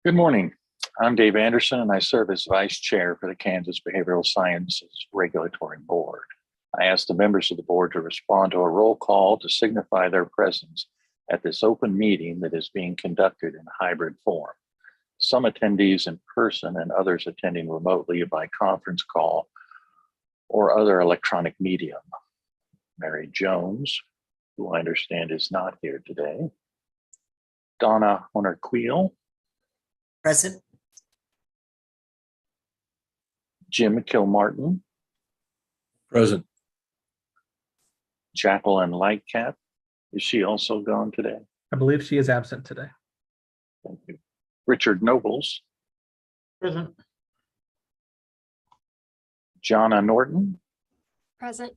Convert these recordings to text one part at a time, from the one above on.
Good morning. I'm Dave Anderson, and I serve as Vice Chair for the Kansas Behavioral Sciences Regulatory Board. I ask the members of the board to respond to a roll call to signify their presence at this open meeting that is being conducted in hybrid form. Some attendees in person and others attending remotely by conference call or other electronic medium. Mary Jones, who I understand is not here today. Donna Hunter-Queel. Present. Jim Kilmartin. Present. Jacqueline Lightcap. Is she also gone today? I believe she is absent today. Thank you. Richard Nobles. Present. Jonna Norton. Present.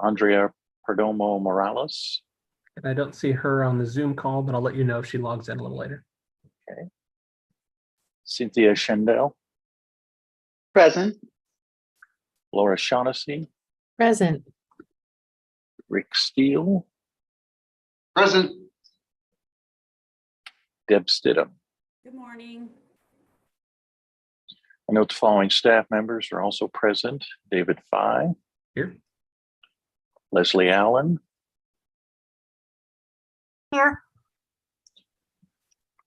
Andrea Perdomo Morales. And I don't see her on the Zoom call, but I'll let you know if she logs in a little later. Okay. Cynthia Schendel. Present. Laura Shaughnessy. Present. Rick Steele. Present. Deb Stidham. Good morning. I note the following staff members are also present. David Fye. Here. Leslie Allen. Here.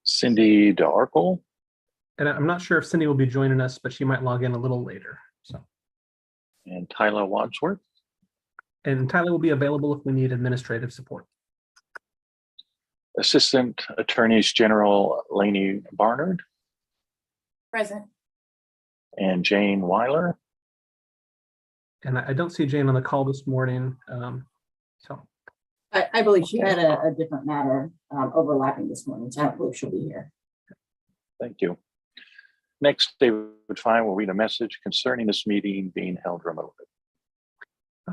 Cindy DeArkle. And I'm not sure if Cindy will be joining us, but she might log in a little later. So, And Tyler Wadsworth. and Tyler will be available if we need administrative support. Assistant Attorneys General Lainey Barnard. Present. And Jane Weiler. And I don't see Jane on the call this morning. So I believe she had a different matter overlapping this morning, so I don't believe she'll be here. Thank you. Next, David Fye will read a message concerning this meeting being held remotely.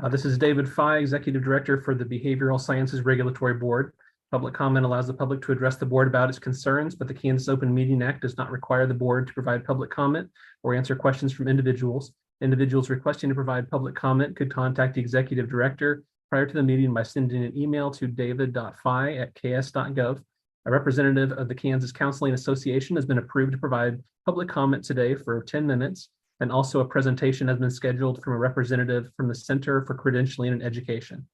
this is David Fye, Executive Director for the Behavioral Sciences Regulatory Board. Public comment allows the public to address the board about its concerns, but the Kansas Open Meeting Act does not require the board to provide public comment or answer questions from individuals. Individuals requesting to provide public comment could contact the Executive Director prior to the meeting by sending an email to david.fye@ks.gov. A representative of the Kansas Counseling Association has been approved to provide public comment today for 10 minutes, and also a presentation has been scheduled from a representative from the Center for Credentialing and Education.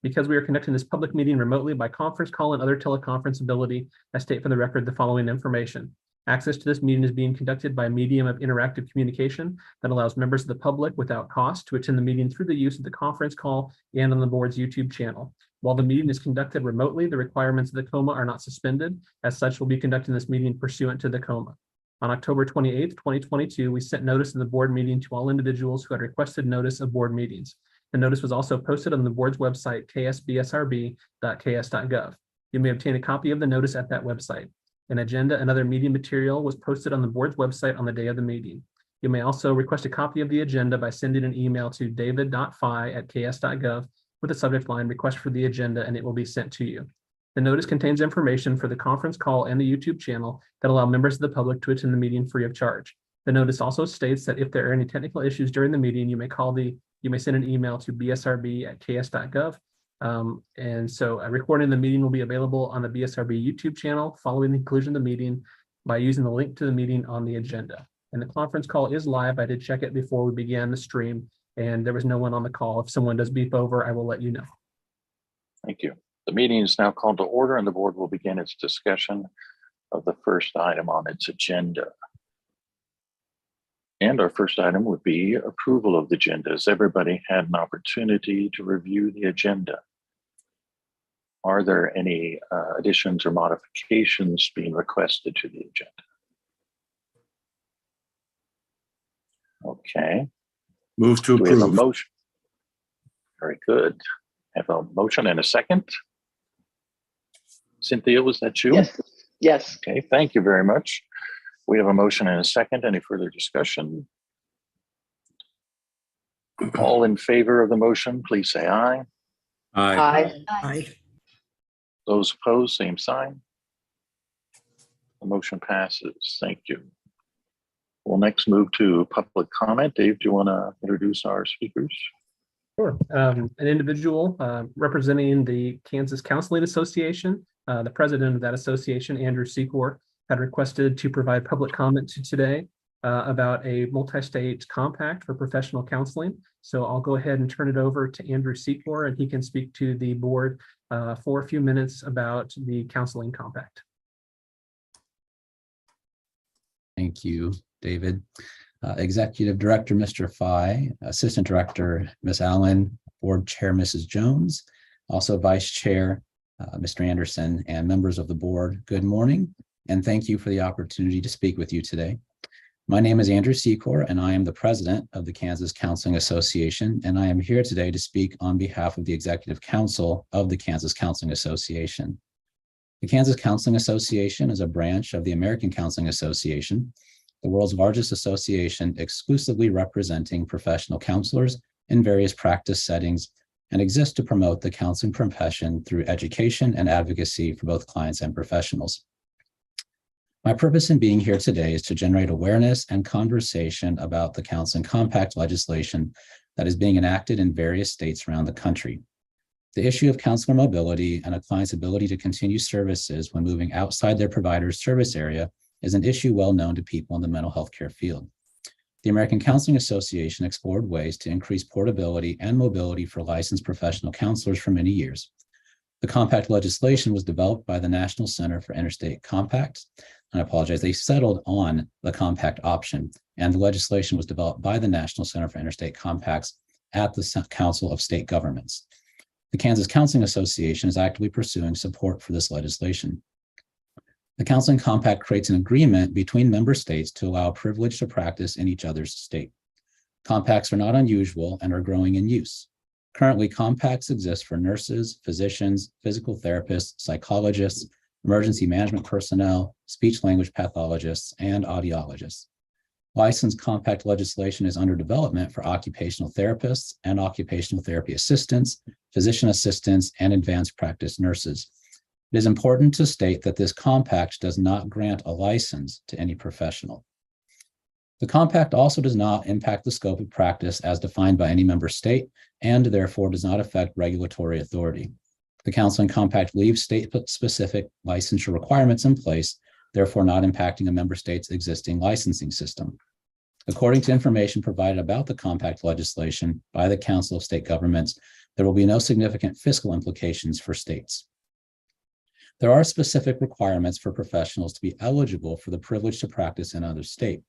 Because we are conducting this public meeting remotely by conference call and other teleconference ability, I state for the record the following information. Access to this meeting is being conducted by a medium of interactive communication that allows members of the public without cost to attend the meeting through the use of the conference call and on the board's YouTube channel. While the meeting is conducted remotely, the requirements of the COMA are not suspended. As such, we'll be conducting this meeting pursuant to the COMA. On October 28th, 2022, we sent notice of the board meeting to all individuals who had requested notice of board meetings. The notice was also posted on the board's website, ksbsrb.ks.gov. You may obtain a copy of the notice at that website. An agenda and other meeting material was posted on the board's website on the day of the meeting. You may also request a copy of the agenda by sending an email to david.fye@ks.gov with the subject line request for the agenda, and it will be sent to you. The notice contains information for the conference call and the YouTube channel that allow members of the public to attend the meeting free of charge. The notice also states that if there are any technical issues during the meeting, you may send an email to bsrb@ks.gov. And so a recording of the meeting will be available on the BSRB YouTube channel following the conclusion of the meeting by using the link to the meeting on the agenda. And the conference call is live. I did check it before we began the stream, and there was no one on the call. If someone does beep over, I will let you know. Thank you. The meeting is now called to order, and the board will begin its discussion of the first item on its agenda. And our first item would be approval of the agenda. Has everybody had an opportunity to review the agenda? Are there any additions or modifications being requested to the agenda? Okay. Move to Do we have a approve. motion? Very good. Have a motion and a second. Cynthia, was that you? Yes. Yes. Okay, thank you very much. We have a motion and a second. Any further discussion? All in favor of the motion, please say aye. Aye. Aye. Aye. Those opposed, same sign. The motion passes. Thank you. We'll next move to public comment. Dave, do you want to introduce our speakers? Sure. An individual representing the Kansas Counseling Association, the president of that association, Andrew Secor, had requested to provide public comment today about a multi-state compact for professional counseling. So I'll go ahead and turn it over to Andrew Secor, and he can speak to the board for a few minutes about the counseling compact. Thank you, David. Executive Director, Mr. Fye, Assistant Director, Ms. Allen, Board Chair, Mrs. Jones, also Vice Chair, Mr. Anderson, and members of the board, good morning, and thank you for the opportunity to speak with you today. My name is Andrew Secor, and I am the president of the Kansas Counseling Association, and I am here today to speak on behalf of the Executive Council of the Kansas Counseling Association. The Kansas Counseling Association is a branch of the American Counseling Association, the world's largest association exclusively representing professional counselors in various practice settings, and exists to promote the counseling profession through education and advocacy for both clients and professionals. My purpose in being here today is to generate awareness and conversation about the counseling compact legislation that is being enacted in various states around the country. The issue of counselor mobility and a client's ability to continue services when moving outside their provider's service area is an issue well known to people in the mental health care field. The American Counseling Association explored ways to increase portability and mobility for licensed professional counselors for many years. The compact legislation was developed by the National Center for Interstate Compacts. And I apologize, they settled on the compact option, and the legislation was developed by the National Center for Interstate Compacts at the Council of State Governments. The Kansas Counseling Association is actively pursuing support for this legislation. The Counseling Compact creates an agreement between member states to allow privilege to practice in each other's state. Compacts are not unusual and are growing in use. Currently, compacts exist for nurses, physicians, physical therapists, psychologists, emergency management personnel, speech-language pathologists, and audiologists. Licensed compact legislation is under development for occupational therapists and occupational therapy assistants, physician assistants, and advanced practice nurses. It is important to state that this compact does not grant a license to any professional. The compact also does not impact the scope of practice as defined by any member state, and therefore does not affect regulatory authority. The Counseling Compact leaves state-specific licensure requirements in place, therefore not impacting a member state's existing licensing system. According to information provided about the compact legislation by the Council of State Governments, there will be no significant fiscal implications for states. There are specific requirements for professionals to be eligible for the privilege to practice in another state.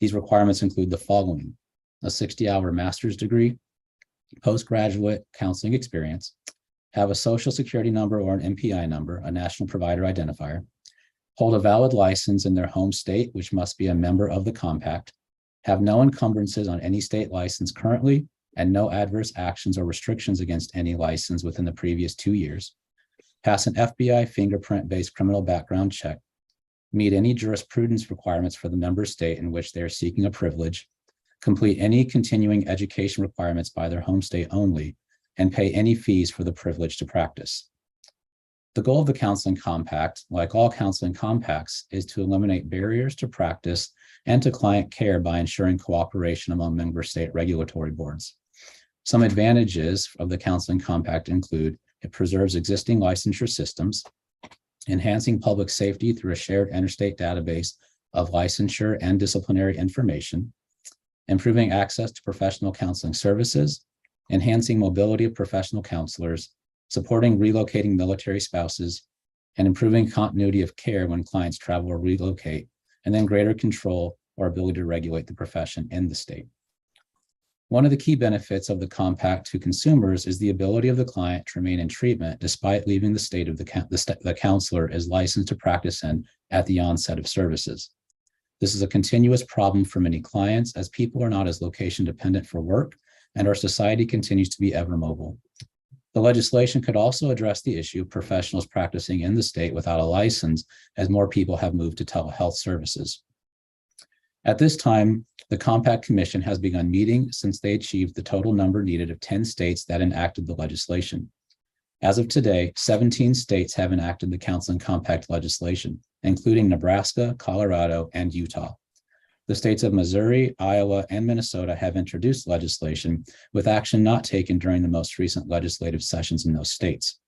These requirements include the following: a 60-hour master's degree, postgraduate counseling experience, have a social security number or an NPI number, a national provider identifier, hold a valid license in their home state, which must be a member of the compact, have no encumbrances on any state license currently, and no adverse actions or restrictions against any license within the previous 2 years, pass an FBI fingerprint-based criminal background check, meet any jurisprudence requirements for the member state in which they are seeking a privilege, complete any continuing education requirements by their home state only, and pay any fees for the privilege to practice. The goal of the Counseling Compact, like all counseling compacts, is to eliminate barriers to practice and to client care by ensuring cooperation among member state regulatory boards. Some advantages of the Counseling Compact include it preserves existing licensure systems, enhancing public safety through a shared interstate database of licensure and disciplinary information, improving access to professional counseling services, enhancing mobility of professional counselors, supporting relocating military spouses, and improving continuity of care when clients travel or relocate, and then greater control or ability to regulate the profession in the state. One of the key benefits of the compact to consumers is the ability of the client to remain in treatment despite leaving the state of the counselor is licensed to practice in at the onset of services. This is a continuous problem for many clients as people are not as location dependent for work, and our society continues to be ever mobile. The legislation could also address the issue of professionals practicing in the state without a license, as more people have moved to telehealth services. At this time, the Compact Commission has begun meeting since they achieved the total number needed of 10 states that enacted the legislation. As of today, 17 states have enacted the Counseling Compact legislation, including Nebraska, Colorado, and Utah. The states of Missouri, Iowa, and Minnesota have introduced legislation, with action not taken during the most recent legislative sessions in those states.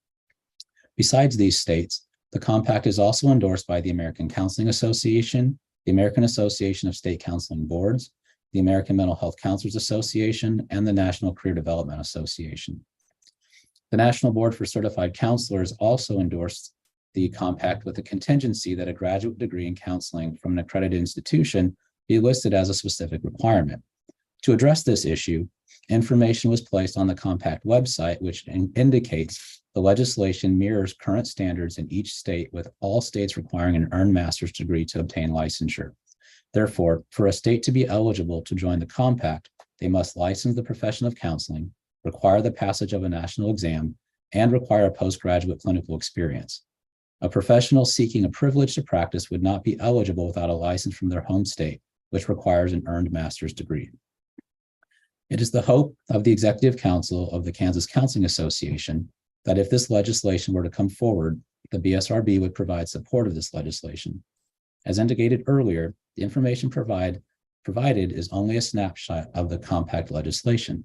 Besides these states, The compact is also endorsed by the American Counseling Association, the American Association of State Counseling Boards, the American Mental Health Counselors Association, and the National Career Development Association. The National Board for Certified Counselors also endorsed the compact with a contingency that a graduate degree in counseling from an accredited institution be listed as a specific requirement. To address this issue, information was placed on the compact website, which indicates the legislation mirrors current standards in each state, with all states requiring an earned master's degree to obtain licensure. Therefore, for a state to be eligible to join the compact, they must license the profession of counseling, require the passage of a national exam, and require a postgraduate clinical experience. A professional seeking a privilege to practice would not be eligible without a license from their home state, which requires an earned master's degree. It is the hope of the Executive Council of the Kansas Counseling Association that if this legislation were to come forward, the BSRB would provide support of this legislation. As indicated earlier, the information provided is only a snapshot of the compact legislation.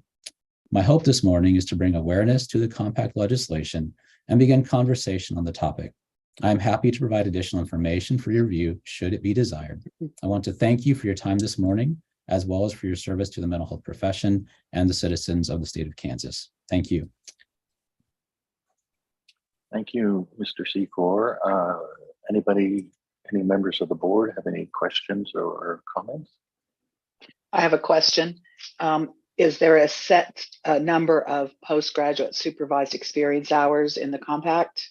My hope this morning is to bring awareness to the compact legislation and begin conversation on the topic. I am happy to provide additional information for your review should it be desired. I want to thank you for your time this morning, as well as for your service to the mental health profession and the citizens of the state of Kansas. Thank you. Thank you, Mr. Secor. Any members of the board have any questions or comments? I have a question. Is there a set number of postgraduate supervised experience hours in the compact?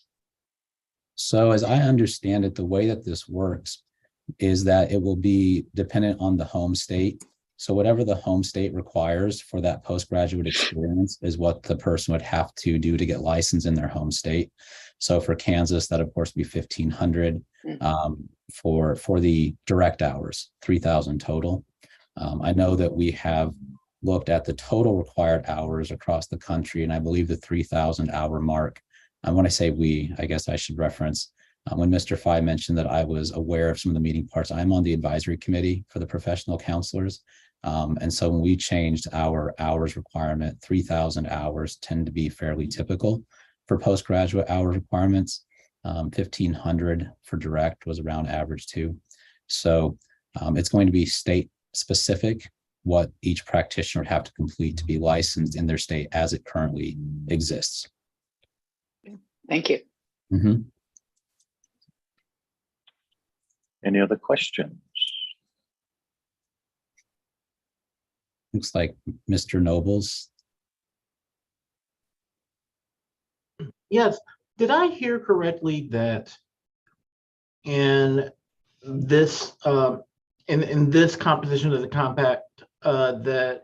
So as I understand it, the way that this works is that it will be dependent on the home state. So whatever the home state requires for that postgraduate experience is what the person would have to do to get licensed in their home state. So for Kansas, that of course be 1,500 for the direct hours, 3,000 total. I know that we have looked at the total required hours across the country, and I believe the 3,000 hour mark. And when I say we, I guess I should reference when Mr. Fye mentioned that I was aware of some of the meeting parts. I'm on the advisory committee for the professional counselors. And so when we changed our hours requirement, 3,000 hours tend to be fairly typical for postgraduate hours requirements. 1,500 for direct was around average too. So it's going to be state specific what each practitioner would have to complete to be licensed in their state as it currently exists. Thank you. Mm-hmm. Any other questions? Looks like Mr. Nobles. Yes, did I hear correctly that in this in this composition of the compact that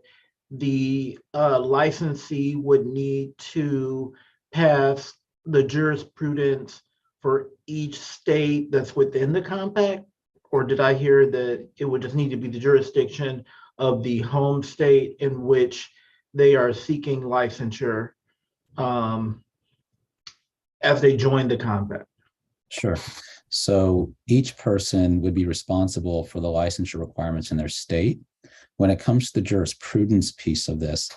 the licensee would need to pass the jurisprudence for each state that's within the compact? Or did I hear that it would just need to be the jurisdiction of the home state in which they are seeking licensure as they join the compact? Sure. So each person would be responsible for the licensure requirements in their state. When it comes to the jurisprudence piece of this,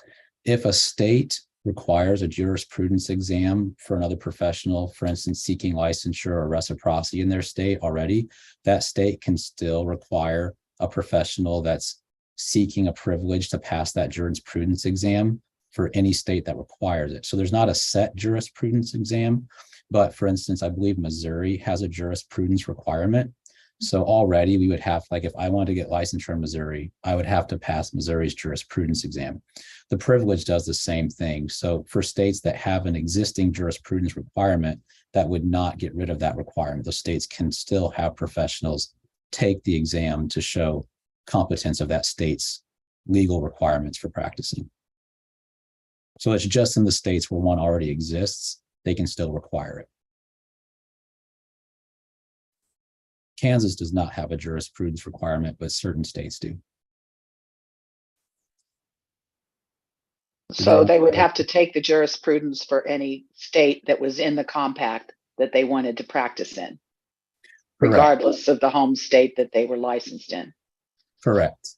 if a state requires a jurisprudence exam for another professional, for instance, seeking licensure or reciprocity in their state already, that state can still require a professional that's seeking a privilege to pass that jurisprudence exam for any state that requires it. So there's not a set jurisprudence exam, but for instance, I believe Missouri has a jurisprudence requirement. So already we would have, like, if I wanted to get licensure in Missouri, I would have to pass Missouri's jurisprudence exam. The privilege does the same thing. So for states that have an existing jurisprudence requirement, that would not get rid of that requirement. The states can still have professionals take the exam to show competence of that state's legal requirements for practicing. So it's just in the states where one already exists, they can still require it. Kansas does not have a jurisprudence requirement, but certain states do. So they would have to take the jurisprudence for any state that was in the compact that they wanted to practice in, regardless of the home state that they were licensed in. Correct.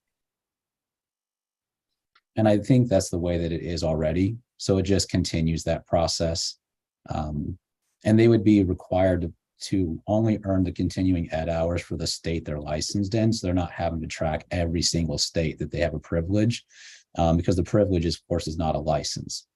And I think that's the way that it is already. So it just continues that process. And they would be required to to only earn the continuing ed hours for the state they're licensed in. So they're not having to track every single state that they have a privilege, because the privilege, of course, is not a license.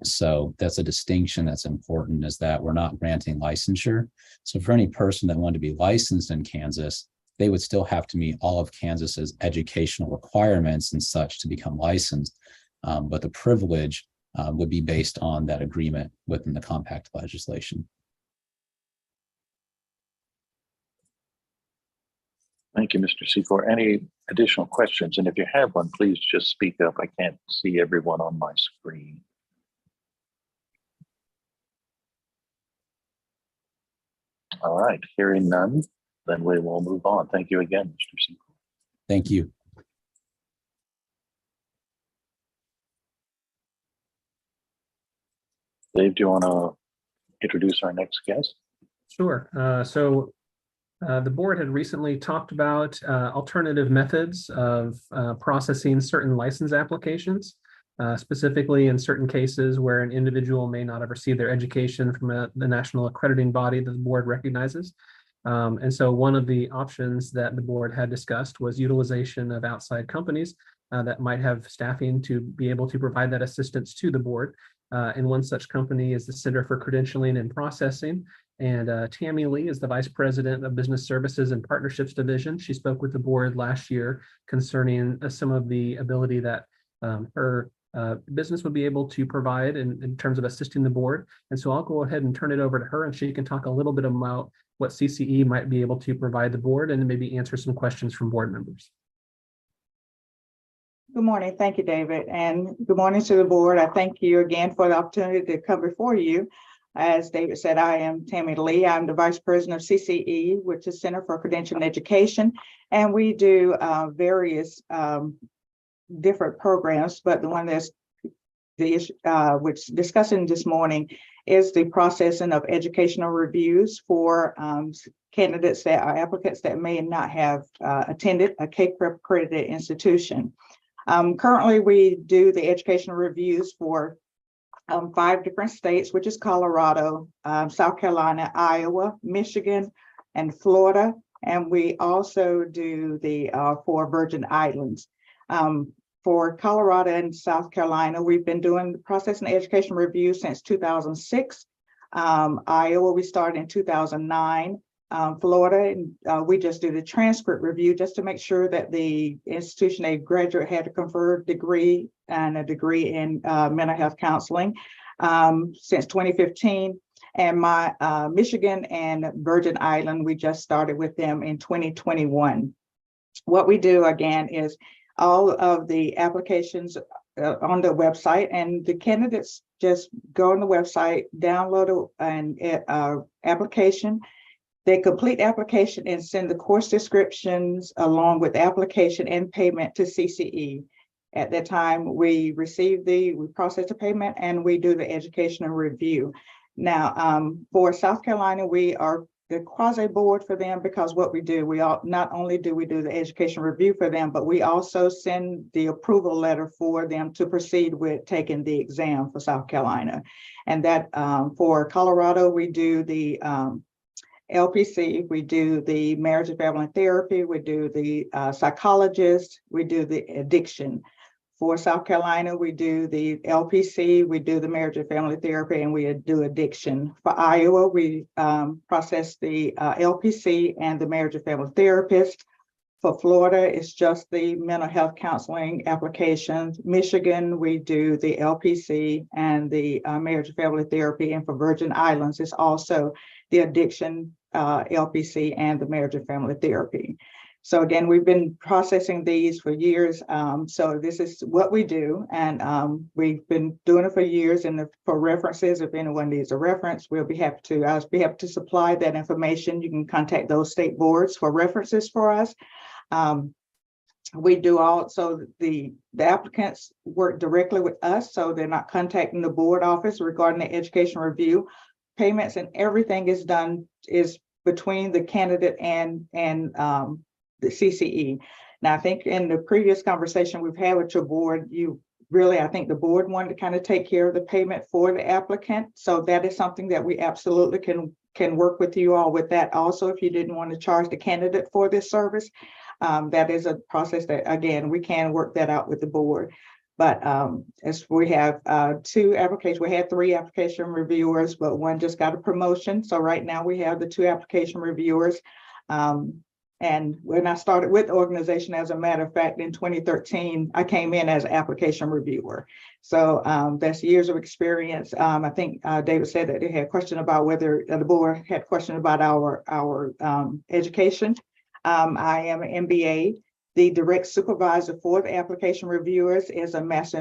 So that's a distinction that's important, is that we're not granting licensure. So for any person that wanted to be licensed in Kansas, they would still have to meet all of Kansas's educational requirements and such to become licensed. But the privilege would be based on that agreement within the compact legislation. Thank you, Mr. Secor. Any additional questions? And if you have one, please just speak up. I can't see everyone on my screen. All right, hearing none, then we will move on. Thank you again, Mr. Secor. Thank you. Dave, do you want to introduce our next guest? Sure. The board had recently talked about alternative methods of processing certain license applications, specifically in certain cases where an individual may not have received their education from the national accrediting body that the board recognizes. And so one of the options that the board had discussed was utilization of outside companies that might have staffing to be able to provide that assistance to the board. And one such company is the Center for Credentialing and Processing. And Tammy Lee is the Vice President of Business Services and Partnerships Division. She spoke with the board last year concerning some of the ability that her business would be able to provide in terms of assisting the board. And so I'll go ahead and turn it over to her, and she can talk a little bit about what CCE might be able to provide the board and maybe answer some questions from board members. Good morning. Thank you, David. And good morning to the board. I thank you again for the opportunity to come before you. As David said, I am Tammy Lee. I'm the Vice President of CCE, which is Center for Credentialing and Education. And we do various different programs, but the one that's which discussing this morning is the processing of educational reviews for candidates that are applicants that may not have attended a CAPREP accredited institution. Currently, we do the educational reviews for 5 different states, which is Colorado, South Carolina, Iowa, Michigan, and Florida. And we also do the for Virgin Islands. For Colorado and South Carolina, we've been doing the processing education review since 2006. Iowa, we started in 2009. Florida, we just do the transcript review just to make sure that the institution a graduate had a conferred degree and a degree in mental health counseling since 2015. And my Michigan and Virgin Island, we just started with them in 2021. What we do again is all of the applications on the website, and the candidates just go on the website, download an application. They complete application and send the course descriptions along with application and payment to CCE. At that time, we process the payment and we do the educational review. Now, for South Carolina, we are the quasi board for them, because what we do, not only do we do the education review for them, but we also send the approval letter for them to proceed with taking the exam for South Carolina. And that for Colorado, we do the LPC, we do the marriage and family therapy, we do the psychologist, we do the addiction. For South Carolina, we do the LPC, we do the marriage and family therapy, and we do addiction. For Iowa, we process the LPC and the marriage and family therapist. For Florida, it's just the mental health counseling applications. Michigan, we do the LPC and the marriage and family therapy. And for Virgin Islands, it's also the addiction, LPC, and the marriage and family therapy. So again, we've been processing these for years. So this is what we do. And we've been doing it for years. And for references, if anyone needs a reference, I'll be happy to supply that information. You can contact those state boards for references for us. We do also the applicants work directly with us, so they're not contacting the board office regarding the education review. Payments and everything is between the candidate and the CCE. Now, I think in the previous conversation we've had with your board, really, I think the board wanted to kind of take care of the payment for the applicant. So that is something that we absolutely can work with you all with that also, if you didn't want to charge the candidate for this service. That is a process that, again, we can work that out with the board. But as we have 2 applications, we had 3 application reviewers, but one just got a promotion. So right now we have the 2 application reviewers. And when I started with the organization, as a matter of fact, in 2013, I came in as application reviewer. So that's years of experience. I think David said that they had a question about whether the board had a question about our education. I am an MBA. The direct supervisor for the application reviewers has a master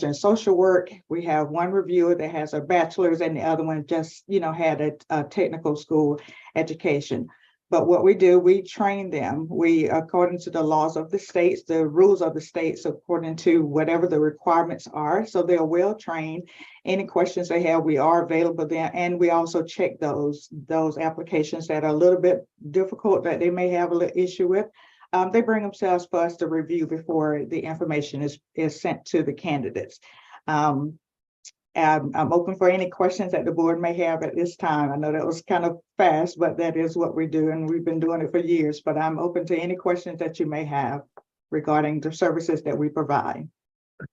in social work. We have one reviewer that has a bachelor's, and the other one just, had a technical school education. But what we do, we train them. We, according to the laws of the states, the rules of the states, according to whatever the requirements are. So they're well trained. Any questions they have, we are available there. And we also check those applications that are a little bit difficult, that they may have a little issue with. They bring themselves for us to review before the information is sent to the candidates. I'm open for any questions that the board may have at this time. I know that was kind of fast, but that is what we do, and we've been doing it for years. But I'm open to any questions that you may have regarding the services that we provide.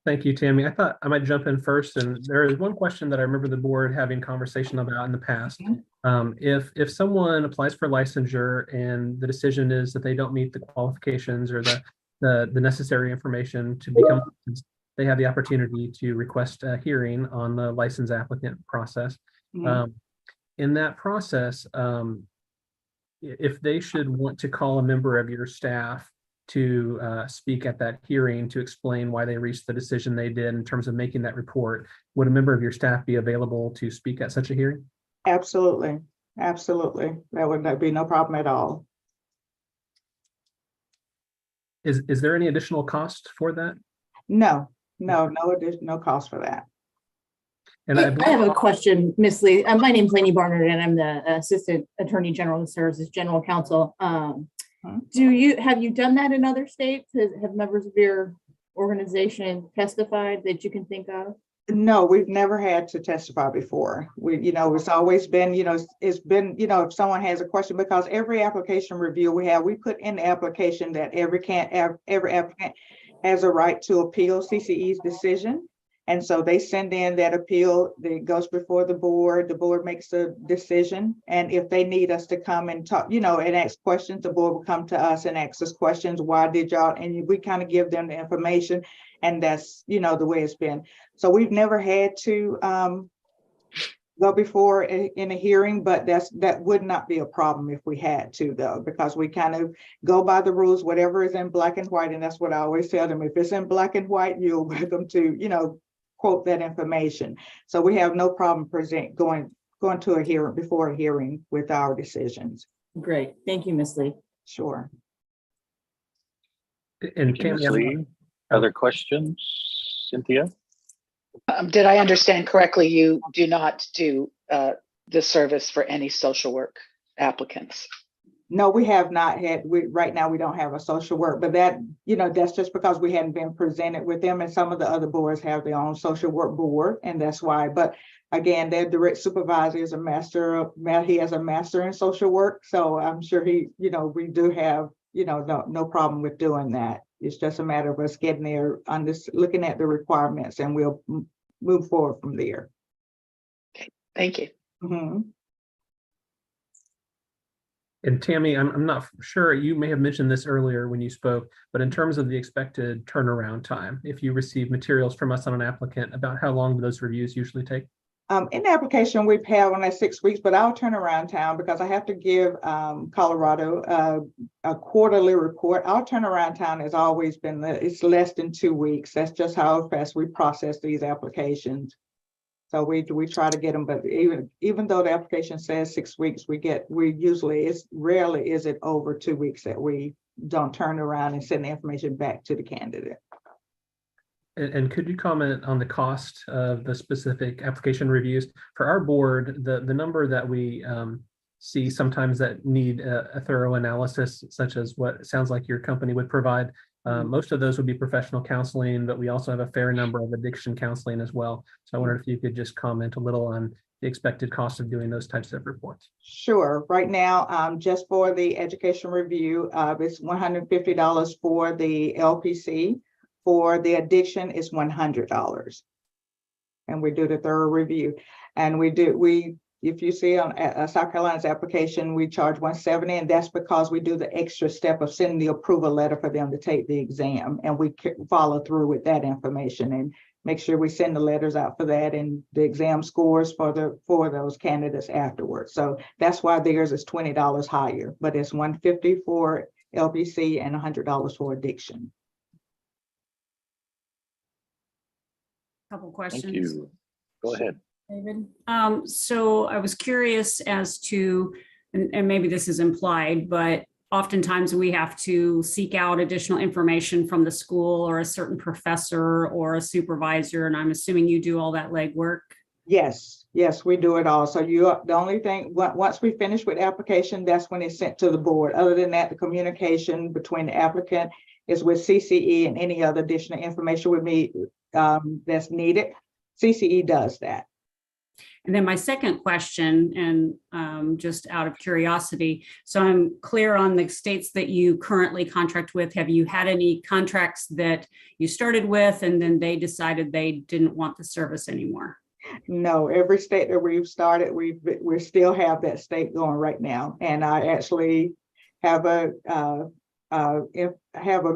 Thank you, Tammy. I thought I might jump in first, and there is one question that I remember the board having conversation about in the past. If someone applies for licensure and the decision is that they don't meet the qualifications or the necessary information to become licensed, they have the opportunity to request a hearing on the license applicant process. In that process, if they should want to call a member of your staff to speak at that hearing to explain why they reached the decision they did in terms of making that report, would a member of your staff be available to speak at such a hearing? Absolutely. Absolutely. That would be no problem at all. Is there any additional cost for that? No additional cost for that. And I have a question, Ms. Lee. My name is Lainey Barnard, and I'm the Assistant Attorney General who serves as General Counsel. Have you done that in other states? Have members of your organization testified that you can think of? No, we've never had to testify before. It's always been, it's been, if someone has a question, because every application review we put in the application that every applicant has a right to appeal CCE's decision. And so they send in that appeal, that goes before the board makes a decision. And if they need us to come and talk, and ask questions, the board will come to us and ask us questions. Why did y'all? And we kind of give them the information. And that's, the way it's been. So we've never had to go before in a hearing, but that would not be a problem if we had to, though, because we kind of go by the rules, whatever is in black and white. And that's what I always tell them. If it's in black and white, you're welcome to, quote that information. So we have no problem going to a hearing before a hearing with our decisions. Great. Thank you, Ms. Lee. Sure. And Ms. Tammy, Lee, other questions? Cynthia? Did I understand correctly? You do not do the service for any social work applicants? No, we have not had, right now we don't have a social work, but that, that's just because we hadn't been presented with them, and some of the other boards have their own social work board, and that's why. But again, their direct supervisor is he has a master in social work. So I'm sure we do have, no problem with doing that. It's just a matter of us getting there on this, looking at the requirements, and we'll move forward from there. Okay, thank you. Mm-hmm. And Tammy, I'm not sure, you may have mentioned this earlier when you spoke, but in terms of the expected turnaround time, if you receive materials from us on an applicant, about how long do those reviews usually take? In the application, we've had one at 6 weeks, but I'll turn around town because I have to give Colorado a quarterly report. Our turnaround time has always been, it's less than 2 weeks. That's just how fast we process these applications. So we try to get them, but even though the application says 6 weeks, it's rarely is it over 2 weeks that we don't turn around and send the information back to the candidate. And could you comment on the cost of the specific application reviews? For our board, the number that we see sometimes that need a thorough analysis, such as what it sounds like your company would provide, Most of those would be professional counseling, but we also have a fair number of addiction counseling as well. So I wondered if you could just comment a little on the expected cost of doing those types of reports. Sure. Right now, just for the education review, it's $150 for the LPC. For the addiction, it's $100. And we do the thorough review. And if you see on South Carolina's application, we charge $170, and that's because we do the extra step of sending the approval letter for them to take the exam, and we follow through with that information and make sure we send the letters out for that and the exam scores for those candidates afterwards. So that's why theirs is $20 higher, but it's $150 for LPC and $100 for addiction. Couple questions. Thank you. Go ahead. David. So I was curious as to, and maybe this is implied, but oftentimes we have to seek out additional information from the school or a certain professor or a supervisor, and I'm assuming you do all that legwork. Yes, we do it all. So the only thing, once we finish with application, that's when it's sent to the board. Other than that, the communication between the applicant is with CCE, and any other additional information with me that's needed, CCE does that. And then my second question, and just out of curiosity, so I'm clear on the states that you currently contract with. Have you had any contracts that you started with and then they decided they didn't want the service anymore? No, every state that we've started, we still have that state going right now. And I actually have a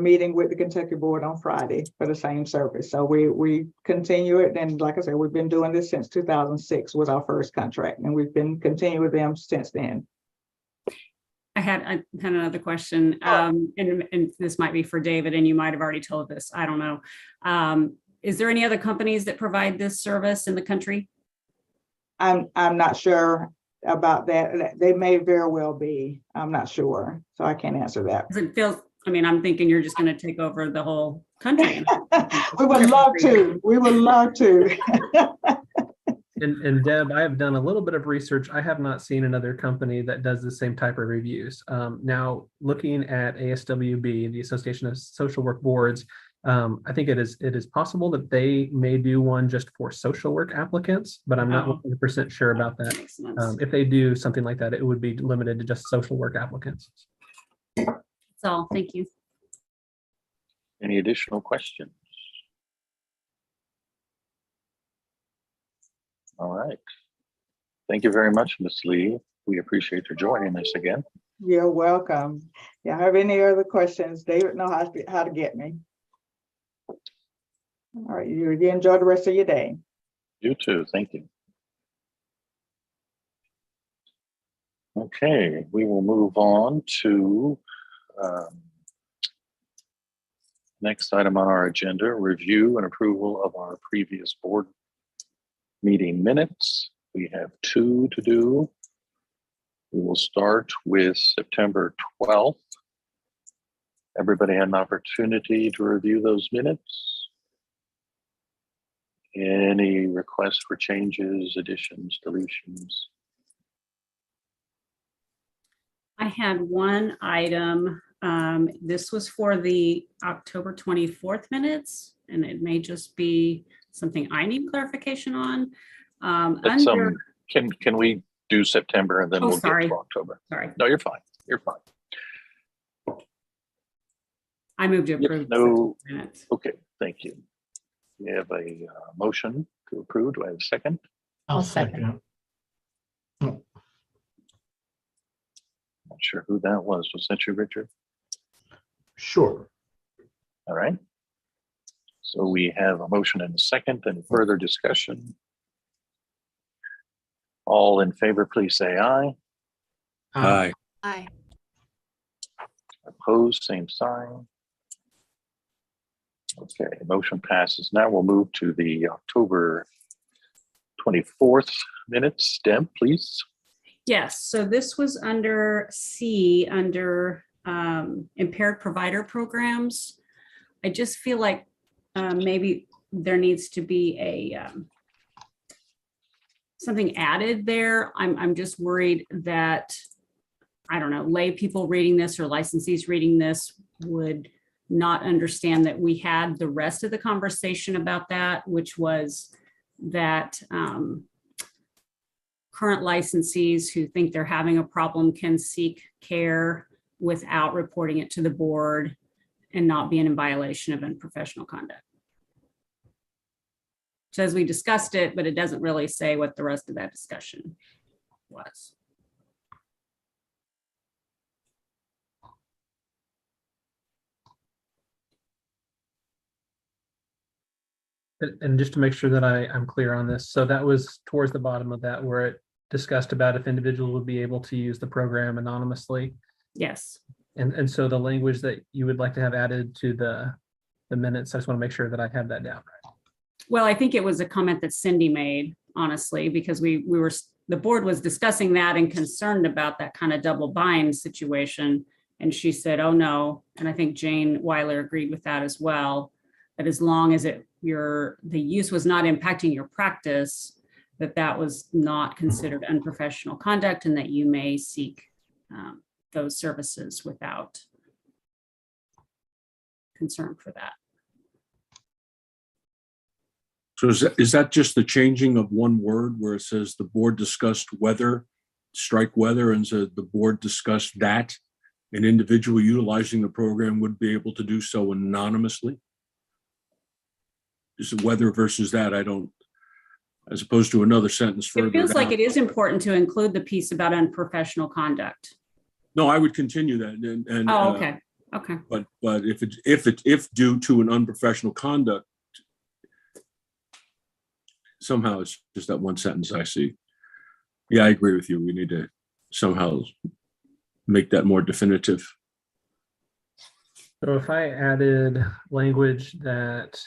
meeting with the Kentucky board on Friday for the same service. So we continue it. And like I said, we've been doing this since 2006 was our first contract, and we've been continuing with them since then. I had another question, and this might be for David, and you might have already told this, I don't know. Is there any other companies that provide this service in the country? I'm not sure about that. They may very well be. I'm not sure. So I can't answer that. Because it feels, I mean, I'm thinking you're just going to take over the whole country. We would love to. We would love to. And Deb, I have done a little bit of research. I have not seen another company that does the same type of reviews. Now, looking at ASWB, the Association of Social Work Boards, I think it is possible that they may do one just for social work applicants, but I'm not 100% sure about that. Makes sense. If they do something like that, it would be limited to just social work applicants. That's all. Thank you. Any additional questions? All right. Thank you very much, Ms. Lee. We appreciate your joining us again. You're welcome. If you have any other questions, David knows how to get me. All right, you enjoy the rest of your day. You too. Thank you. Okay, we will move on to next item on our agenda, review and approval of our previous board meeting minutes. We have 2 to do. We will start with September 12th. Everybody had an opportunity to review those minutes. Any requests for changes, additions, deletions? I had one item. This was for the October 24th minutes, and it may just be something I need clarification on. That's, can we do September and then we'll get to October? Sorry. No, you're fine. You're fine. I moved to approve. No. the minutes. Okay, thank you. We have a motion to approve. Do I have a second? I'll second. Not sure who that was. Was that you, Richard? Sure. All right. So we have a motion and a second. Any further discussion? All in favor, please say aye. Aye. Aye. Opposed, same sign. Okay, motion passes. Now we'll move to the October 24th minutes. Deb, please. Yes, so this was under C, under impaired provider programs. I just feel like maybe there needs to be a something added there. I'm just worried that, I don't know, lay people reading this or licensees reading this would not understand that we had the rest of the conversation about that, which was that current licensees who think they're having a problem can seek care without reporting it to the board and not being in violation of unprofessional conduct. Says we discussed it, but it doesn't really say what the rest of that discussion was. And just to make sure that I'm clear on this, so that was towards the bottom of that where it discussed about if individuals would be able to use the program anonymously. Yes. And so the language that you would like to have added to the minutes, I just want to make sure that I have that down right. Well, I think it was a comment that Cindy made, honestly, because the board was discussing that and concerned about that kind of double bind situation. And she said, oh no. And I think Jane Weiler agreed with that as well, that as long as the use was not impacting your practice, that was not considered unprofessional conduct and that you may seek those services without concern for that. So is that just the changing of one word where it says the board discussed whether, strike whether, and said the board discussed that an individual utilizing the program would be able to do so anonymously? Is it whether versus that? I don't, as opposed to another sentence further It feels down. like it is important to include the piece about unprofessional conduct. No, I would continue that. And Oh, okay. Okay. But if due to an unprofessional conduct, somehow it's just that one sentence I see. Yeah, I agree with you. We need to somehow make that more definitive. So if I added language that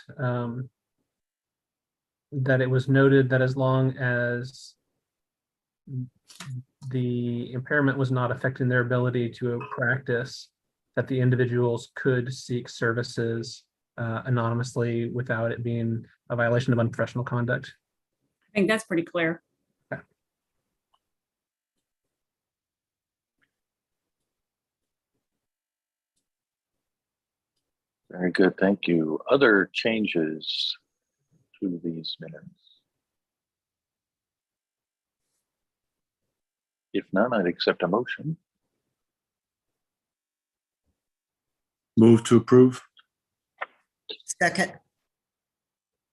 that it was noted that as long as the impairment was not affecting their ability to practice, that the individuals could seek services anonymously without it being a violation of unprofessional conduct. I think that's pretty clear. Very good, thank you. Other changes to these minutes? If none, I'd accept a motion. Move to approve. Second.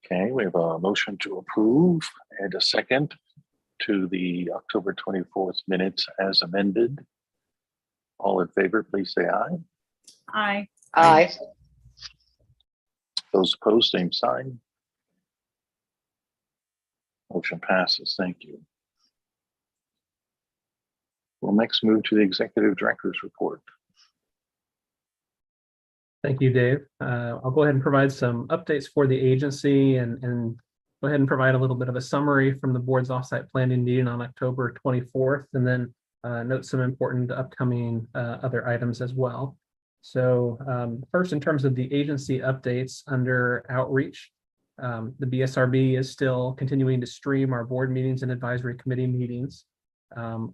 Okay, we have a motion to approve and a second to the October 24th minutes as amended. All in favor, please say aye. Aye. Aye. Those opposed, same sign. Motion passes. Thank you. We'll next move to the executive director's report. Thank you, Dave. I'll go ahead and provide some updates for the agency and go ahead and provide a little bit of a summary from the board's offsite planning meeting on October 24th, and then note some important upcoming other items as well. So first, in terms of the agency updates under outreach, the BSRB is still continuing to stream our board meetings and advisory committee meetings.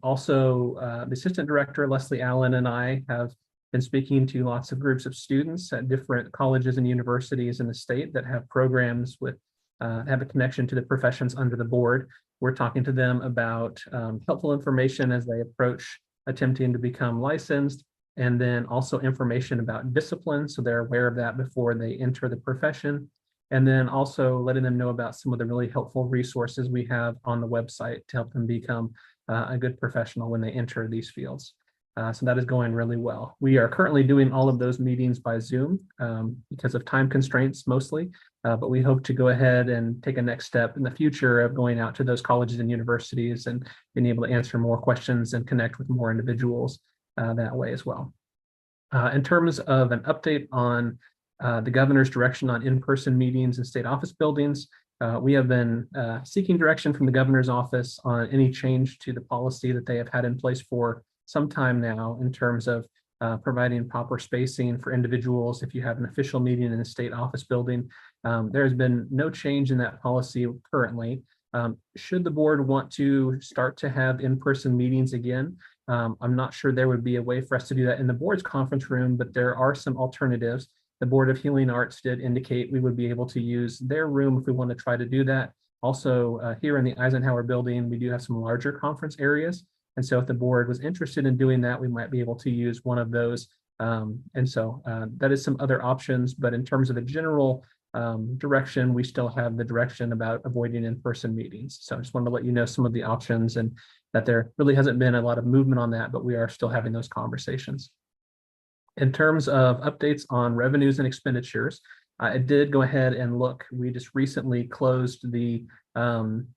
Also, the assistant director, Leslie Allen, and I have been speaking to lots of groups of students at different colleges and universities in the state that have programs with have a connection to the professions under the board. We're talking to them about helpful information as they approach attempting to become licensed, and then also information about discipline, so they're aware of that before they enter the profession. And then also letting them know about some of the really helpful resources we have on the website to help them become a good professional when they enter these fields. So that is going really well. We are currently doing all of those meetings by Zoom because of time constraints mostly, but we hope to go ahead and take a next step in the future of going out to those colleges and universities and being able to answer more questions and connect with more individuals that way as well. In terms of an update on the governor's direction on in-person meetings in state office buildings, we have been seeking direction from the governor's office on any change to the policy that they have had in place for some time now in terms of providing proper spacing for individuals if you have an official meeting in a state office building. There has been no change in that policy currently. Should the board want to start to have in-person meetings again, I'm not sure there would be a way for us to do that in the board's conference room, but there are some alternatives. The Board of Healing Arts did indicate we would be able to use their room if we want to try to do that. Also, here in the Eisenhower building, we do have some larger conference areas. And so if the board was interested in doing that, we might be able to use one of those. That is some other options, but in terms of a general direction, we still have the direction about avoiding in-person meetings. So I just wanted to let you know some of the options and that there really hasn't been a lot of movement on that, but we are still having those conversations. In terms of updates on revenues and expenditures, I did go ahead and look. We just recently closed the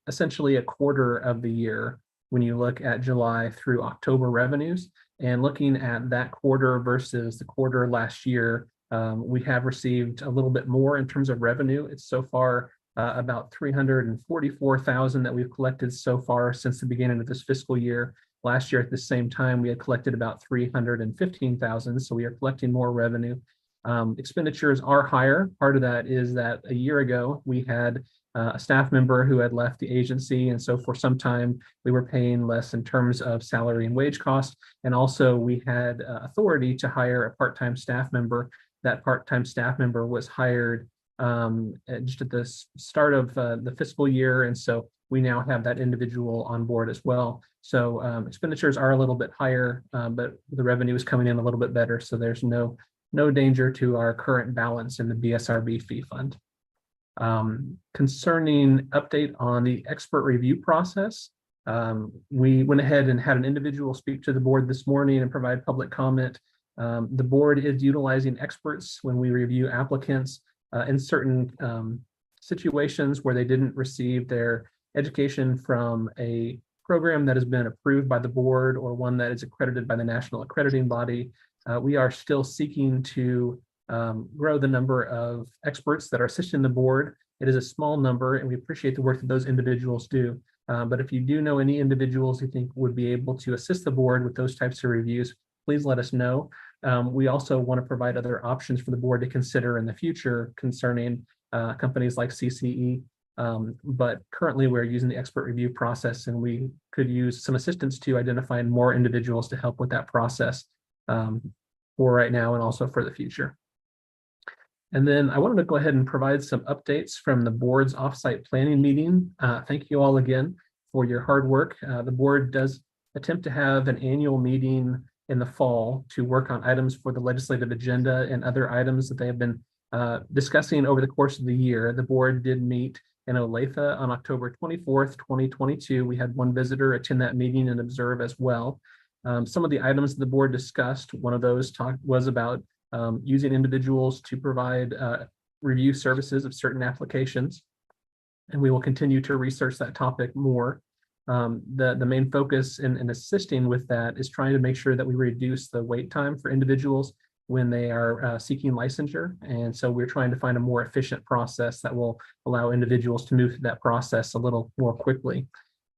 essentially a quarter of the year when you look at July through October revenues, and looking at that quarter versus the quarter last year, we have received a little bit more in terms of revenue. It's so far about $344,000 that we've collected so far since the beginning of this fiscal year. Last year at the same time, we had collected about $315,000, so we are collecting more revenue. Expenditures are higher. Part of that is that a year ago, we had a staff member who had left the agency, and so for some time, we were paying less in terms of salary and wage costs, and also we had authority to hire a part-time staff member. That part-time staff member was hired just at the start of the fiscal year, and so we now have that individual on board as well. So expenditures are a little bit higher, but the revenue is coming in a little bit better, so there's no danger to our current balance in the BSRB fee fund. Concerning update on the expert review process, we went ahead and had an individual speak to the board this morning and provide public comment. The board is utilizing experts when we review applicants in certain situations where they didn't receive their education from a program that has been approved by the board or one that is accredited by the national accrediting body. We are still seeking to grow the number of experts that are assisting the board. It is a small number, and we appreciate the work that those individuals do. But if you do know any individuals who think would be able to assist the board with those types of reviews, please let us know. We also want to provide other options for the board to consider in the future concerning companies like CCE. But currently we're using the expert review process, and we could use some assistance to identify more individuals to help with that process for right now and also for the future. And then I wanted to go ahead and provide some updates from the board's offsite planning meeting. Thank you all again for your hard work. The board does attempt to have an annual meeting in the fall to work on items for the legislative agenda and other items that they have been discussing over the course of the year. The board did meet in Olathe on October 24th, 2022. We had one visitor attend that meeting and observe as well. Some of the items the board discussed, one of those was about using individuals to provide review services of certain applications. And we will continue to research that topic more. The main focus in assisting with that is trying to make sure that we reduce the wait time for individuals when they are seeking licensure. And so we're trying to find a more efficient process that will allow individuals to move through that process a little more quickly.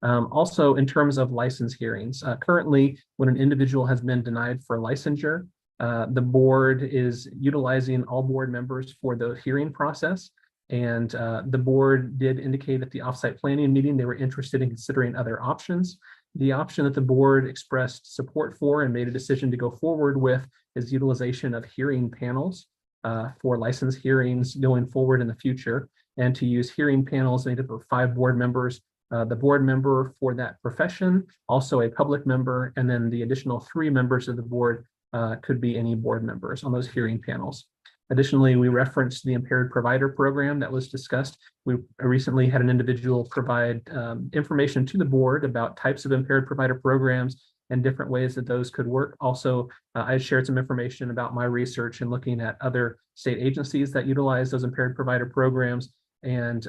Also, in terms of license hearings, currently, when an individual has been denied for licensure, the board is utilizing all board members for the hearing process. And the board did indicate at the offsite planning meeting they were interested in considering other options. The option that the board expressed support for and made a decision to go forward with is utilization of hearing panels for license hearings going forward in the future, and to use hearing panels made up of 5 board members, the board member for that profession, also a public member, and then the additional 3 members of the board could be any board members on those hearing panels. Additionally, we referenced the impaired provider program that was discussed. We recently had an individual provide information to the board about types of impaired provider programs and different ways that those could work. Also, I shared some information about my research and looking at other state agencies that utilize those impaired provider programs and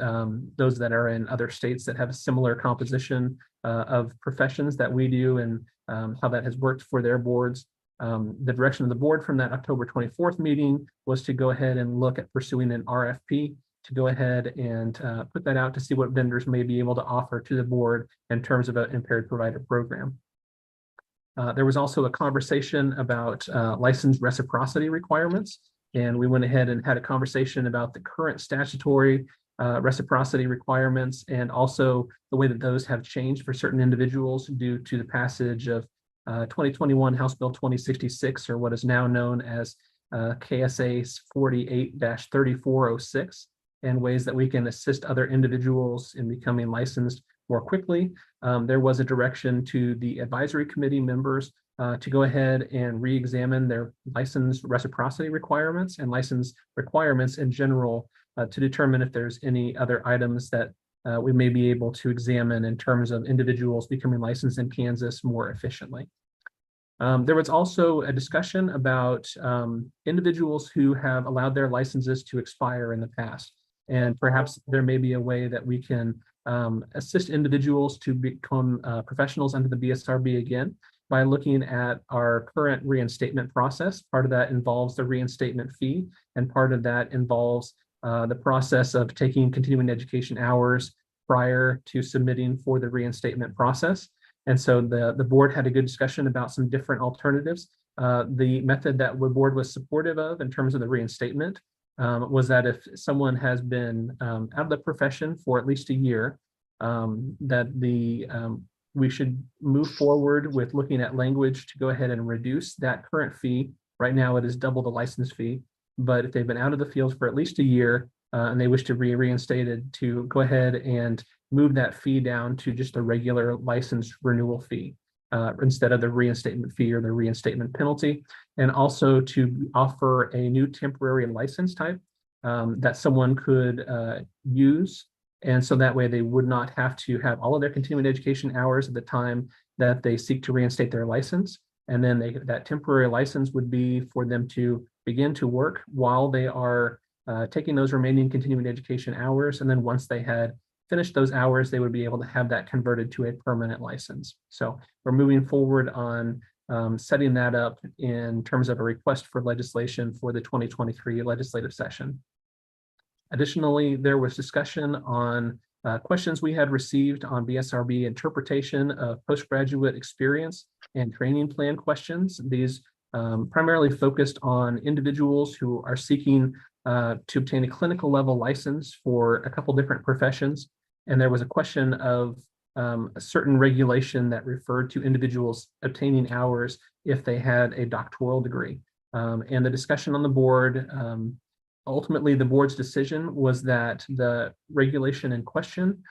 those that are in other states that have a similar composition of professions that we do, and how that has worked for their boards. The direction of the board from that October 24th meeting was to go ahead and look at pursuing an RFP to go ahead and put that out to see what vendors may be able to offer to the board in terms of an impaired provider program. There was also a conversation about license reciprocity requirements, and we went ahead and had a conversation about the current statutory reciprocity requirements and also the way that those have changed for certain individuals due to the passage of 2021 House Bill 2066, or what is now known as KSA 48-3406, and ways that we can assist other individuals in becoming licensed more quickly. There was a direction to the advisory committee members to go ahead and re-examine their license reciprocity requirements and license requirements in general to determine if there's any other items that we may be able to examine in terms of individuals becoming licensed in Kansas more efficiently. There was also a discussion about individuals who have allowed their licenses to expire in the past. And perhaps there may be a way that we can assist individuals to become professionals under the BSRB again by looking at our current reinstatement process. Part of that involves the reinstatement fee, and part of that involves the process of taking continuing education hours prior to submitting for the reinstatement process. And so the board had a good discussion about some different alternatives. The method that the board was supportive of in terms of the reinstatement was that if someone has been out of the profession for at least a year, that we should move forward with looking at language to go ahead and reduce that current fee. Right now it is double the license fee, but if they've been out of the field for at least a year and they wish to be reinstated, to go ahead and move that fee down to just a regular license renewal fee instead of the reinstatement fee or the reinstatement penalty, and also to offer a new temporary license type that someone could use. And so that way they would not have to have all of their continuing education hours at the time that they seek to reinstate their license. And then that temporary license would be for them to begin to work while they are taking those remaining continuing education hours. And then once they had finished those hours, they would be able to have that converted to a permanent license. So we're moving forward on setting that up in terms of a request for legislation for the 2023 legislative session. Additionally, there was discussion on questions we had received on BSRB interpretation of postgraduate experience and training plan questions. These primarily focused on individuals who are seeking to obtain a clinical level license for a couple different professions. And there was a question of a certain regulation that referred to individuals obtaining hours if they had a doctoral degree. And the discussion on the board, ultimately the board's decision was that the regulation in question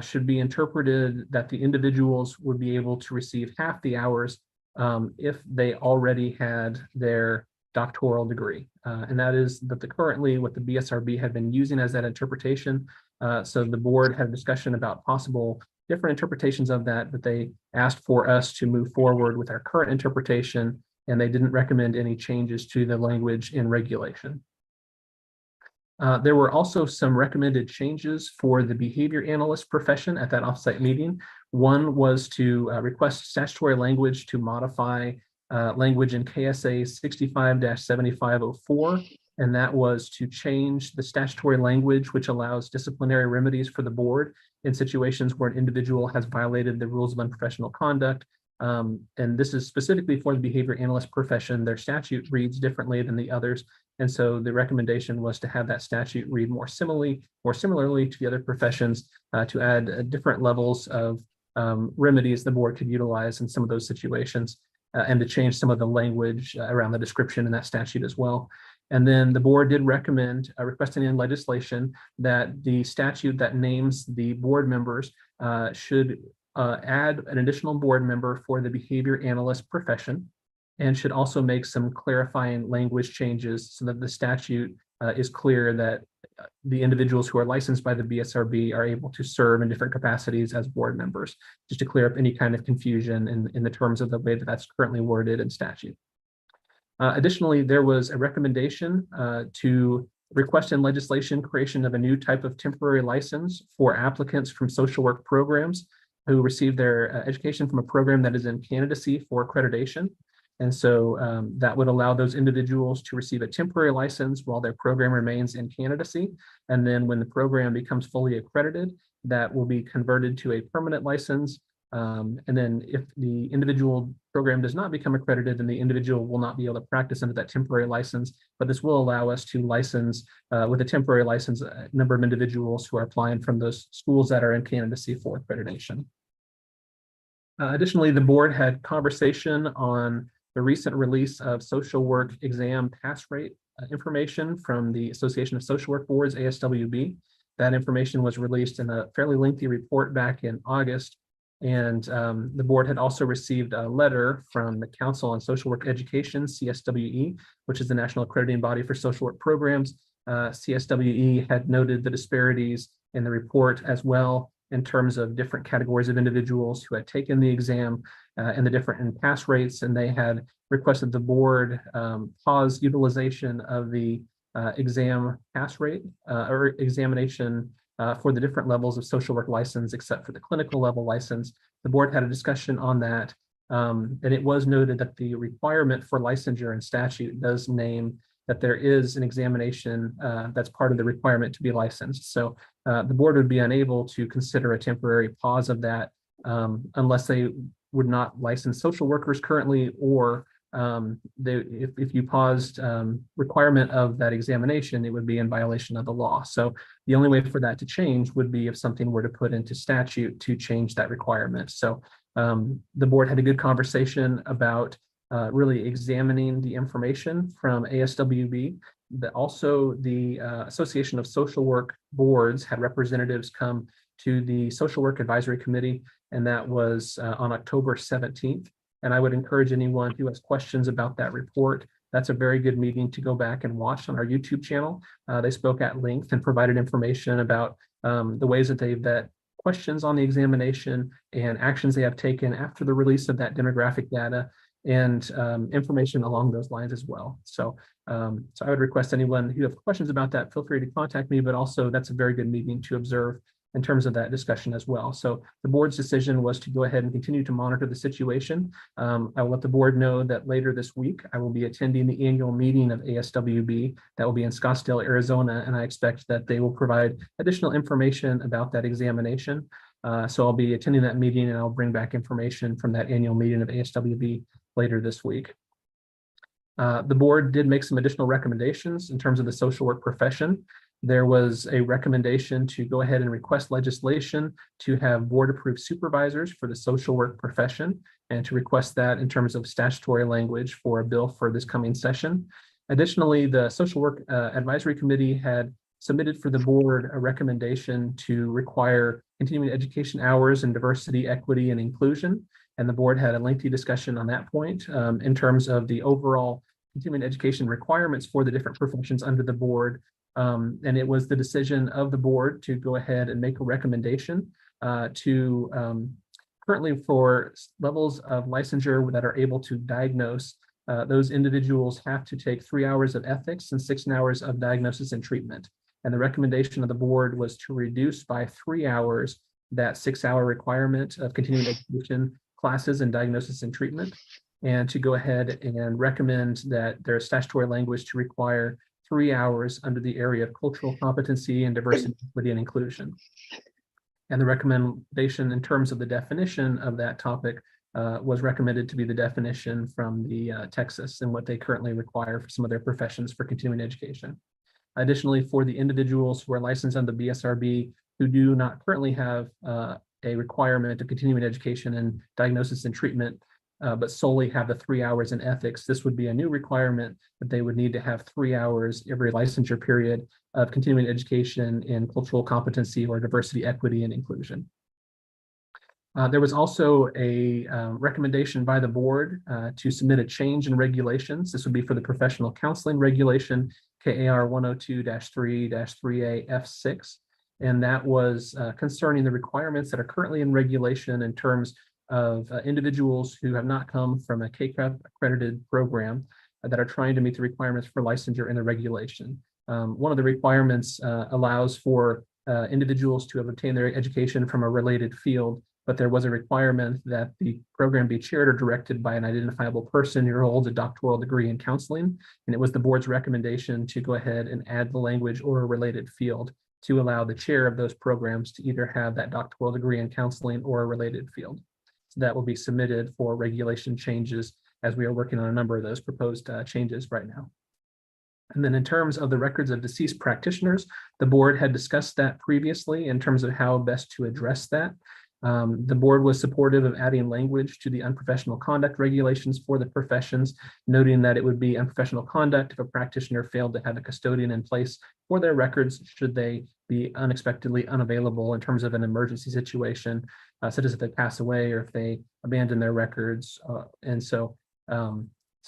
should be interpreted that the individuals would be able to receive half the hours if they already had their doctoral degree. And that is currently what the BSRB had been using as that interpretation. So the board had a discussion about possible different interpretations of that, but they asked for us to move forward with our current interpretation, and they didn't recommend any changes to the language in regulation. There were also some recommended changes for the behavior analyst profession at that offsite meeting. One was to request statutory language to modify language in KSA 65-7504, and that was to change the statutory language which allows disciplinary remedies for the board in situations where an individual has violated the rules of unprofessional conduct. And this is specifically for the behavior analyst profession. Their statute reads differently than the others. And so the recommendation was to have that statute read more similarly to the other professions, to add different levels of remedies the board could utilize in some of those situations, and to change some of the language around the description in that statute as well. And then the board did recommend requesting in legislation that the statute that names the board members should add an additional board member for the behavior analyst profession, and should also make some clarifying language changes so that the statute is clear that the individuals who are licensed by the BSRB are able to serve in different capacities as board members, just to clear up any kind of confusion in the terms of the way that that's currently worded in statute. Additionally, there was a recommendation to request in legislation creation of a new type of temporary license for applicants from social work programs who receive their education from a program that is in candidacy for accreditation. And so that would allow those individuals to receive a temporary license while their program remains in candidacy. And then when the program becomes fully accredited, that will be converted to a permanent license. And then if the individual program does not become accredited, then the individual will not be able to practice under that temporary license. But this will allow us to license with a temporary license a number of individuals who are applying from those schools that are in candidacy for accreditation. Additionally, the board had conversation on the recent release of social work exam pass rate information from the Association of Social Work Boards, ASWB. That information was released in a fairly lengthy report back in August. And the board had also received a letter from the Council on Social Work Education, CSWE, which is the national accrediting body for social work programs. CSWE had noted the disparities in the report as well in terms of different categories of individuals who had taken the exam and the different pass rates, and they had requested the board pause utilization of the exam pass rate or examination for the different levels of social work license, except for the clinical level license. The board had a discussion on that, and it was noted that the requirement for licensure in statute does name that there is an examination that's part of the requirement to be licensed. So the board would be unable to consider a temporary pause of that unless they would not license social workers currently, or if you paused requirement of that examination, it would be in violation of the law. So the only way for that to change would be if something were to put into statute to change that requirement. So the board had a good conversation about really examining the information from ASWB. Also, the Association of Social Work Boards had representatives come to the Social Work Advisory Committee, and that was on October 17th. And I would encourage anyone who has questions about that report. That's a very good meeting to go back and watch on our YouTube channel. They spoke at length and provided information about the ways that they vet questions on the examination and actions they have taken after the release of that demographic data, and information along those lines as well. So I would request anyone who have questions about that, feel free to contact me, but also that's a very good meeting to observe in terms of that discussion as well. So the board's decision was to go ahead and continue to monitor the situation. I will let the board know that later this week, I will be attending the annual meeting of ASWB that will be in Scottsdale, Arizona, and I expect that they will provide additional information about that examination. So I'll be attending that meeting, and I'll bring back information from that annual meeting of ASWB later this week. The board did make some additional recommendations in terms of the social work profession. There was a recommendation to go ahead and request legislation to have board-approved supervisors for the social work profession, and to request that in terms of statutory language for a bill for this coming session. Additionally, the Social Work Advisory Committee had submitted for the board a recommendation to require continuing education hours in diversity, equity, and inclusion. And the board had a lengthy discussion on that point in terms of the overall continuing education requirements for the different professions under the board. And it was the decision of the board to go ahead and make a recommendation to currently for levels of licensure that are able to diagnose, those individuals have to take 3 hours of ethics and 6 hours of diagnosis and treatment. And the recommendation of the board was to reduce by 3 hours that 6-hour requirement of continuing education classes and diagnosis and treatment, and to go ahead and recommend that there is statutory language to require 3 hours under the area of cultural competency and diversity, equity, and inclusion. And the recommendation in terms of the definition of that topic was recommended to be the definition from the Texas and what they currently require for some of their professions for continuing education. Additionally, for the individuals who are licensed under BSRB who do not currently have a requirement of continuing education and diagnosis and treatment, but solely have the 3 hours in ethics, this would be a new requirement that they would need to have 3 hours every licensure period of continuing education in cultural competency or diversity, equity, and inclusion. There was also a recommendation by the board to submit a change in regulations. This would be for the professional counseling regulation, KAR 102-3-3A F6. And that was concerning the requirements that are currently in regulation in terms of individuals who have not come from a KCAP accredited program that are trying to meet the requirements for licensure in the regulation. One of the requirements allows for individuals to have obtained their education from a related field, but there was a requirement that the program be chaired or directed by an identifiable person who holds a doctoral degree in counseling. And it was the board's recommendation to go ahead and add the language or a related field to allow the chair of those programs to either have that doctoral degree in counseling or a related field. So that will be submitted for regulation changes as we are working on a number of those proposed changes right now. And then in terms of the records of deceased practitioners, the board had discussed that previously in terms of how best to address that. The board was supportive of adding language to the unprofessional conduct regulations for the professions, noting that it would be unprofessional conduct if a practitioner failed to have a custodian in place for their records should they be unexpectedly unavailable in terms of an emergency situation, such as if they pass away or if they abandon their records. So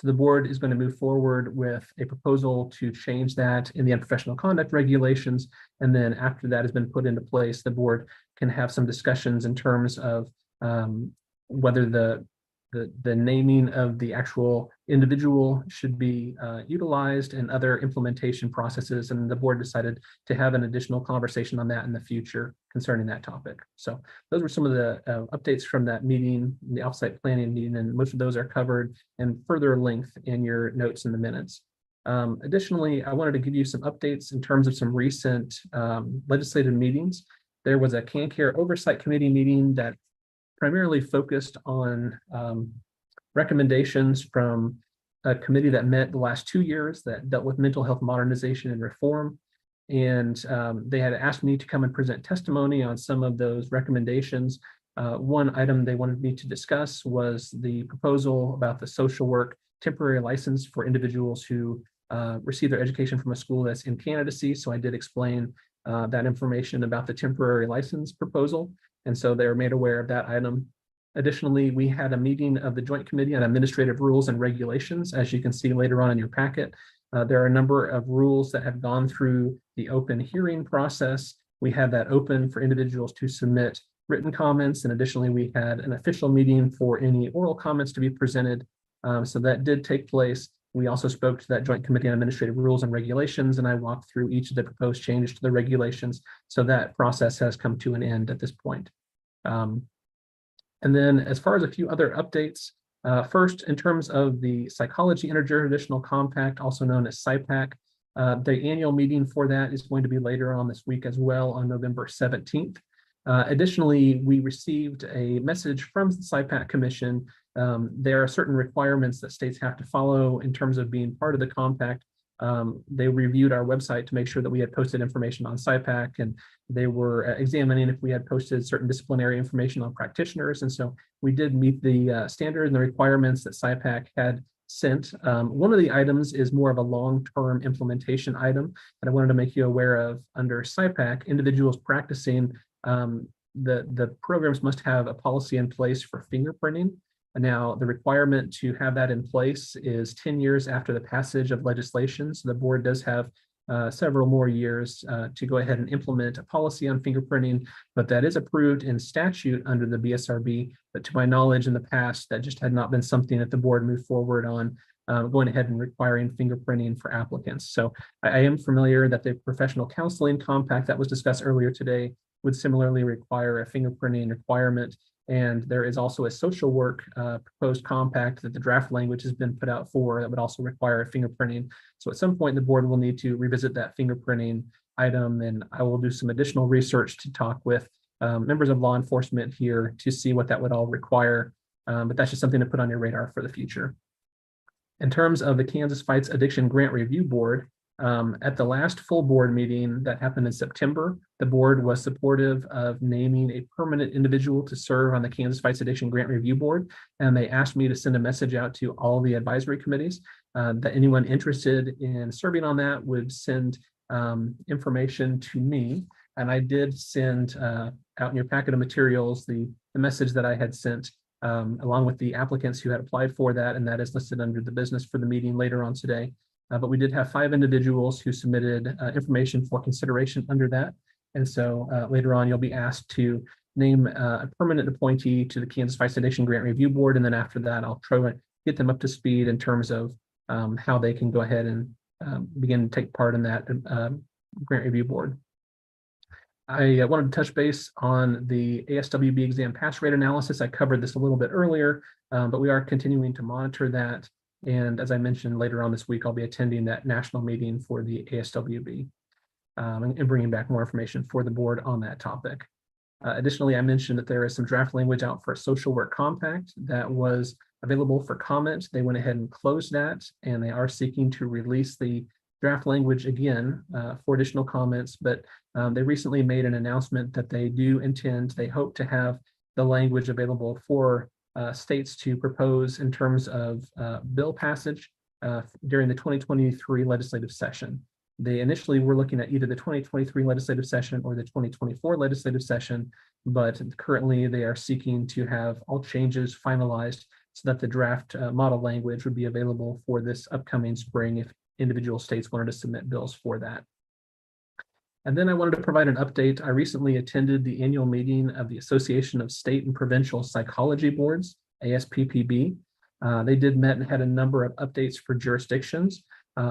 the board is going to move forward with a proposal to change that in the unprofessional conduct regulations. And then after that has been put into place, the board can have some discussions in terms of whether the naming of the actual individual should be utilized and other implementation processes. And the board decided to have an additional conversation on that in the future concerning that topic. So those were some of the updates from that meeting, the offsite planning meeting, and most of those are covered in further length in your notes in the minutes. Additionally, I wanted to give you some updates in terms of some recent legislative meetings. There was a CanCare Oversight Committee meeting that primarily focused on recommendations from a committee that met the last 2 years that dealt with mental health modernization and reform. And they had asked me to come and present testimony on some of those recommendations. One item they wanted me to discuss was the proposal about the social work temporary license for individuals who receive their education from a school that's in candidacy. So I did explain that information about the temporary license proposal. And so they were made aware of that item. Additionally, we had a meeting of the Joint Committee on Administrative Rules and Regulations. As you can see later on in your packet, there are a number of rules that have gone through the open hearing process. We had that open for individuals to submit written comments. And additionally, we had an official meeting for any oral comments to be presented. So that did take place. We also spoke to that Joint Committee on Administrative Rules and Regulations, and I walked through each of the proposed changes to the regulations. So that process has come to an end at this point. And then as far as a few other updates, first, in terms of the Psychology Interjurisdictional Compact, also known as SIPAC, the annual meeting for that is going to be later on this week as well on November 17th. Additionally, we received a message from the SIPAC Commission. There are certain requirements that states have to follow in terms of being part of the compact. They reviewed our website to make sure that we had posted information on SIPAC, and they were examining if we had posted certain disciplinary information on practitioners. And so we did meet the standard and the requirements that SIPAC had sent. One of the items is more of a long-term implementation item that I wanted to make you aware of. Under SIPAC, individuals practicing the programs must have a policy in place for fingerprinting. Now, the requirement to have that in place is 10 years after the passage of legislation. So the board does have several more years to go ahead and implement a policy on fingerprinting, but that is approved in statute under the BSRB. But to my knowledge in the past, that just had not been something that the board moved forward on going ahead and requiring fingerprinting for applicants. So I am familiar that the professional counseling compact that was discussed earlier today would similarly require a fingerprinting requirement. And there is also a social work proposed compact that the draft language has been put out for that would also require fingerprinting. So at some point, the board will need to revisit that fingerprinting item, and I will do some additional research to talk with members of law enforcement here to see what that would all require. But that's just something to put on your radar for the future. In terms of the Kansas Fights Addiction Grant Review Board, at the last full board meeting that happened in September, the board was supportive of naming a permanent individual to serve on the Kansas Fights Addiction Grant Review Board. And they asked me to send a message out to all the advisory committees that anyone interested in serving on that would send information to me. And I did send out in your packet of materials the message that I had sent along with the applicants who had applied for that. And that is listed under the business for the meeting later on today. But we did have 5 individuals who submitted information for consideration under that. And so later on, you'll be asked to name a permanent appointee to the Kansas Fights Addiction Grant Review Board. And then after that, I'll try to get them up to speed in terms of how they can go ahead and begin to take part in that grant review board. I wanted to touch base on the ASWB exam pass rate analysis. I covered this a little bit earlier, but we are continuing to monitor that. And as I mentioned, later on this week, I'll be attending that national meeting for the ASWB and bringing back more information for the board on that topic. Additionally, I mentioned that there is some draft language out for a social work compact that was available for comment. They went ahead and closed that, and they are seeking to release the draft language again for additional comments. But they recently made an announcement that they do intend, they hope to have the language available for states to propose in terms of bill passage during the 2023 legislative session. They initially were looking at either the 2023 legislative session or the 2024 legislative session, but currently they are seeking to have all changes finalized so that the draft model language would be available for this upcoming spring if individual states wanted to submit bills for that. And then I wanted to provide an update. I recently attended the annual meeting of the Association of State and Provincial Psychology Boards, ASPPB. They did met and had a number of updates for jurisdictions.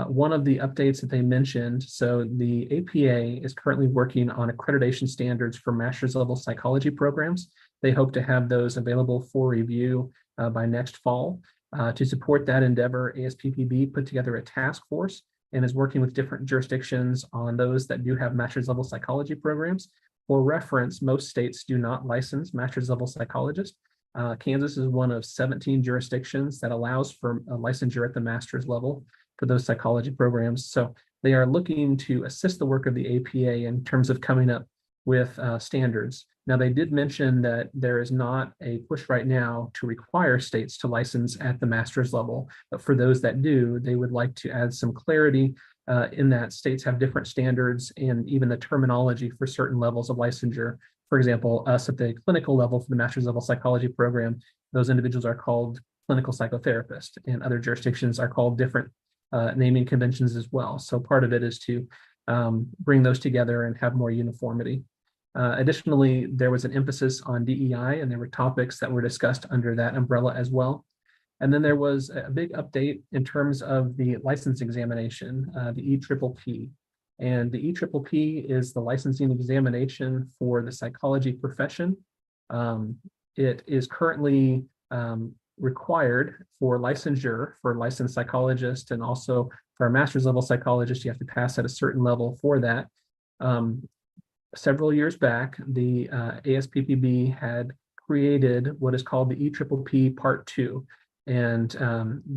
One of the updates that they mentioned, so the APA is currently working on accreditation standards for master's level psychology programs. They hope to have those available for review by next fall. To support that endeavor, ASPPB put together a task force and is working with different jurisdictions on those that do have master's level psychology programs. For reference, most states do not license master's level psychologists. Kansas is one of 17 jurisdictions that allows for a licensure at the master's level for those psychology programs. So they are looking to assist the work of the APA in terms of coming up with standards. Now, they did mention that there is not a push right now to require states to license at the master's level, but for those that do, they would like to add some clarity in that states have different standards and even the terminology for certain levels of licensure. For example, us at the clinical level for the master's level psychology program, those individuals are called clinical psychotherapists, and other jurisdictions are called different naming conventions as well. So part of it is to bring those together and have more uniformity. Additionally, there was an emphasis on DEI, and there were topics that were discussed under that umbrella as well. And then there was a big update in terms of the license examination, the EPPP. And the EPPP is the licensing examination for the psychology profession. It is currently required for licensure for licensed psychologists, and also for a master's level psychologist, you have to pass at a certain level for that. Several years back, the ASPPB had created what is called the EPPP Part 2. And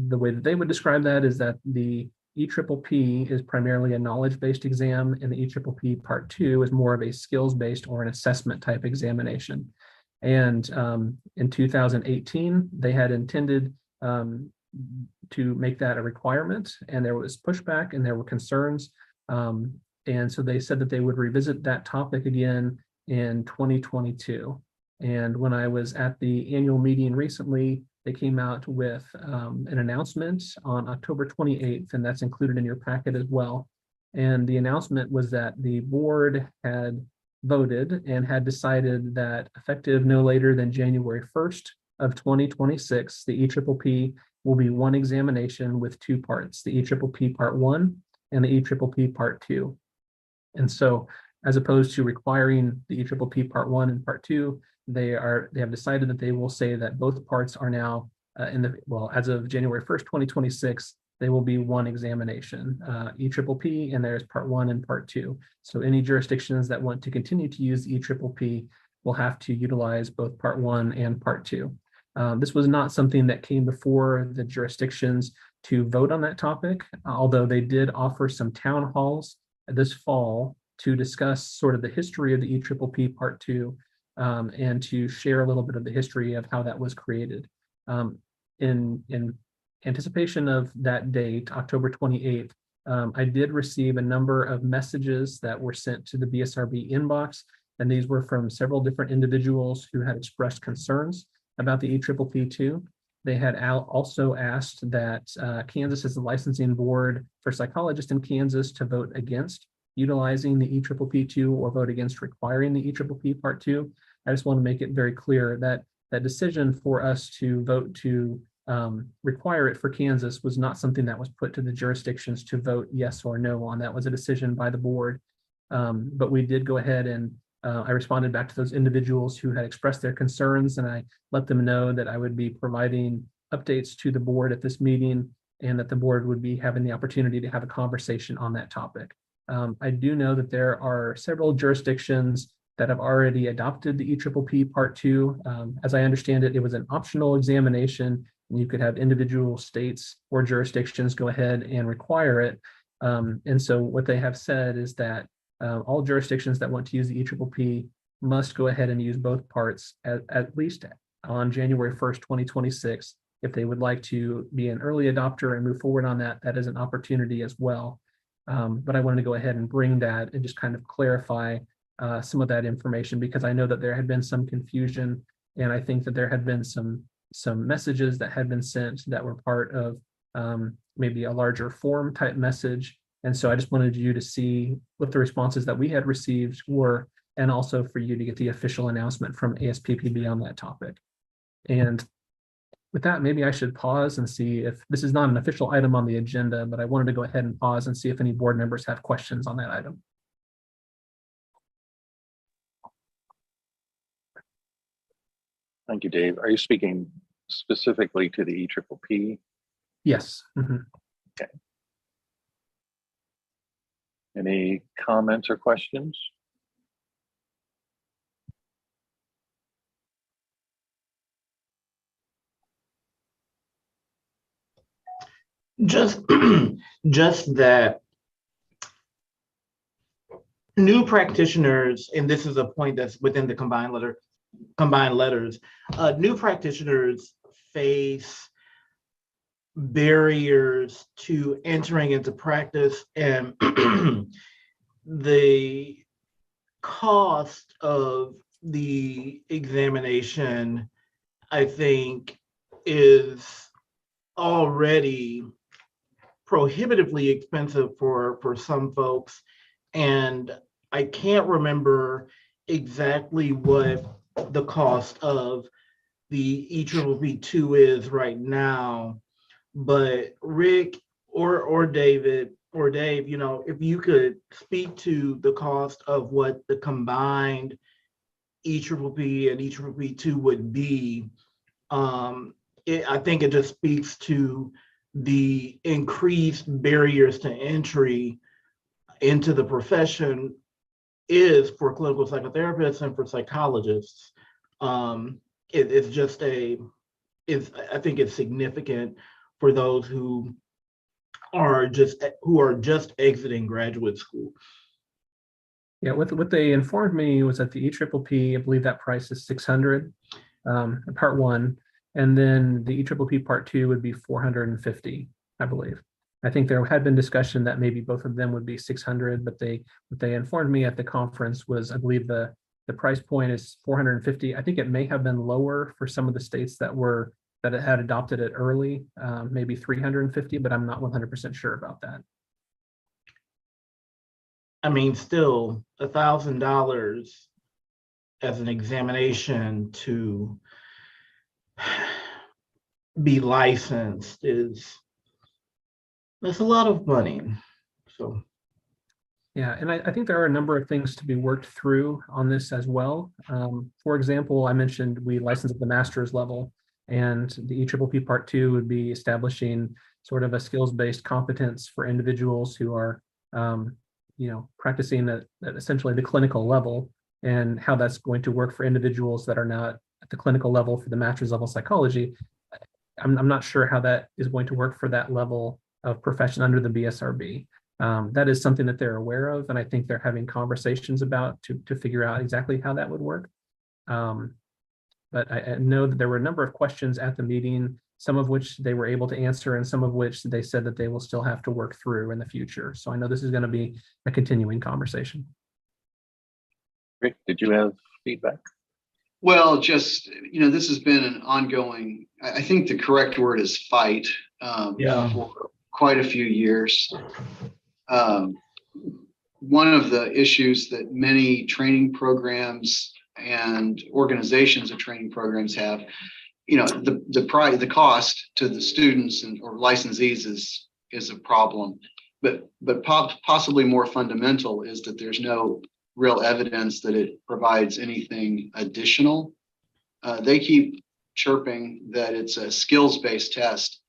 the way that they would describe that is that the EPPP is primarily a knowledge-based exam, and the EPPP Part 2 is more of a skills-based or an assessment type examination. And in 2018, they had intended to make that a requirement, and there was pushback and there were concerns. And so they said that they would revisit that topic again in 2022. And when I was at the annual meeting recently, they came out with an announcement on October 28th, and that's included in your packet as well. And the announcement was that the board had voted and had decided that effective no later than January 1st of 2026, the EPPP will be one examination with two parts, the EPPP Part 1 and the EPPP Part 2. And so, as opposed to requiring the EPPP Part 1 and Part 2, they have decided that they will say that both parts are now as of January 1st, 2026, they will be one examination, EPPP, and there's Part 1 and Part 2. So any jurisdictions that want to continue to use the EPPP will have to utilize both Part 1 and Part 2. This was not something that came before the jurisdictions to vote on that topic, although they did offer some town halls this fall to discuss sort of the history of the EPPP Part 2 and to share a little bit of the history of how that was created. In anticipation of that date, October 28th, I did receive a number of messages that were sent to the BSRB inbox, and these were from several different individuals who had expressed concerns about the EPPP2. They had also asked that Kansas as the licensing board for psychologists in Kansas to vote against utilizing the EPPP2 or vote against requiring the EPPP Part 2. I just want to make it very clear that that decision for us to vote to require it for Kansas was not something that was put to the jurisdictions to vote yes or no on. That was a decision by the board. But we did go ahead and I responded back to those individuals who had expressed their concerns, and I let them know that I would be providing updates to the board at this meeting, and that the board would be having the opportunity to have a conversation on that topic. I do know that there are several jurisdictions that have already adopted the EPPP Part 2. As I understand it, it was an optional examination, and you could have individual states or jurisdictions go ahead and require it. And so what they have said is that all jurisdictions that want to use the EPPP must go ahead and use both parts at least on January 1st, 2026. If they would like to be an early adopter and move forward on that, that is an opportunity as well. But I wanted to go ahead and bring that and just kind of clarify some of that information, because I know that there had been some confusion, and I think that there had been some messages that had been sent that were part of maybe a larger form type message. And so I just wanted you to see what the responses that we had received were, and also for you to get the official announcement from ASPPB on that topic. And with that, maybe I should pause and see if this is not an official item on the agenda, but I wanted to go ahead and pause and see if any board members have questions on that item. Thank you, Dave. Are you speaking specifically to the EPPP? Yes. Mhm. Okay. Any comments or questions? Just, just that new practitioners, and this is a point that's within the combined letters, new practitioners face barriers to entering into practice, and the cost of the examination, I think, is already prohibitively expensive for some folks. And I can't remember exactly what the cost of the EPPP2 is right now, but Rick or David or Dave, you know, if you could speak to the cost of what the combined EPPP and EPPP2 would be, I think it just speaks to the increased barriers to entry into the profession is for clinical psychotherapists and for psychologists. It's just I think it's significant for those who are just exiting graduate school. Yeah, what they informed me was that the EPPP, I believe that price is $600, part one, and then the EPPP part two would be $450, I believe. I think there had been discussion that maybe both of them would be $600, but what they informed me at the conference was, I believe the price point is $450. I think it may have been lower for some of the states that had adopted it early, maybe $350, but I'm not 100% sure about that. I mean, still $1,000 as an examination to be licensed that's a lot of money. So yeah, and I think there are a number of things to be worked through on this as well. For example, I mentioned we license at the master's level, and the EPPP Part 2 would be establishing sort of a skills-based competence for individuals who are, practicing at essentially the clinical level, and how that's going to work for individuals that are not at the clinical level for the master's level psychology. I'm not sure how that is going to work for that level of profession under the BSRB. That is something that they're aware of, and I think they're having conversations about to figure out exactly how that would work. But I know that there were a number of questions at the meeting, some of which they were able to answer, and some of which they said that they will still have to work through in the future. So I know this is going to be a continuing conversation. Rick, did you have feedback? Well, just, this has been an ongoing, I think the correct word is fight for quite a few years. One of the issues that many training programs and organizations of training programs have, the cost to the students or licensees is a problem, but possibly more fundamental is that there's no real evidence that it provides anything additional. They keep chirping that it's a skills-based test.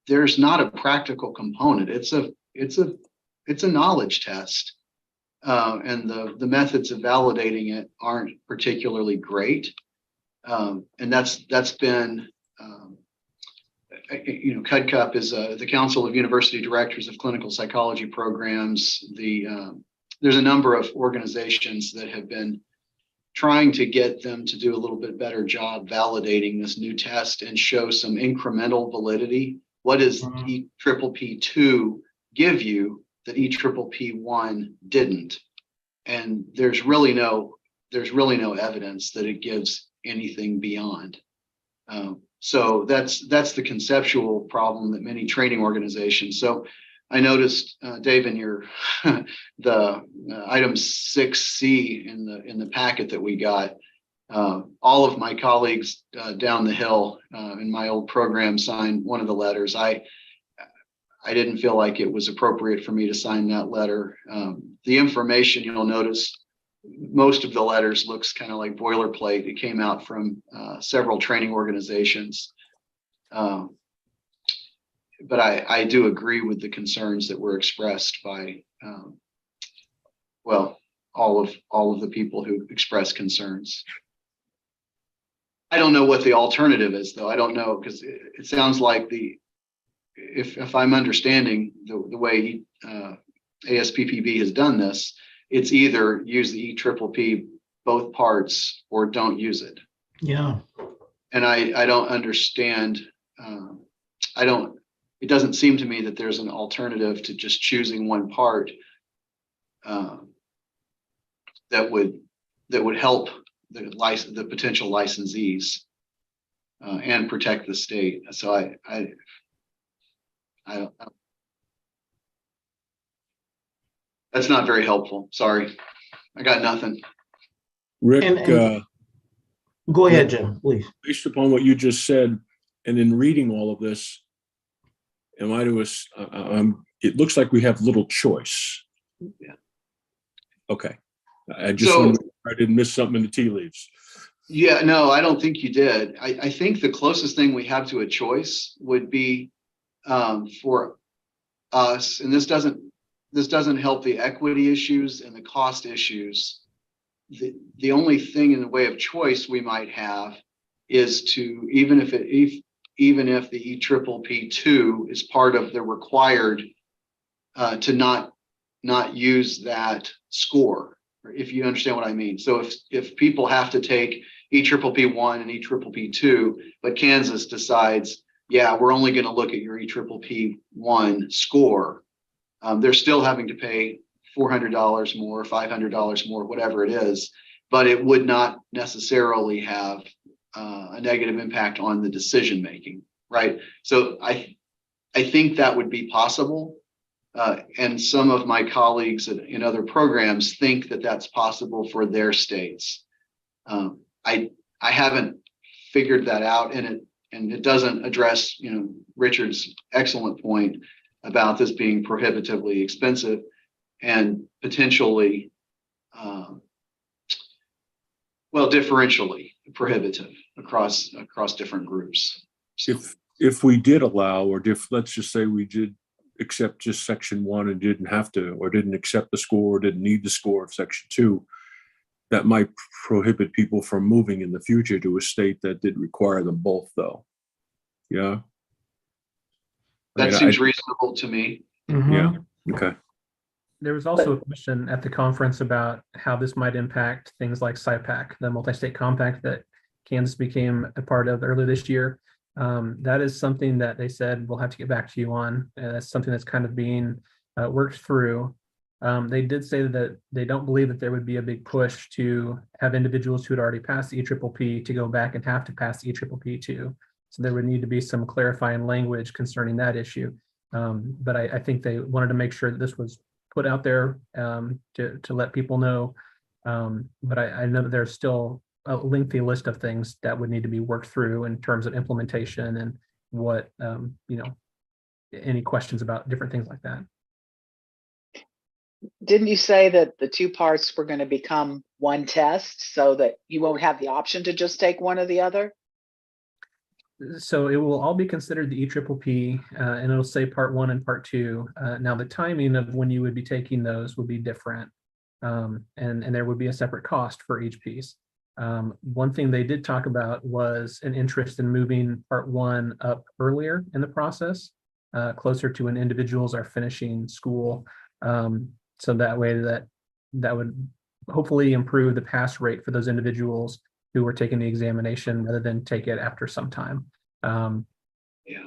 There's not a practical component. It's a knowledge test, and the methods of validating it aren't particularly great. And that's been, CUDCUP is the Council of University Directors of Clinical Psychology Programs. The there's a number of organizations that have been trying to get them to do a little bit better job validating this new test and show some incremental validity. What does EPPP2 give you that EPPP1 didn't? And there's really no evidence that it gives anything beyond. So that's the conceptual problem that many training organizations. So I noticed, Dave, in your the item 6C in the packet that we got, all of my colleagues down the hill in my old program signed one of the letters. I didn't feel like it was appropriate for me to sign that letter. The information, you'll notice, most of the letters looks kind of like boilerplate. It came out from several training organizations. But I do agree with the concerns that were expressed by, well, all of the people who expressed concerns. I don't know what the alternative is, though. I don't know, because it sounds like if I'm understanding the way ASPPB has done this, it's either use the EPPP both parts or don't use it. Yeah. And I don't understand. It doesn't seem to me that there's an alternative to just choosing one part that would help the potential licensees and protect the state. So I don't know. That's not very helpful. Sorry, I got nothing. Rick, Go ahead, Jim, please. based upon what you just said, and in reading all of this, it looks like we have little choice. Yeah. Okay. I just wanted to make sure I didn't miss something in the tea leaves. Yeah, no, I don't think you did. I think the closest thing we have to a choice would be for us, and this doesn't help the equity issues and the cost issues. The only thing in the way of choice we might have is to, even if the EPPP2 is part of the required, to not use that score, if you understand what I mean. So if people have to take EPPP1 and EPPP2, but Kansas decides, yeah, we're only going to look at your EPPP1 score, they're still having to pay $400 more, $500 more, whatever it is, but it would not necessarily have a negative impact on the decision making, right? So I think that would be possible, and some of my colleagues in other programs think that that's possible for their states. I haven't figured that out, and it doesn't address, Richard's excellent point about this being prohibitively expensive and potentially, differentially prohibitive across different groups. So, If we did allow, or let's just say we did accept just section 1 and didn't have to, or didn't accept the score, or didn't need the score of section 2, that might prohibit people from moving in the future to a state that did require them both, though. Yeah. that seems reasonable to me. Yeah. Okay. There was also a question at the conference about how this might impact things like SIPAC, the multi-state compact that Kansas became a part of earlier this year. That is something that they said we'll have to get back to you on. That's something that's kind of being worked through. They did say that they don't believe that there would be a big push to have individuals who had already passed the EPPP to go back and have to pass the EPPP too. So there would need to be some clarifying language concerning that issue. But I think they wanted to make sure that this was put out there to let people know. But I know that there's still a lengthy list of things that would need to be worked through in terms of implementation and what, any questions about different things like that. Didn't you say that the two parts were going to become one test so that you won't have the option to just take one or the other? So it will all be considered the EPPP, and it'll say part 1 and part 2. Now the timing of when you would be taking those would be different, and there would be a separate cost for each piece. One thing they did talk about was an interest in moving part 1 up earlier in the process, closer to when individuals are finishing school. So that way that that would hopefully improve the pass rate for those individuals who were taking the examination rather than take it after some time. Yeah.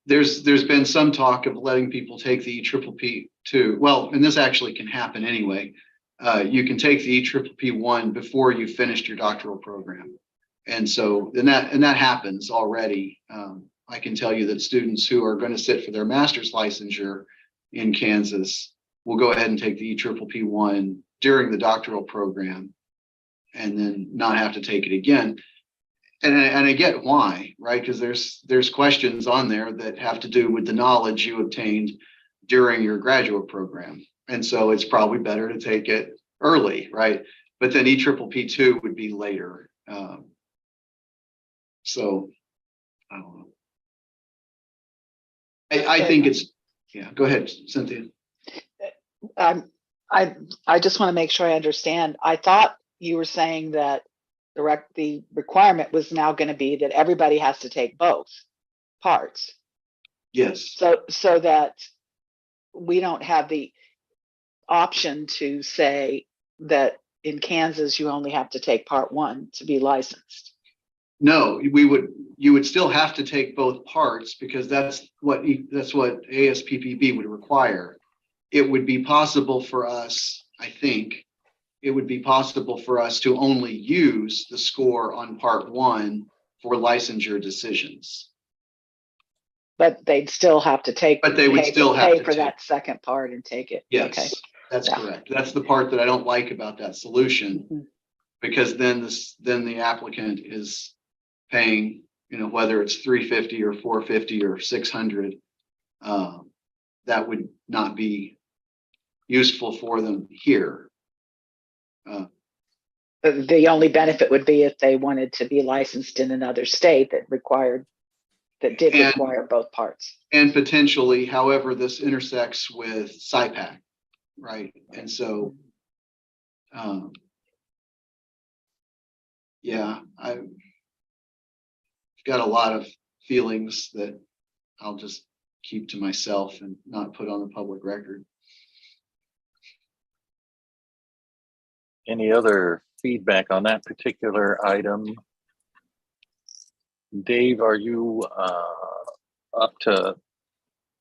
There's been some talk of letting people take the EPPP too. Well, and this actually can happen anyway. You can take the EPPP1 before you finished your doctoral program. And so, and that happens already. I can tell you that students who are going to sit for their master's licensure in Kansas will go ahead and take the EPPP1 during the doctoral program and then not have to take it again. And I get why, right? Because there's questions on there that have to do with the knowledge you obtained during your graduate program. And so it's probably better to take it early, right? But then EPPP2 would be later. So I don't know. I think it's, yeah, go ahead, Cynthia. I just want to make sure I understand. I thought you were saying that the requirement was now going to be that everybody has to take both parts. Yes. So that we don't have the option to say that in Kansas you only have to take part 1 to be licensed. No, you would still have to take both parts because that's what ASPPB would require. It would be possible for us, I think, it would be possible for us to only use the score on part 1 for licensure decisions. But they'd still have to take. But they would still have pay to for take that second part and take it. Yes, okay. that's Yeah. correct. That's the part that I don't like about that solution, Mhm. because then the applicant is paying, whether it's $350 or $450 or $600, that would not be useful for them here. The only benefit would be if they wanted to be licensed in another state that did require both parts. And potentially, however, this intersects with SIPAC, right? And so, yeah, I've got a lot of feelings that I'll just keep to myself and not put on the public record. Any other feedback on that particular item? Dave, are you up to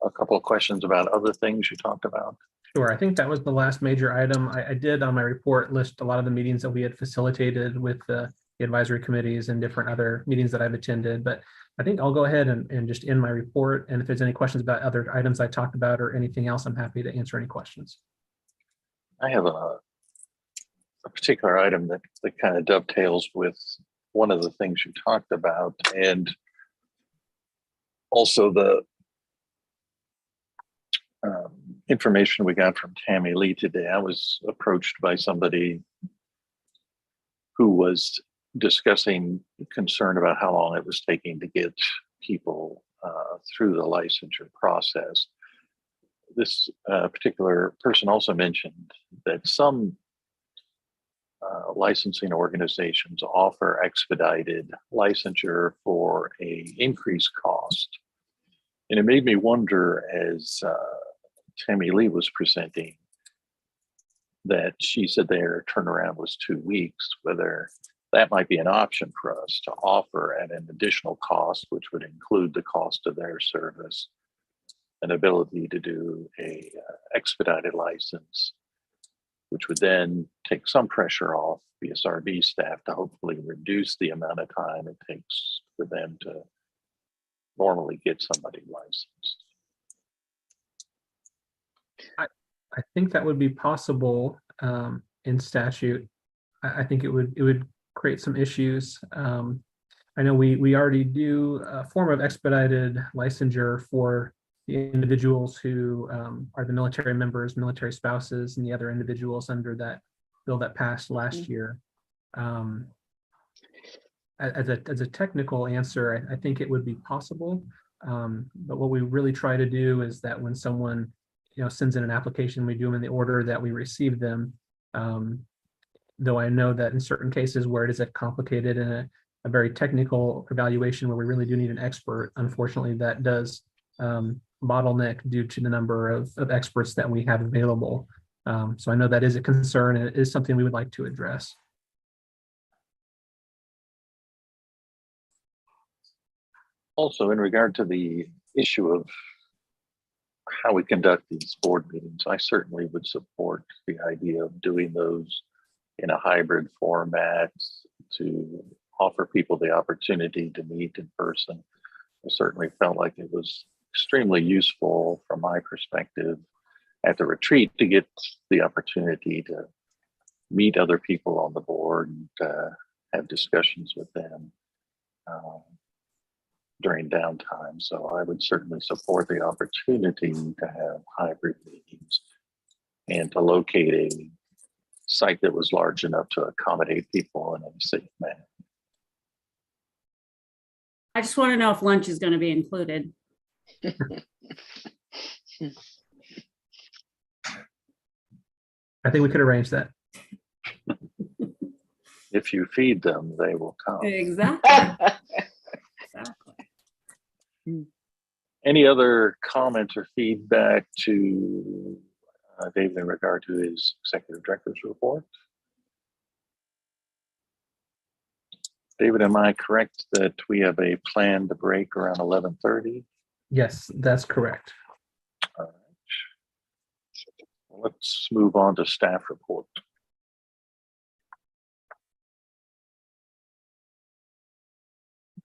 a couple of questions about other things you talked about? Sure. I think that was the last major item. I did on my report list a lot of the meetings that we had facilitated with the advisory committees and different other meetings that I've attended, but I think I'll go ahead and just end my report. And if there's any questions about other items I talked about or anything else, I'm happy to answer any questions. I have a particular item that kind of dovetails with one of the things you talked about, and also the information we got from Tammy Lee today. I was approached by somebody who was discussing concern about how long it was taking to get people through the licensure process. This particular person also mentioned that some licensing organizations offer expedited licensure for a increased cost. And it made me wonder, as Tammy Lee was presenting, that she said their turnaround was 2 weeks, whether that might be an option for us to offer at an additional cost, which would include the cost of their service, an ability to do a expedited license, which would then take some pressure off BSRB staff to hopefully reduce the amount of time it takes for them to normally get somebody licensed. I think that would be possible in statute. I think it would create some issues. I know we already do a form of expedited licensure for the individuals who are the military members, military spouses, and the other individuals under that bill that passed last year. As a technical answer, I think it would be possible. But what we really try to do is that when someone sends in an application, we do them in the order that we receive them. Though I know that in certain cases where it is a complicated and a very technical evaluation where we really do need an expert, unfortunately, that does bottleneck due to the number of experts that we have available. So I know that is a concern and it is something we would like to address. Also, in regard to the issue of how we conduct these board meetings, I certainly would support the idea of doing those in a hybrid format to offer people the opportunity to meet in person. I certainly felt like it was extremely useful from my perspective at the retreat to get the opportunity to meet other people on the board and have discussions with them during downtime. So I would certainly support the opportunity to have hybrid meetings and to locate a site that was large enough to accommodate people in a safe manner. I just want to know if lunch is going to be included. I think we could arrange that. If you feed them, they will come. Exactly. Any other comments or feedback to David in regard to his executive director's report? David, am I correct that we have a plan to break around 11:30? Yes, that's correct. All right. Well, let's move on to staff report.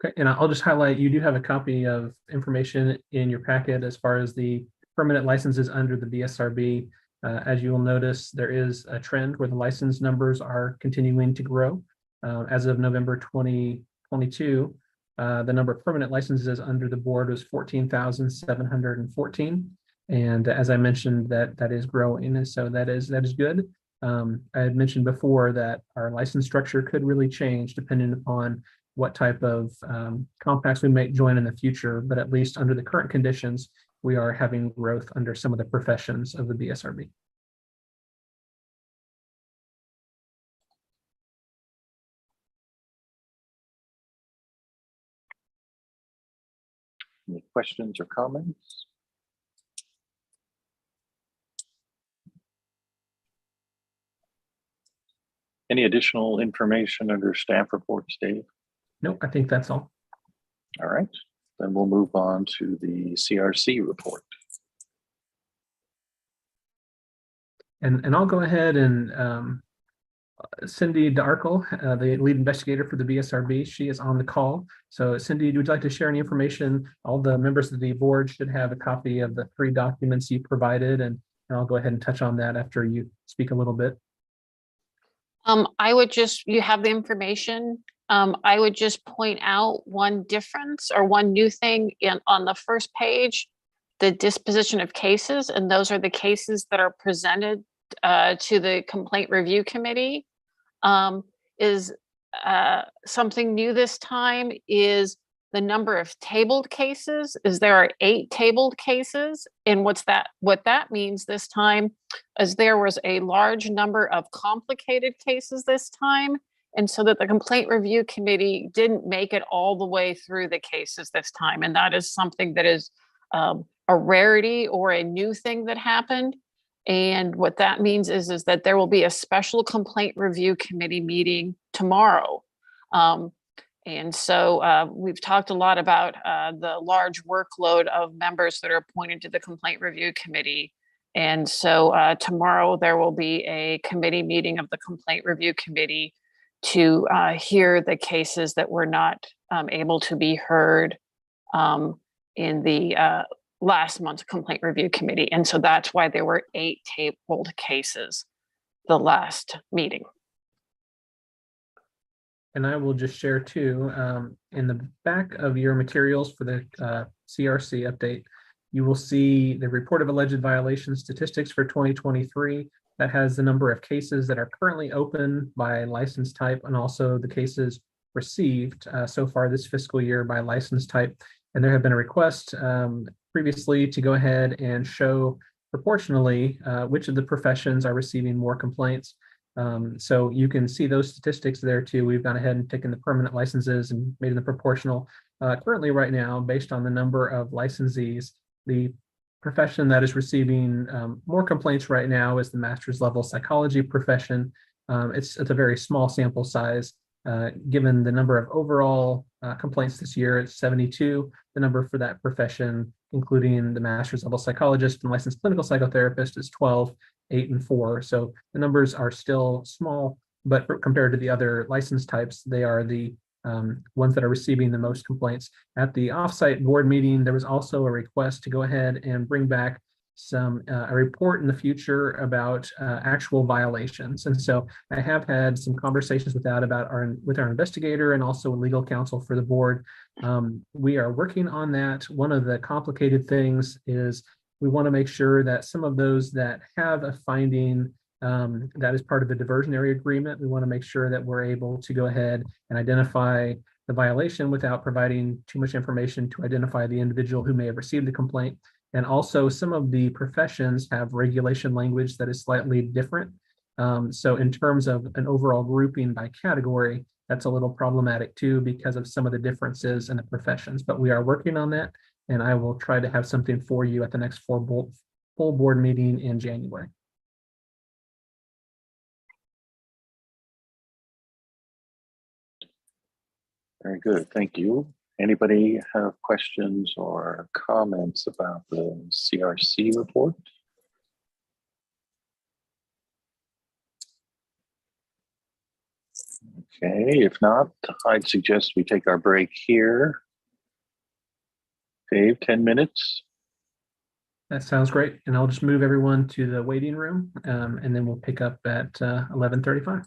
Okay, and I'll just highlight, you do have a copy of information in your packet as far as the permanent licenses under the BSRB. As you will notice, there is a trend where the license numbers are continuing to grow. As of November 2022, the number of permanent licenses under the board was 14,714. And as I mentioned, that is growing, and so that is good. I had mentioned before that our license structure could really change depending upon what type of compacts we may join in the future, but at least under the current conditions, we are having growth under some of the professions of the BSRB. Any questions or comments? Any additional information under staff reports, Dave? Nope, I think that's all. All right, then we'll move on to the CRC report. And I'll go ahead and Cindy Darkle, the lead investigator for the BSRB, she is on the call. So Cindy, would you like to share any information? All the members of the board should have a copy of the 3 documents you provided, and I'll go ahead and touch on that after you speak a little bit. I would just, you have the information. I would just point out one difference or one new thing on the first page, the disposition of cases, and those are the cases that are presented to the complaint review committee. Is something new this time is the number of tabled cases. Is there are 8 tabled cases, and what that means this time is there was a large number of complicated cases this time, and so that the complaint review committee didn't make it all the way through the cases this time, and that is something that is a rarity or a new thing that happened. And what that means is that there will be a special complaint review committee meeting tomorrow. And so we've talked a lot about the large workload of members that are appointed to the complaint review committee. And so tomorrow there will be a committee meeting of the complaint review committee to hear the cases that were not able to be heard in the last month's complaint review committee. And so that's why there were 8 tabled cases the last meeting. And I will just share too, in the back of your materials for the CRC update, you will see the report of alleged violation statistics for 2023. That has the number of cases that are currently open by license type and also the cases received so far this fiscal year by license type. And there have been a request previously to go ahead and show proportionally which of the professions are receiving more complaints. So you can see those statistics there too. We've gone ahead and taken the permanent licenses and made them proportional. Currently right now, based on the number of licensees, the profession that is receiving more complaints right now is the master's level psychology profession. It's a very small sample size. Given the number of overall complaints this year, it's 72. The number for that profession, including the master's level psychologist and licensed clinical psychotherapist, is 12, 8, and 4. So the numbers are still small, but compared to the other license types, they are the ones that are receiving the most complaints. At the offsite board meeting, there was also a request to go ahead and bring back a report in the future about actual violations. And so I have had some conversations with our investigator and also legal counsel for the board. We are working on that. One of the complicated things is we want to make sure that some of those that have a finding that is part of the diversionary agreement, we want to make sure that we're able to go ahead and identify the violation without providing too much information to identify the individual who may have received the complaint. And also some of the professions have regulation language that is slightly different. So in terms of an overall grouping by category, that's a little problematic too because of some of the differences in the professions, but we are working on that. And I will try to have something for you at the next full board meeting in January. Very good, thank you. Anybody have questions or comments about the CRC report? Okay, if not, I'd suggest we take our break here. Dave, 10 minutes? That sounds great. And I'll just move everyone to the waiting room and then we'll pick up at 11:35.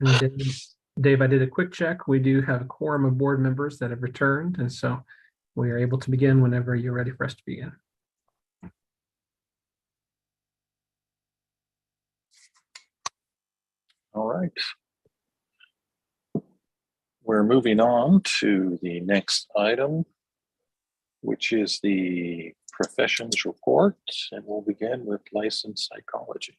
And Dave, I did a quick check. We do have a quorum of board members that have returned, and so we are able to begin whenever you're ready for us to begin. All right. We're moving on to the next item, which is the professions report, and we'll begin with licensed psychology.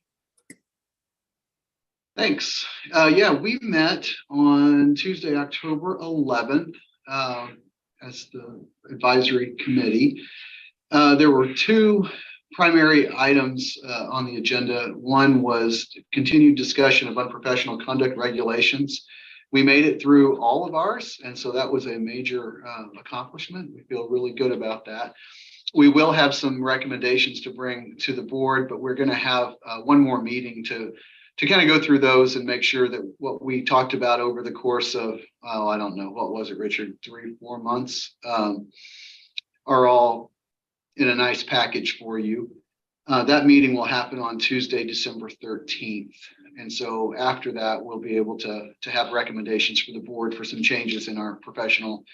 Thanks. Yeah, we met on Tuesday, October 11th as the advisory committee. There were two primary items on the agenda. One was continued discussion of unprofessional conduct regulations. We made it through all of ours, and so that was a major accomplishment. We feel really good about that. We will have some recommendations to bring to the board, but we're going to have one more meeting to kind of go through those and make sure that what we talked about over the course of, I don't know, what was it, Richard, 3-4 months, are all in a nice package for you. That meeting will happen on Tuesday, December 13th. And so after that, we'll be able to have recommendations for the board for some changes in our unprofessional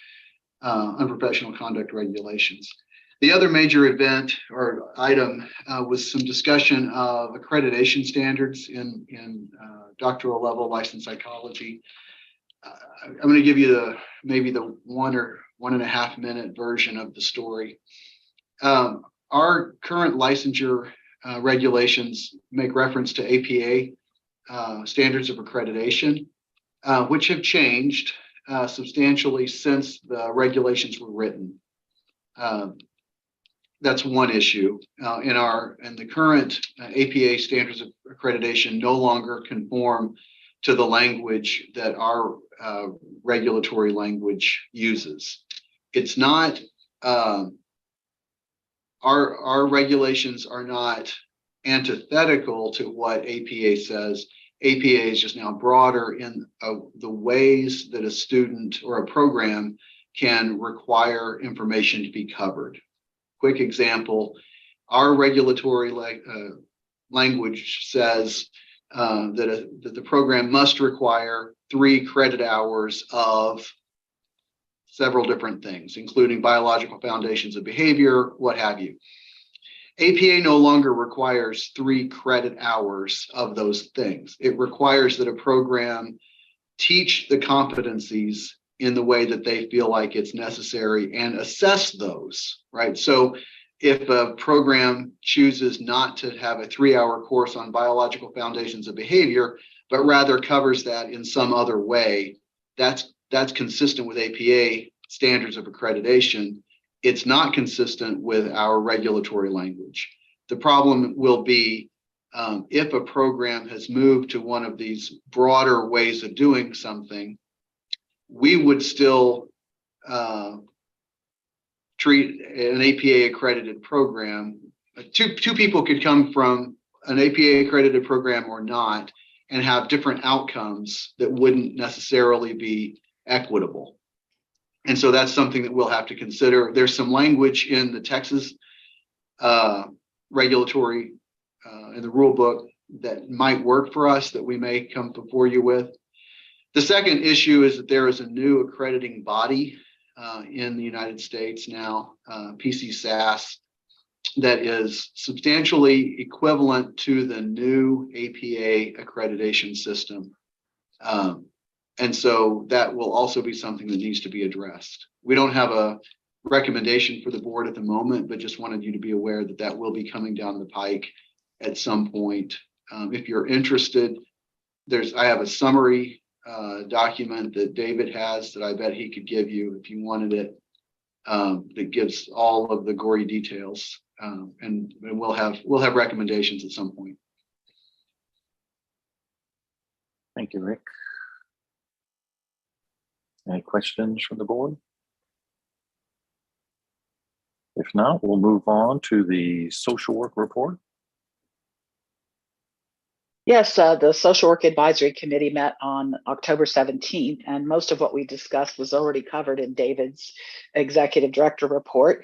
conduct regulations. The other major event or item was some discussion of accreditation standards in doctoral level licensed psychology. I'm going to give you maybe the 1 or 1.5 minute version of the story. Our current licensure regulations make reference to APA standards of accreditation, which have changed substantially since the regulations were written. That's one issue. And the current APA standards of accreditation no longer conform to the language that our regulatory language uses. It's not, our regulations are not antithetical to what APA says. APA is just now broader in the ways that a student or a program can require information to be covered. Quick example, our regulatory language says that the program must require 3 credit hours of several different things, including biological foundations of behavior, what have you. APA no longer requires 3 credit hours of those things. It requires that a program teach the competencies in the way that they feel like it's necessary and assess those, right? So if a program chooses not to have a 3-hour course on biological foundations of behavior, but rather covers that in some other way, that's consistent with APA standards of accreditation. It's not consistent with our regulatory language. The problem will be if a program has moved to one of these broader ways of doing something, we would still treat an APA accredited program. Two people could come from an APA accredited program or not and have different outcomes that wouldn't necessarily be equitable. And so that's something that we'll have to consider. There's some language in the Texas regulatory in the rule book that might work for us that we may come before you with. The second issue is that there is a new accrediting body in the United States now, PCSAS, that is substantially equivalent to the new APA accreditation system. And so that will also be something that needs to be addressed. We don't have a recommendation for the board at the moment, but just wanted you to be aware that that will be coming down the pike at some point. If you're interested, I have a summary document that David has that I bet he could give you if you wanted it, that gives all of the gory details, and we'll have recommendations at some point. Thank you, Rick. Any questions from the board? If not, we'll move on to the social work report. Yes, the Social Work Advisory Committee met on October 17th, and most of what we discussed was already covered in David's Executive Director report.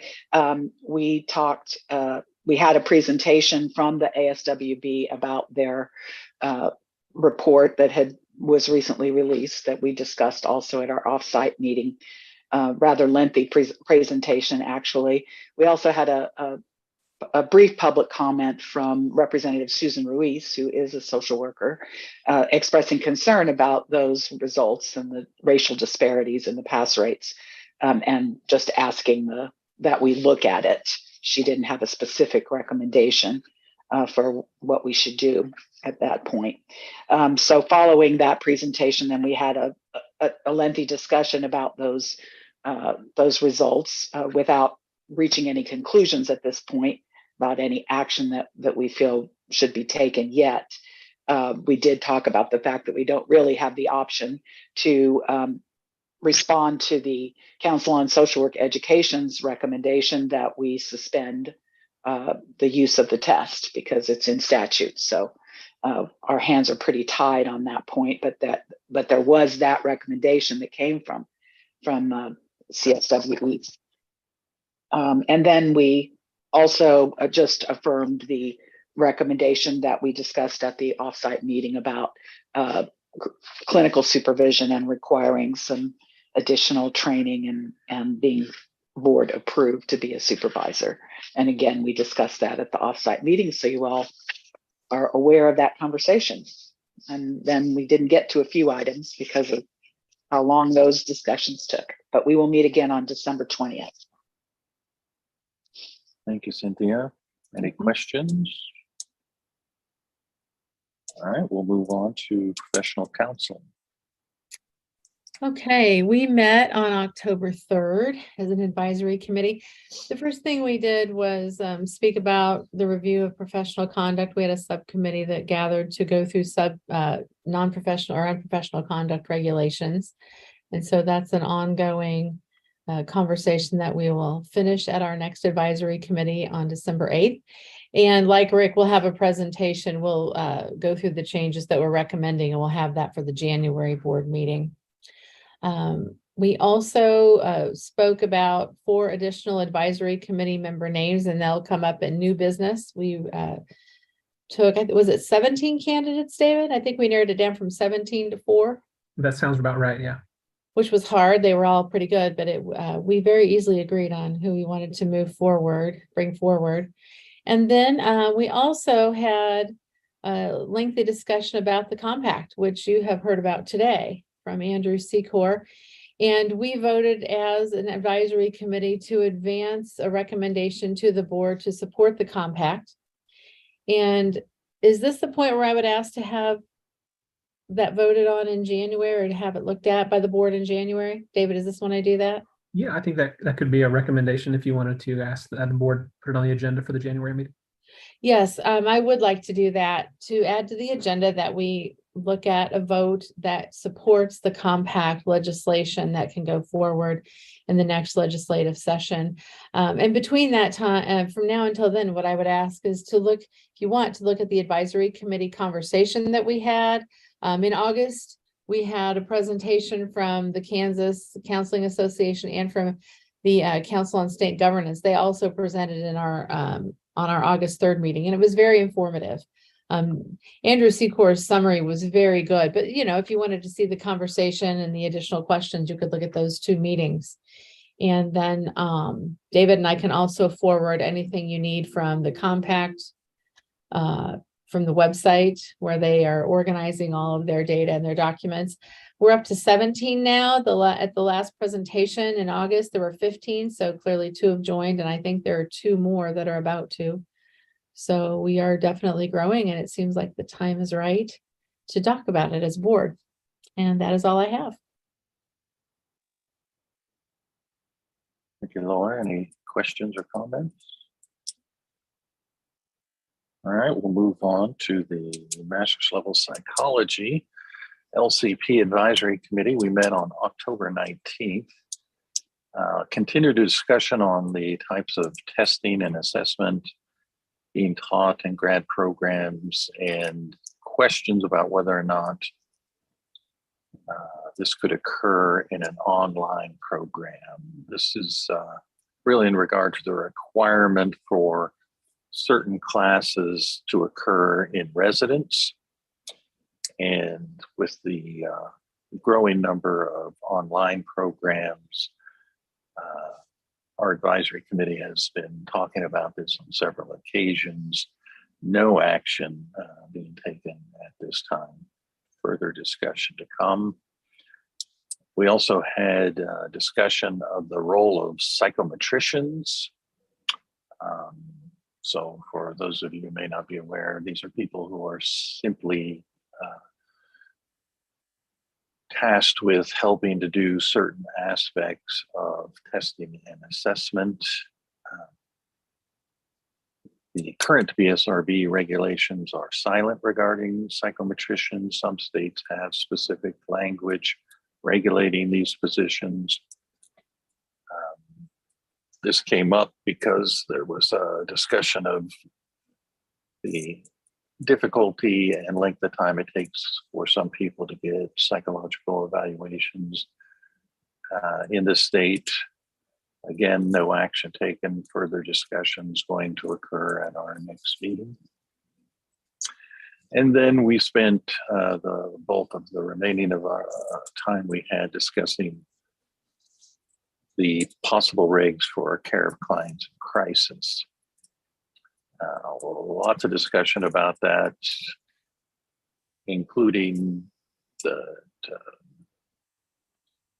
We had a presentation from the ASWB about their report that had was recently released that we discussed also at our offsite meeting. Rather lengthy presentation, actually. We also had a brief public comment from Representative Susan Ruiz, who is a social worker, expressing concern about those results and the racial disparities in the pass rates, and just asking that we look at it. She didn't have a specific recommendation for what we should do at that point. So following that presentation, then we had a lengthy discussion about those results without reaching any conclusions at this point about any action that we feel should be taken yet. We did talk about the fact that we don't really have the option to respond to the Council on Social Work Education's recommendation that we suspend the use of the test because it's in statute. So our hands are pretty tied on that point, but there was that recommendation that came from CSWE. And then we also just affirmed the recommendation that we discussed at the offsite meeting about clinical supervision and requiring some additional training and being board approved to be a supervisor. And again, we discussed that at the offsite meeting, so you all are aware of that conversation. And then we didn't get to a few items because of how long those discussions took, but we will meet again on December 20th. Thank you, Cynthia. Any questions? All right, we'll move on to professional counsel. Okay, we met on October 3rd as an advisory committee. The first thing we did was speak about the review of professional conduct. We had a subcommittee that gathered to go through non-professional or unprofessional conduct regulations. And so that's an ongoing conversation that we will finish at our next advisory committee on December 8th. And like Rick, we'll have a presentation. We'll go through the changes that we're recommending, and we'll have that for the January board meeting. We also spoke about 4 additional advisory committee member names, and they'll come up in new business. We took, was it 17 candidates, David? I think we narrowed it down from 17 to 4. That sounds about right, yeah. Which was hard. They were all pretty good, but we very easily agreed on who we wanted to bring forward. And then we also had a lengthy discussion about the compact, which you have heard about today from Andrew Secor. And we voted as an advisory committee to advance a recommendation to the board to support the compact. And is this the point where I would ask to have that voted on in January, or to have it looked at by the board in January? David, is this when I do that? Yeah, I think that could be a recommendation if you wanted to ask that the board put it on the agenda for the January meeting. Yes, I would like to do that, to add to the agenda that we look at a vote that supports the compact legislation that can go forward in the next legislative session. And between that time, from now until then, what I would ask is to look, if you want to look at the advisory committee conversation that we had in August. We had a presentation from the Kansas Counseling Association and from the Council on State Governance. They also presented in our on our August 3rd meeting, and it was very informative. Andrew Secor's summary was very good, but if you wanted to see the conversation and the additional questions, you could look at those 2 meetings. And then David and I can also forward anything you need from the compact, from the website where they are organizing all of their data and their documents. We're up to 17 now. At the last presentation in August, there were 15. So clearly 2 have joined, and I think there are 2 more that are about to. So we are definitely growing, and it seems like the time is right to talk about it as board. And that is all I have. Thank you, Laura. Any questions or comments? All right, we'll move on to the Master's Level Psychology LCP Advisory Committee. We met on October 19th. Continued a discussion on the types of testing and assessment being taught in grad programs, and questions about whether or not this could occur in an online program. This is really in regard to the requirement for certain classes to occur in residence. And with the growing number of online programs, our advisory committee has been talking about this on several occasions. No action being taken at this time. Further discussion to come. We also had a discussion of the role of psychometricians. So for those of you who may not be aware, these are people who are simply tasked with helping to do certain aspects of testing and assessment. The current BSRB regulations are silent regarding psychometricians. Some states have specific language regulating these positions. This came up because there was a discussion of the difficulty and length of time it takes for some people to get psychological evaluations in the state. Again, no action taken. Further discussions going to occur at our next meeting. And then we spent the bulk of the remaining of our time we had discussing the possible regs for care of clients in crisis. Lots of discussion about that, including the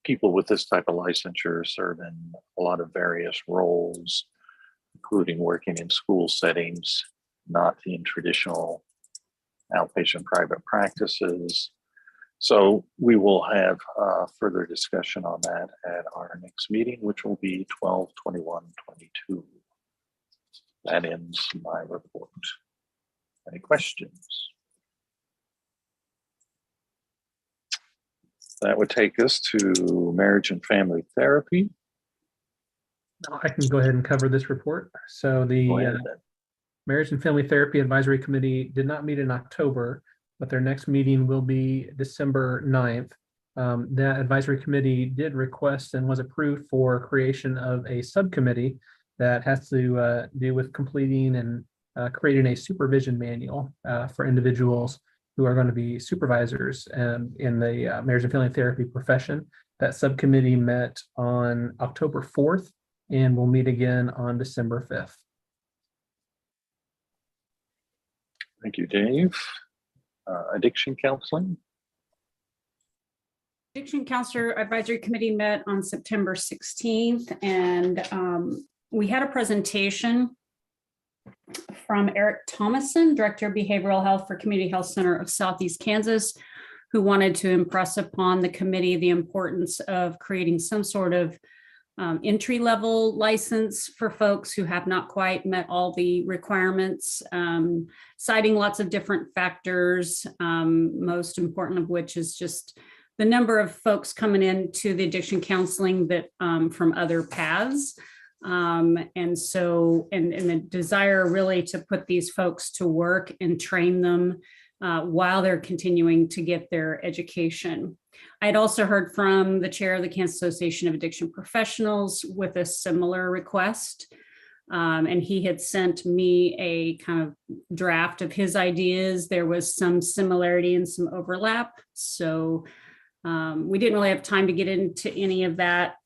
people with this type of licensure serve in a lot of various roles, including working in school settings, not in traditional outpatient private practices. So we will have further discussion on that at our next meeting, which will be 12/21/22. That ends my report. Any questions? That would take us to marriage and family therapy. I can go ahead and cover this report. So the Go ahead. Marriage and Family Therapy Advisory Committee did not meet in October, but their next meeting will be December 9th. That advisory committee did request and was approved for creation of a subcommittee that has to do with completing and creating a supervision manual for individuals who are going to be supervisors in the marriage and family therapy profession. That subcommittee met on October 4th and will meet again on December 5th. Thank you, Dave. Addiction counseling. Addiction Counselor Advisory Committee met on September 16th, and we had a presentation from Eric Thomason, Director of Behavioral Health for Community Health Center of Southeast Kansas, who wanted to impress upon the committee the importance of creating some sort of entry-level license for folks who have not quite met all the requirements, citing lots of different factors, most important of which is just the number of folks coming into the addiction counseling that from other paths. And the desire really to put these folks to work and train them while they're continuing to get their education. I had also heard from the chair of the Kansas Association of Addiction Professionals with a similar request. And he had sent me a kind of draft of his ideas. There was some similarity and some overlap. So we didn't really have time to get into any of that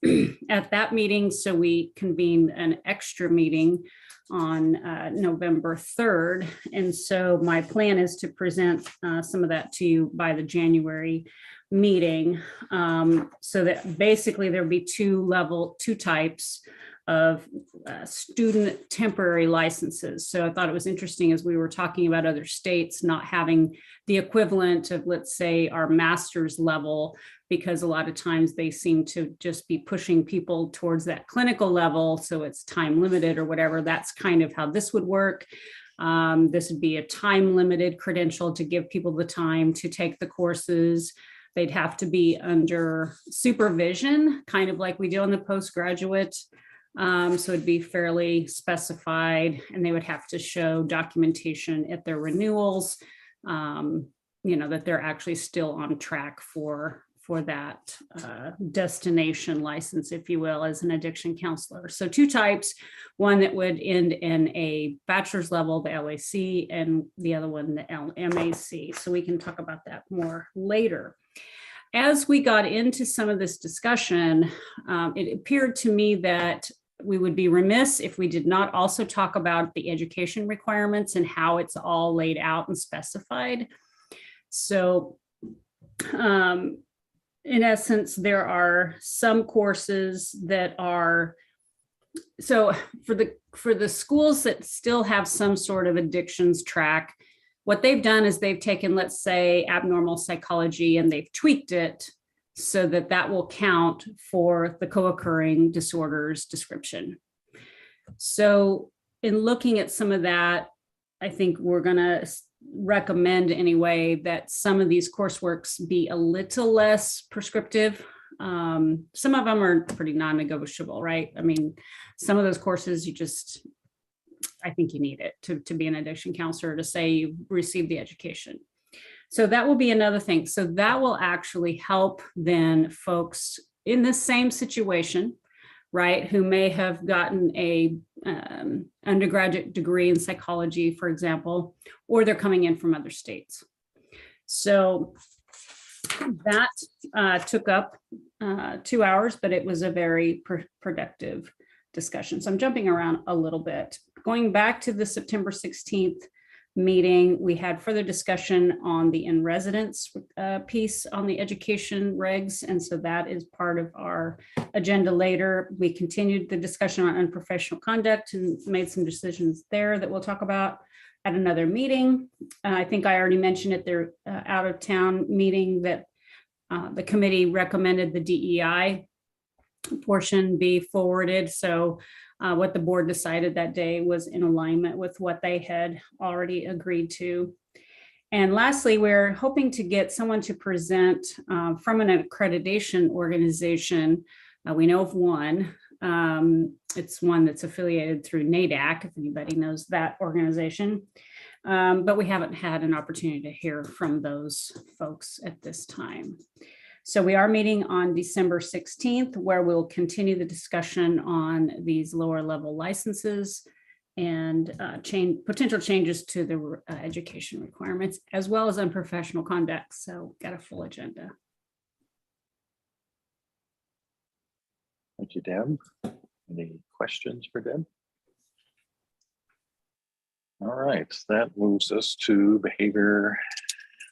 at that meeting. So we convened an extra meeting on November 3rd. And so my plan is to present some of that to you by the January meeting, so that basically there'll be two types of student temporary licenses. So I thought it was interesting as we were talking about other states not having the equivalent of, let's say, our master's level, because a lot of times they seem to just be pushing people towards that clinical level. So it's time limited or whatever. That's kind of how this would work. This would be a time limited credential to give people the time to take the courses. They'd have to be under supervision, kind of like we do on the postgraduate. So it'd be fairly specified, and they would have to show documentation at their renewals, that they're actually still on track for for that destination license, if you will, as an addiction counselor. So two types, one that would end in a bachelor's level, the LAC, and the other one, the MAC. So we can talk about that more later. As we got into some of this discussion, it appeared to me that we would be remiss if we did not also talk about the education requirements and how it's all laid out and specified. So in essence, there are some courses that are, so for the schools that still have some sort of addictions track, what they've done is they've taken, let's say, abnormal psychology, and they've tweaked it so that that will count for the co-occurring disorders description. So in looking at some of that, I think we're going to recommend anyway that some of these courseworks be a little less prescriptive. Some of them are pretty non-negotiable, right? I mean, some of those courses I think you need it to be an addiction counselor, to say you received the education. So that will be another thing. So that will actually help then folks in the same situation, right, who may have gotten a undergraduate degree in psychology, for example, or they're coming in from other states. So that took up 2 hours, but it was a very productive discussion. So I'm jumping around a little bit. Going back to the September 16th meeting, we had further discussion on the in-residence piece on the education regs. And so that is part of our agenda later. We continued the discussion on unprofessional conduct and made some decisions there that we'll talk about at another meeting. I think I already mentioned at their out of town meeting that the committee recommended the DEI portion be forwarded. So what the board decided that day was in alignment with what they had already agreed to. And lastly, we're hoping to get someone to present from an accreditation organization. We know of one. It's one that's affiliated through NADAC, if anybody knows that organization. But we haven't had an opportunity to hear from those folks at this time. So we are meeting on December 16th, where we'll continue the discussion on these lower level licenses and potential changes to the education requirements, as well as unprofessional conduct. So got a full agenda. Thank you, Deb. Any questions for Deb? All right, that moves us to behavior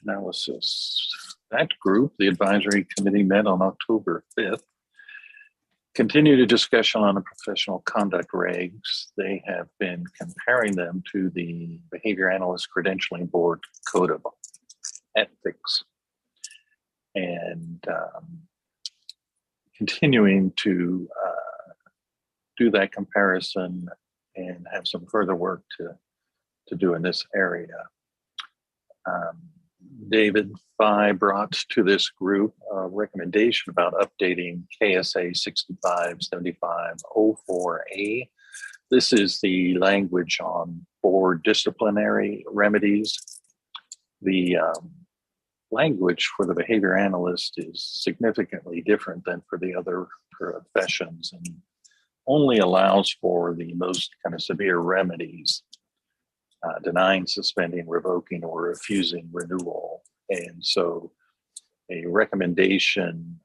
analysis. That group, the advisory committee, met on October 5th. Continued a discussion on the professional conduct regs. They have been comparing them to the Behavior Analyst Credentialing Board Code of Ethics, and continuing to do that comparison and have some further work to do in this area. David Fye brought to this group a recommendation about updating KSA 6575-04A. This is the language on board disciplinary remedies. The language for the behavior analyst is significantly different than for the other professions and only allows for the most kind of severe remedies. Denying, suspending, revoking, or refusing renewal. And so a recommendation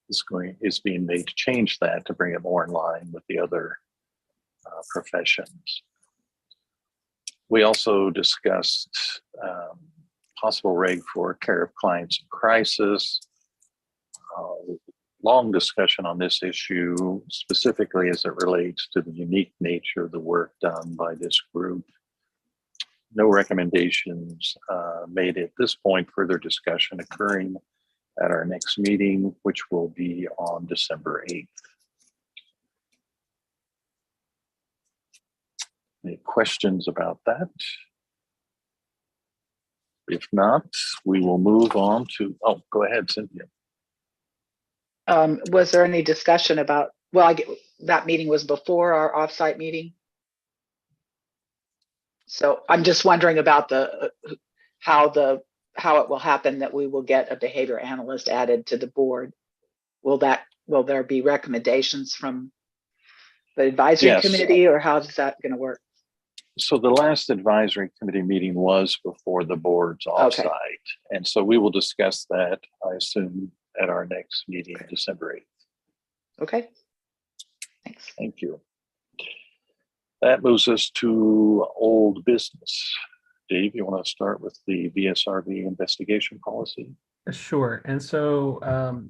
is being made to change that to bring it more in line with the other professions. We also discussed possible reg for care of clients in crisis. Long discussion on this issue, specifically as it relates to the unique nature of the work done by this group. No recommendations made at this point. Further discussion occurring at our next meeting, which will be on December 8th. Any questions about that? If not, we will move on to, oh, go ahead, Cynthia. Was there any discussion about, that meeting was before our offsite meeting? So I'm just wondering about how the how it will happen that we will get a behavior analyst added to the board. Will there be recommendations from the advisory Yes. committee, or how is that going to work? So the last advisory committee meeting was before the board's offsite. And so we will discuss that, I assume, at our next meeting, December 8th. Okay. Thanks. Thank you. That moves us to old business. Dave, you want to start with the BSRB investigation policy? Sure. And so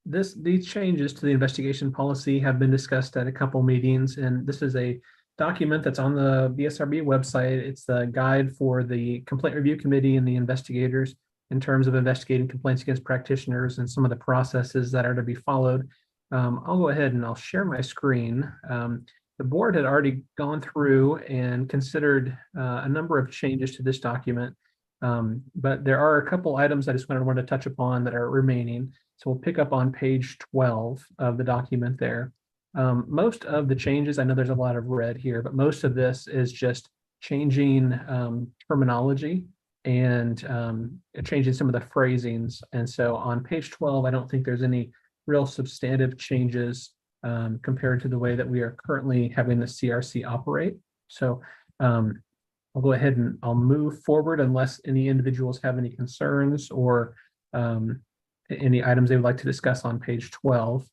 these changes to the investigation policy have been discussed at a couple meetings, and this is a document that's on the BSRB website. It's the guide for the complaint review committee and the investigators in terms of investigating complaints against practitioners and some of the processes that are to be followed. I'll go ahead and I'll share my screen. The board had already gone through and considered a number of changes to this document, but there are a couple items I just wanted to touch upon that are remaining. So we'll pick up on page 12 of the document there. Most of the changes, I know there's a lot of red here, but most of this is just changing terminology and changing some of the phrasings. And so on page 12, I don't think there's any real substantive changes compared to the way that we are currently having the CRC operate. So I'll go ahead and I'll move forward unless any individuals have any concerns or any items they would like to discuss on page 12.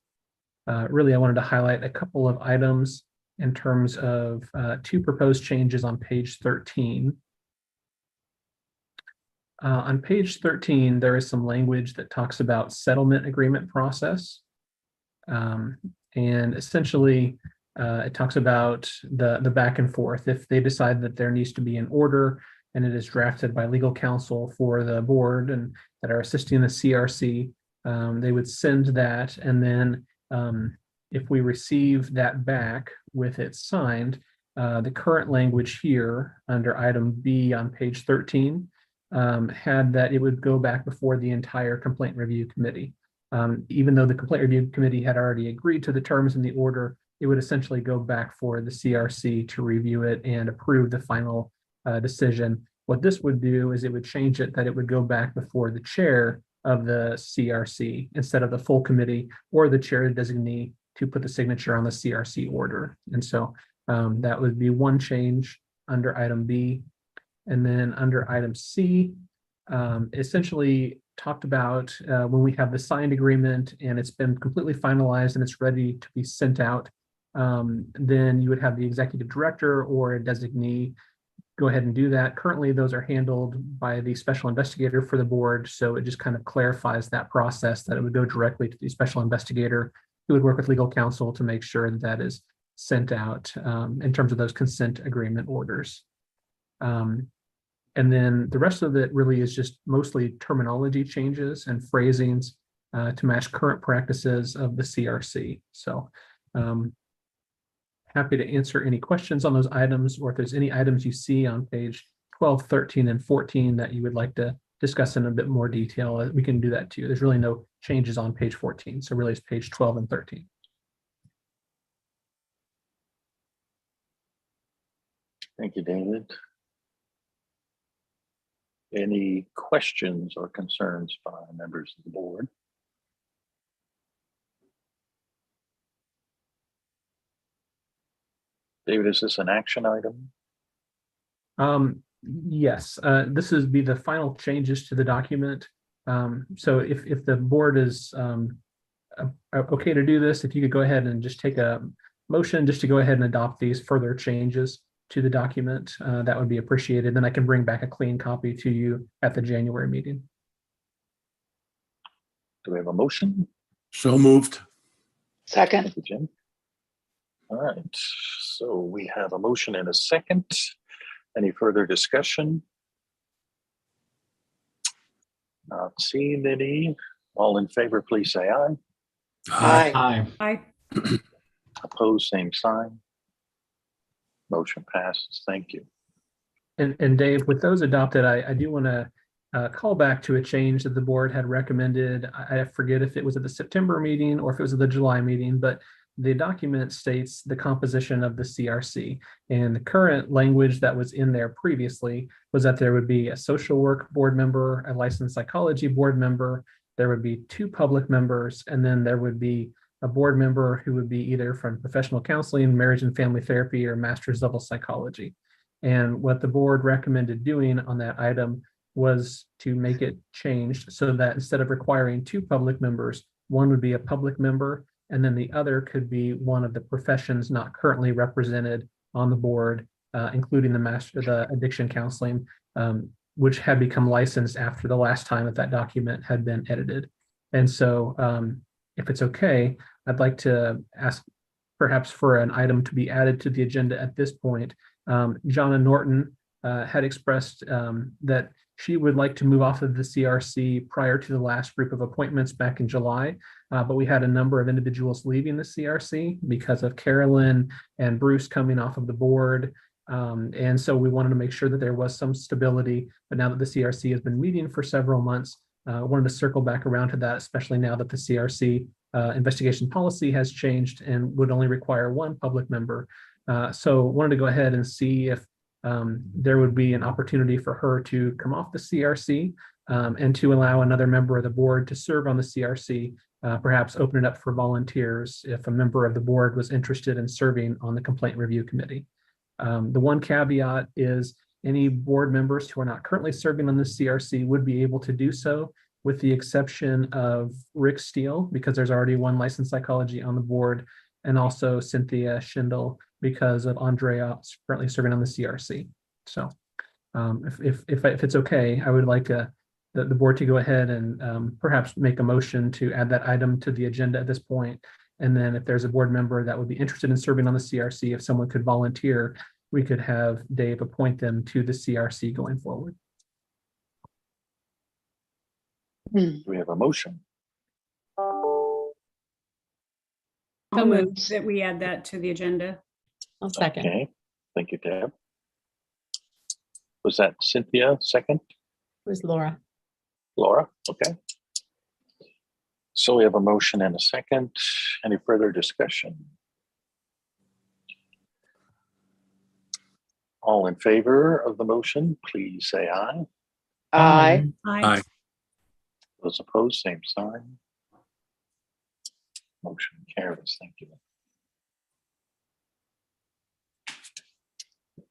Really, I wanted to highlight a couple of items in terms of two proposed changes on page 13. On page 13, there is some language that talks about settlement agreement process. And essentially, it talks about the back and forth. If they decide that there needs to be an order and it is drafted by legal counsel for the board and that are assisting the CRC, they would send that. And then if we receive that back with it signed, the current language here under item B on page 13 had that it would go back before the entire complaint review committee. Even though the complaint review committee had already agreed to the terms in the order, it would essentially go back for the CRC to review it and approve the final decision. What this would do is it would change it that it would go back before the chair of the CRC instead of the full committee or the chair designee to put the signature on the CRC order. And so that would be one change under item B. And then under item C, essentially talked about when we have the signed agreement and it's been completely finalized and it's ready to be sent out, then you would have the executive director or a designee go ahead and do that. Currently, those are handled by the special investigator for the board. So it just kind of clarifies that process that it would go directly to the special investigator who would work with legal counsel to make sure that that is sent out in terms of those consent agreement orders. And then the rest of it really is just mostly terminology changes and phrasings to match current practices of the CRC. So happy to answer any questions on those items, or if there's any items you see on page 12, 13, and 14 that you would like to discuss in a bit more detail, we can do that too. There's really no changes on page 14. So really it's page 12 and 13. Thank you, David. Any questions or concerns by members of the board? David, is this an action item? Yes, this is be the final changes to the document. So if the board is okay to do this, if you could go ahead and just take a motion just to go ahead and adopt these further changes to the document, that would be appreciated. Then I can bring back a clean copy to you at the January meeting. Do we have a motion? So moved. Second. Thank you, Jim. All right, so we have a motion and a second. Any further discussion? Not seeing any. All in favor, please say aye. Aye. Aye. Opposed, same sign. Motion passes. Thank you. And Dave, with those adopted, I do want to call back to a change that the board had recommended. I forget if it was at the September meeting or if it was at the July meeting, but the document states the composition of the CRC. And the current language that was in there previously was that there would be a social work board member, a licensed psychology board member, there would be 2 public members, and then there would be a board member who would be either from professional counseling, marriage and family therapy, or master's level psychology. And what the board recommended doing on that item was to make it changed so that instead of requiring 2 public members, one would be a public member, and then the other could be one of the professions not currently represented on the board, including the addiction counseling, which had become licensed after the last time that document had been edited. And so if it's okay, I'd like to ask perhaps for an item to be added to the agenda at this point. Jonna Norton had expressed that she would like to move off of the CRC prior to the last group of appointments back in July, but we had a number of individuals leaving the CRC because of Carolyn and Bruce coming off of the board. And so we wanted to make sure that there was some stability, but now that the CRC has been meeting for several months, wanted to circle back around to that, especially now that the CRC investigation policy has changed and would only require 1 public member. So wanted to go ahead and see if there would be an opportunity for her to come off the CRC and to allow another member of the board to serve on the CRC, perhaps open it up for volunteers if a member of the board was interested in serving on the complaint review committee. The one caveat is any board members who are not currently serving on the CRC would be able to do so, with the exception of Rick Steele, because there's already 1 licensed psychology on the board, and also Cynthia Schindel, because of Andrea currently serving on the CRC. So if it's okay, I would like the board to go ahead and perhaps make a motion to add that item to the agenda at this point. And then if there's a board member that would be interested in serving on the CRC, if someone could volunteer, we could have Dave appoint them to the CRC going forward. Do we have a motion? I'll So move moved. that we add that to the agenda. I'll second. Okay, thank you, Deb. Was that Cynthia second? It was Laura. Laura? Okay. So we have a motion and a second. Any further discussion? All in favor of the motion, please say aye. Aye. Aye. Those opposed, same sign. Motion carries. Thank you.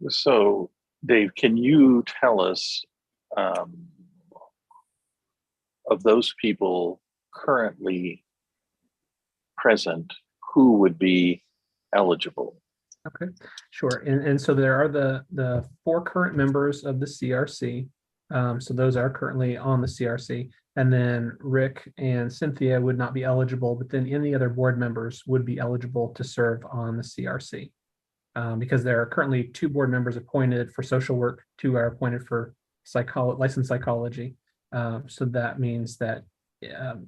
So, Dave, can you tell us of those people currently present, who would be eligible? Okay, sure. And so there are the 4 current members of the CRC. So those are currently on the CRC. And then Rick and Cynthia would not be eligible, but then any other board members would be eligible to serve on the CRC. Because there are currently 2 board members appointed for social work, 2 are appointed for licensed psychology. So that means that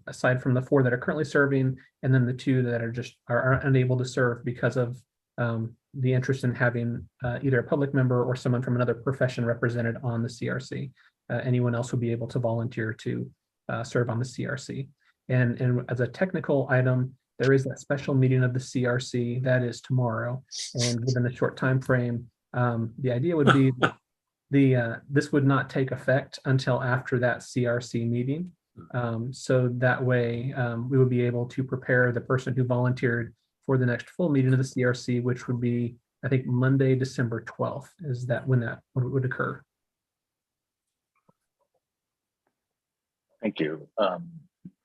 aside from the 4 that are currently serving, and then the 2 that are unable to serve because of the interest in having either a public member or someone from another profession represented on the CRC. Anyone else will be able to volunteer to serve on the CRC. And as a technical item, there is that special meeting of the CRC that is tomorrow. And given the short time frame, the idea would be this would not take effect until after that CRC meeting. So that way we would be able to prepare the person who volunteered for the next full meeting of the CRC, which would be, I think, Monday, December 12th, is that when that would occur. Thank you.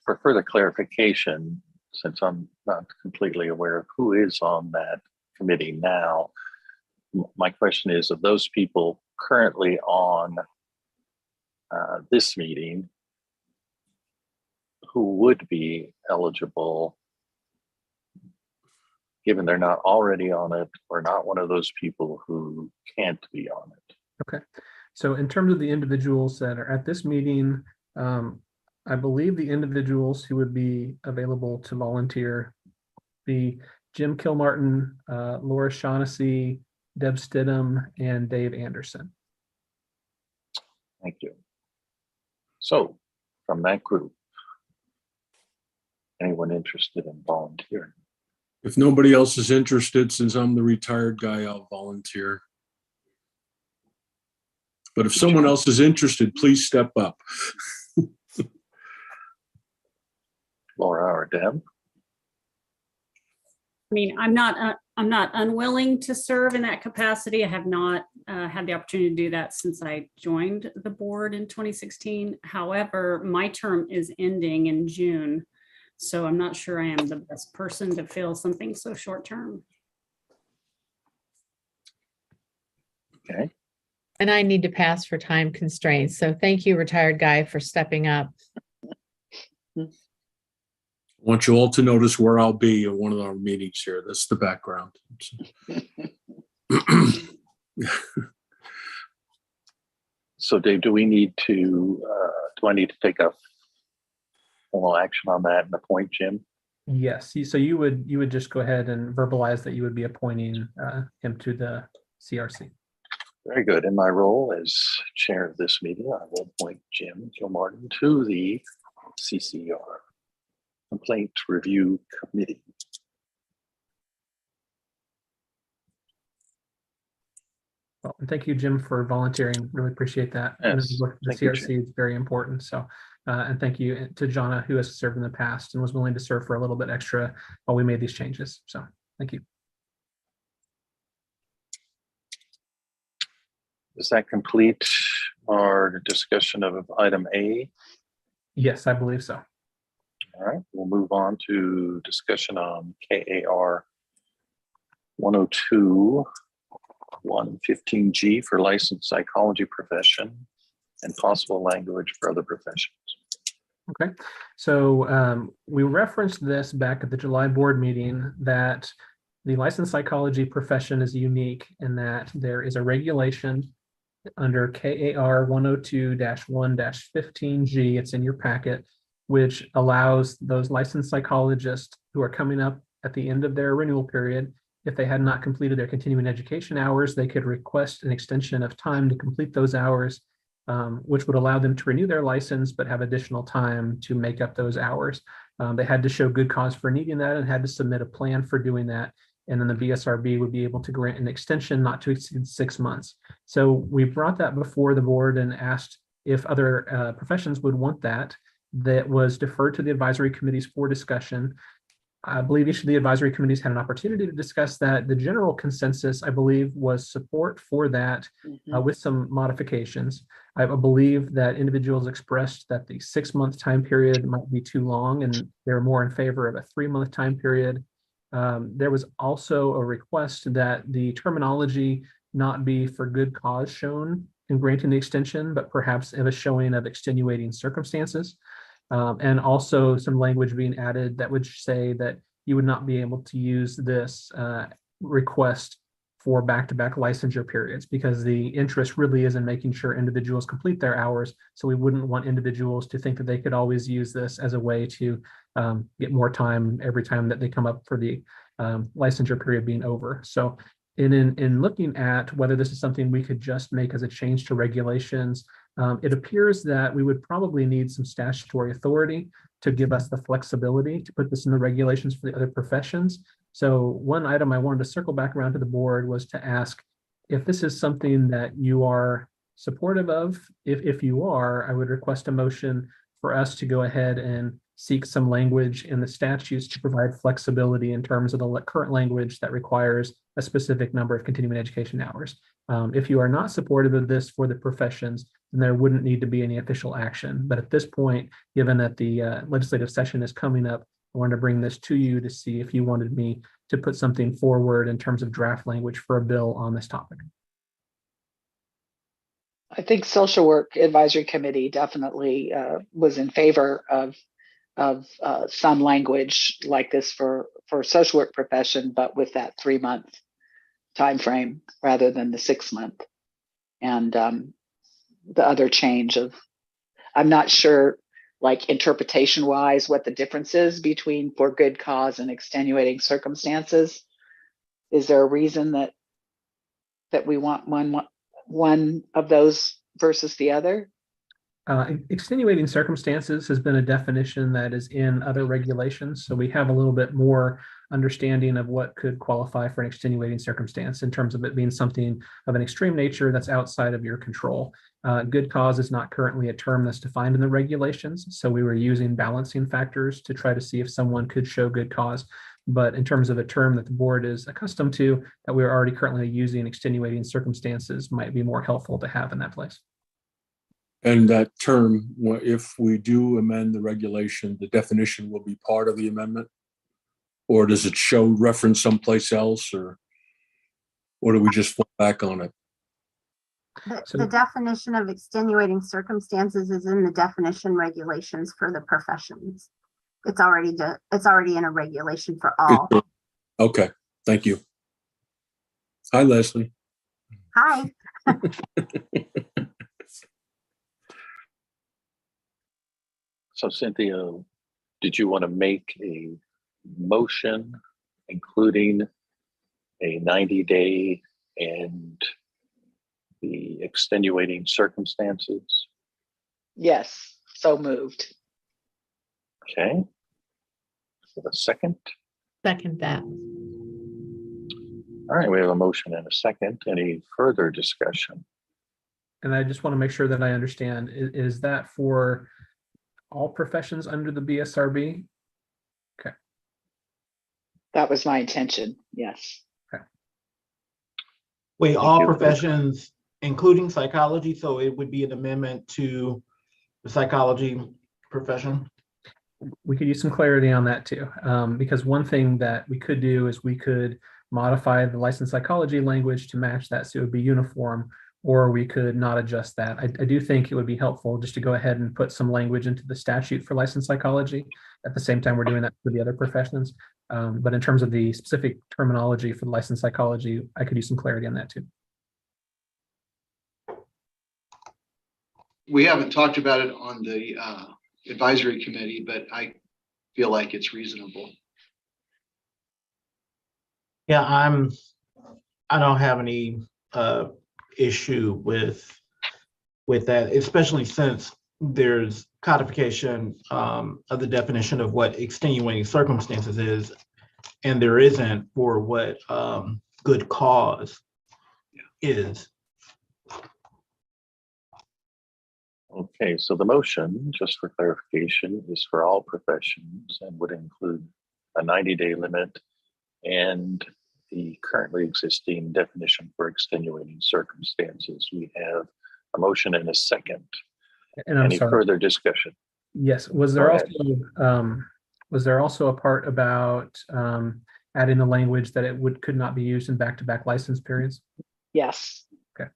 For further clarification, since I'm not completely aware of who is on that committee now, my question is, of those people currently on this meeting, who would be eligible, given they're not already on it, or not one of those people who can't be on it? Okay, so in terms of the individuals that are at this meeting, I believe the individuals who would be available to volunteer be Jim Kilmartin, Laura Shaughnessy, Deb Stidham, and Dave Anderson. Thank you. So from that group, anyone interested in volunteering? If nobody else is interested, since I'm the retired guy, I'll volunteer. But if someone else is interested, please step up. Laura or Deb? I mean, I'm not unwilling to serve in that capacity. I have not had the opportunity to do that since I joined the board in 2016. However, my term is ending in June, so I'm not sure I am the best person to fill something so short term. Okay. And I need to pass for time constraints. So thank you, retired guy, for stepping up. I want you all to notice where I'll be at one of our meetings here. That's the background. So Dave, do I need to take a formal action on that and appoint Jim? Yes, so you would just go ahead and verbalize that you would be appointing him to the CRC. Very good. In my role as chair of this meeting, I will appoint Jim Gilmartin to the CCR Complaint Review Committee. Well, and thank you, Jim, for volunteering. Really appreciate that. I know Yes, you work for the thank you, CRC Jim. is very important. So, and thank you to Jonna, who has served in the past and was willing to serve for a little bit extra while we made these changes. So, thank you. Does that complete our discussion of item A? Yes, I believe so. All right, we'll move on to discussion on KAR 102.115G for licensed psychology profession and possible language for other professions. Okay, so we referenced this back at the July board meeting that the licensed psychology profession is unique in that there is a regulation under KAR 102-1-15G, it's in your packet, which allows those licensed psychologists who are coming up at the end of their renewal period, if they had not completed their continuing education hours, they could request an extension of time to complete those hours, which would allow them to renew their license, but have additional time to make up those hours. They had to show good cause for needing that and had to submit a plan for doing that. And then the BSRB would be able to grant an extension not to exceed 6 months. So we brought that before the board and asked if other professions would want that. That was deferred to the advisory committees for discussion. I believe each of the advisory committees had an opportunity to discuss that. The general consensus, I believe, was support for that with some modifications. I believe that individuals expressed that the 6-month time period might be too long and they're more in favor of a 3-month time period. There was also a request that the terminology not be for good cause shown in granting the extension, but perhaps of a showing of extenuating circumstances. And also some language being added that would say that you would not be able to use this request for back-to-back licensure periods because the interest really is in making sure individuals complete their hours. So we wouldn't want individuals to think that they could always use this as a way to get more time every time that they come up for the licensure period being over. So in looking at whether this is something we could just make as a change to regulations, it appears that we would probably need some statutory authority to give us the flexibility to put this in the regulations for the other professions. So one item I wanted to circle back around to the board was to ask if this is something that you are supportive of. If you are, I would request a motion for us to go ahead and seek some language in the statutes to provide flexibility in terms of the current language that requires a specific number of continuing education hours. If you are not supportive of this for the professions, then there wouldn't need to be any official action. But at this point, given that the legislative session is coming up, I wanted to bring this to you to see if you wanted me to put something forward in terms of draft language for a bill on this topic. I think Social Work Advisory Committee definitely was in favor of some language like this for social work profession, but with that 3-month time frame rather than the 6-month. And the other change of, I'm not sure, like interpretation wise, what the difference is between for good cause and extenuating circumstances. Is there a reason that we want one of those versus the other? Extenuating circumstances has been a definition that is in other regulations. So we have a little bit more understanding of what could qualify for an extenuating circumstance in terms of it being something of an extreme nature that's outside of your control. Good cause is not currently a term that's defined in the regulations, so we were using balancing factors to try to see if someone could show good cause. But in terms of a term that the board is accustomed to, that we're already currently using, extenuating circumstances might be more helpful to have in that place. And that term, if we do amend the regulation, the definition will be part of the amendment? Or does it show reference someplace else, or do we just fall back on it? The definition of extenuating circumstances is in the definition regulations for the professions. It's already in a regulation for all. Okay, thank you. Hi, Leslie. Hi. So Cynthia, did you want to make a motion including a 90-day and the extenuating circumstances? Yes, so moved. Okay. With a second. Second that. All right, we have a motion and a second. Any further discussion? And I just want to make sure that I understand, is that for all professions under the BSRB? Okay. That was my intention, yes. Okay. Wait, Thank all you. professions, including psychology, so it would be an amendment to the psychology profession? We could use some clarity on that too, because one thing that we could do is we could modify the licensed psychology language to match that so it would be uniform, or we could not adjust that. I do think it would be helpful just to go ahead and put some language into the statute for licensed psychology. At the same time, we're doing that for the other professions. But in terms of the specific terminology for the licensed psychology, I could use some clarity on that too. We haven't talked about it on the advisory committee, but I feel like it's reasonable. Yeah, I don't have any issue with that, especially since there's codification of the definition of what extenuating circumstances is, and there isn't for what good cause is. Okay, so the motion, just for clarification, is for all professions and would include a 90-day limit and the currently existing definition for extenuating circumstances. We have a motion and a second. And I'm Any sorry. further discussion? Yes. Was there also a part about adding the language that it could not be used in back-to-back license periods? Yes. Okay.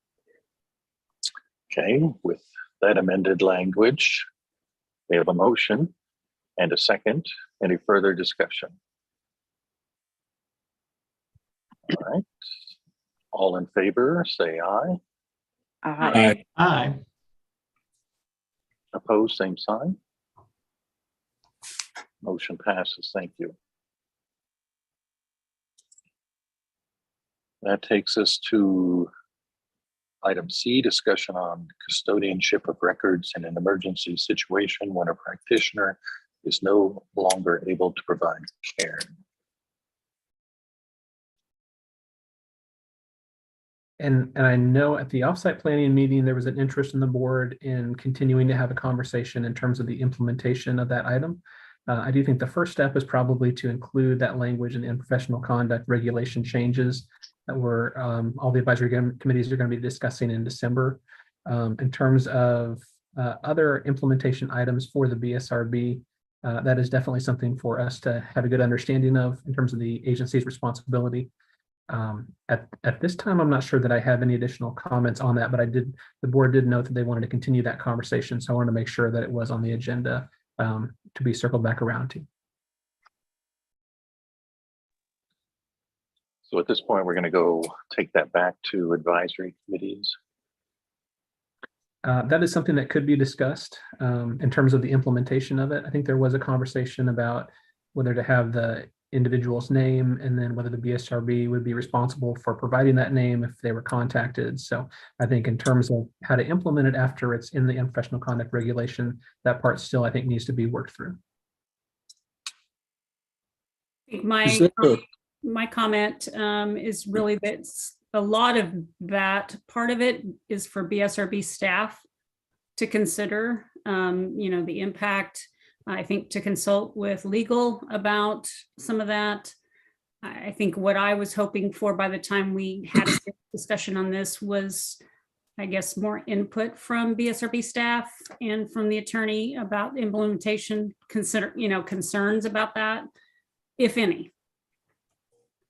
Okay, with that amended language, we have a motion and a second. Any further discussion? All right. All in favor, say aye. Aye. Aye. Opposed, same sign. Motion passes. Thank you. That takes us to item C, discussion on custodianship of records in an emergency situation when a practitioner is no longer able to provide care. And I know at the offsite planning meeting, there was an interest in the board in continuing to have a conversation in terms of the implementation of that item. I do think the first step is probably to include that language in the professional conduct regulation changes that all the advisory committees are going to be discussing in December. In terms of other implementation items for the BSRB, that is definitely something for us to have a good understanding of in terms of the agency's responsibility. At this time, I'm not sure that I have any additional comments on that, but the board did note that they wanted to continue that conversation. So I wanted to make sure that it was on the agenda to be circled back around to. So at this point, we're going to go take that back to advisory committees. That is something that could be discussed in terms of the implementation of it. I think there was a conversation about whether to have the individual's name and then whether the BSRB would be responsible for providing that name if they were contacted. So I think in terms of how to implement it after it's in the professional conduct regulation, that part still I think needs to be worked through. think Is there a- my comment is really that a lot of that part of it is for BSRB staff to consider, the impact. I think to consult with legal about some of that. I think what I was hoping for by the time we had a discussion on this was, I guess, more input from BSRB staff and from the attorney about implementation, concerns about that, if any.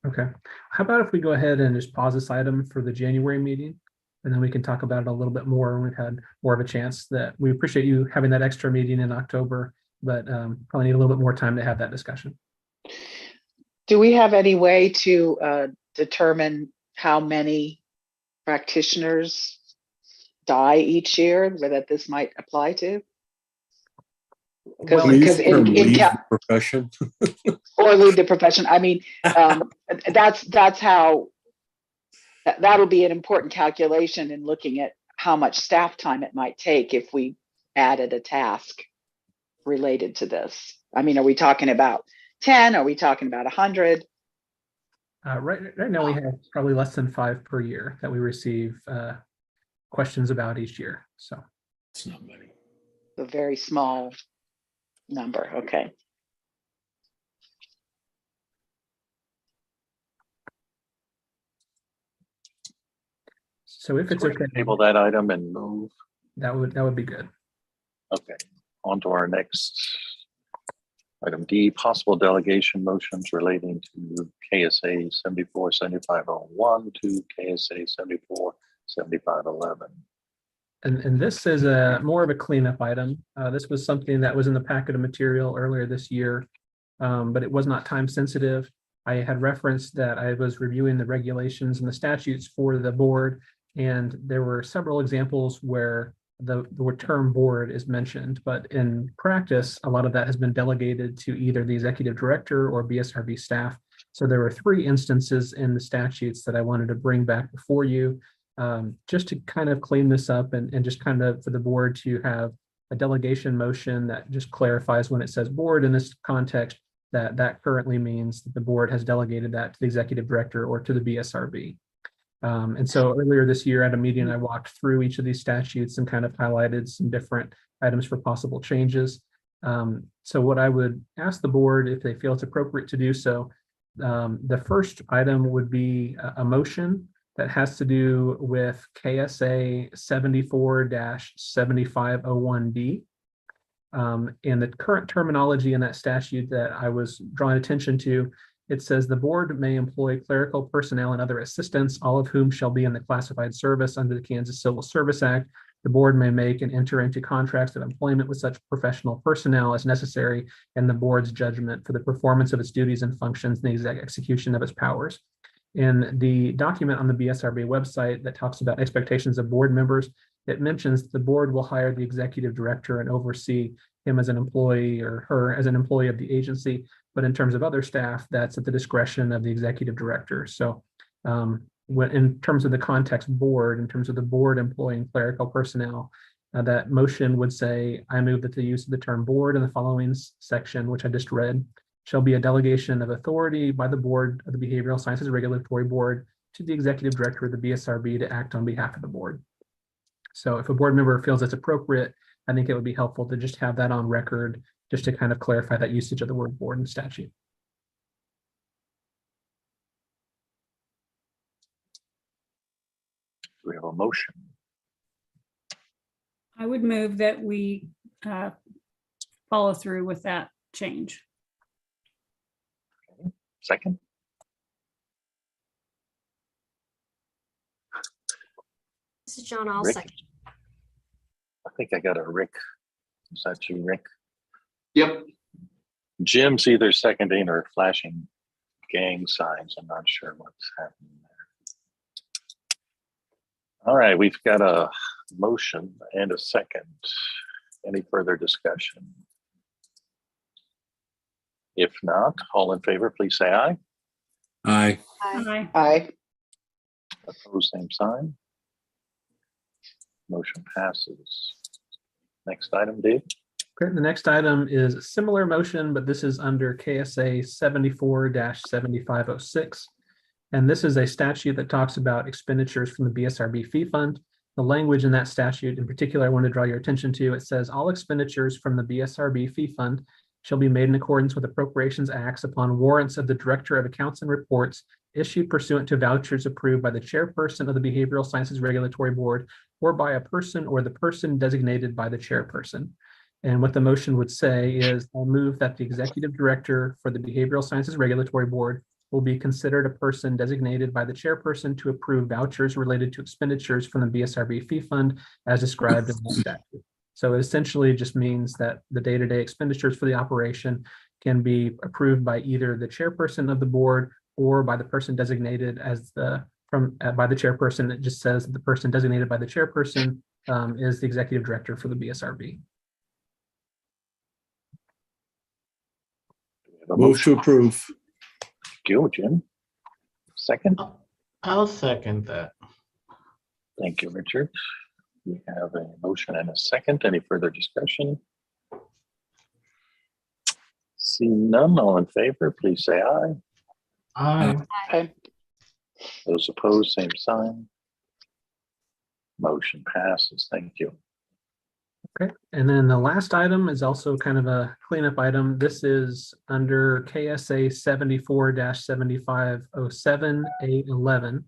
Okay. How about if we go ahead and just pause this item for the January meeting? And then we can talk about it a little bit more when we've had more of a chance. That we appreciate you having that extra meeting in October, but probably need a little bit more time to have that discussion. Do we have any way to determine how many practitioners die each year that this might apply to? Can we use the term leave the profession? Or leave the profession. I mean, that's how, that'll be an important calculation in looking at how much staff time it might take if we added a task related to this. I mean, are we talking about 10? Are we talking about 100? Right now we have probably less than 5 per year that we receive questions about each year. So it's not many. A very small number. Okay. So if it's okay, Table that item and move. that would be good. Okay, on to our next item D, possible delegation motions relating to KSA 747501 to KSA 747511. And this is a more of a cleanup item. This was something that was in the packet of material earlier this year, but it was not time sensitive. I had referenced that I was reviewing the regulations and the statutes for the board, and there were several examples where the term board is mentioned, but in practice, a lot of that has been delegated to either the executive director or BSRB staff. So there were 3 instances in the statutes that I wanted to bring back before you, just to kind of clean this up and just kind of for the board to have a delegation motion that just clarifies when it says board in this context, that currently means that the board has delegated that to the executive director or to the BSRB. And so earlier this year at a meeting, I walked through each of these statutes and kind of highlighted some different items for possible changes. So what I would ask the board, if they feel it's appropriate to do so, the first item would be a motion that has to do with KSA 74-7501D. And the current terminology in that statute that I was drawing attention to, it says the board may employ clerical personnel and other assistants, all of whom shall be in the classified service under the Kansas Civil Service Act. The board may make and enter into contracts of employment with such professional personnel as necessary in the board's judgment for the performance of its duties and functions and the execution of its powers. In the document on the BSRB website that talks about expectations of board members, it mentions the board will hire the executive director and oversee him as an employee or her as an employee of the agency. But in terms of other staff, that's at the discretion of the executive director. So when in terms of the context board, in terms of the board employing clerical personnel, that motion would say, I move that the use of the term board in the following section, which I just read, shall be a delegation of authority by the board of the Behavioral Sciences Regulatory Board to the executive director of the BSRB to act on behalf of the board. So if a board member feels it's appropriate, I think it would be helpful to just have that on record, just to kind of clarify that usage of the word board in the statute. Do we have a motion? I would move that we follow through with that change. Second? This is John. I'll Rick? second. I think I got a Rick. Is that you, Rick? Yep. Jim's either seconding or flashing gang signs. I'm not sure what's happening there. All right, we've got a motion and a second. Any further discussion? If not, all in favor, please say aye. Aye. Aye. Aye. Opposed, same sign. Motion passes. Next item, Dave. Great. The next item is a similar motion, but this is under KSA 74-7506. And this is a statute that talks about expenditures from the BSRB fee fund. The language in that statute in particular, I want to draw your attention to, it says all expenditures from the BSRB fee fund shall be made in accordance with appropriations acts upon warrants of the Director of Accounts and Reports issued pursuant to vouchers approved by the chairperson of the Behavioral Sciences Regulatory Board or by a person or the person designated by the chairperson. And what the motion would say is, I'll move that the executive director for the Behavioral Sciences Regulatory Board will be considered a person designated by the chairperson to approve vouchers related to expenditures from the BSRB fee fund as described in the statute. So it essentially just means that the day-to-day expenditures for the operation can be approved by either the chairperson of the board or by the person designated as by the chairperson. It just says that the person designated by the chairperson is the executive director for the BSRB. Move to approve. Thank you, Jim. Second. I'll second that. Thank you, Richard. We have a motion and a second. Any further discussion? Seeing none, all in favor, please say aye. Aye. Okay. Those opposed, same sign. Motion passes. Thank you. Okay, and then the last item is also kind of a cleanup item. This is under KSA 74-7507A11.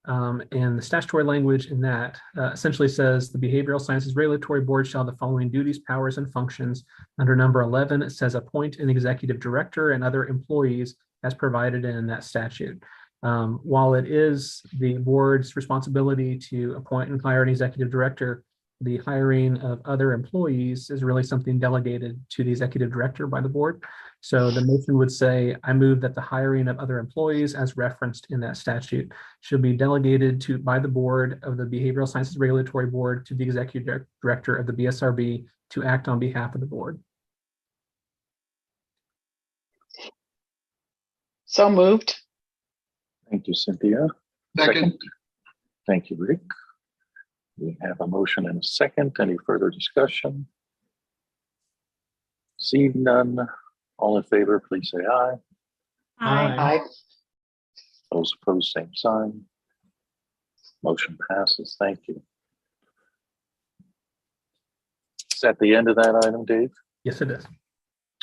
And the statutory language in that essentially says the Behavioral Sciences Regulatory Board shall have the following duties, powers, and functions. Under number 11, it says appoint an executive director and other employees as provided in that statute. While it is the board's responsibility to appoint and hire an executive director, the hiring of other employees is really something delegated to the executive director by the board. So the motion would say, I move that the hiring of other employees as referenced in that statute should be delegated by the board of the Behavioral Sciences Regulatory Board to the executive director of the BSRB to act on behalf of the board. So moved. Thank you, Cynthia. Second. Thank you, Rick. We have a motion and a second. Any further discussion? Seeing none, all in favor, please say aye. Aye. Those opposed, same sign. Motion passes. Thank you. Is that the end of that item, Dave? Yes, it is.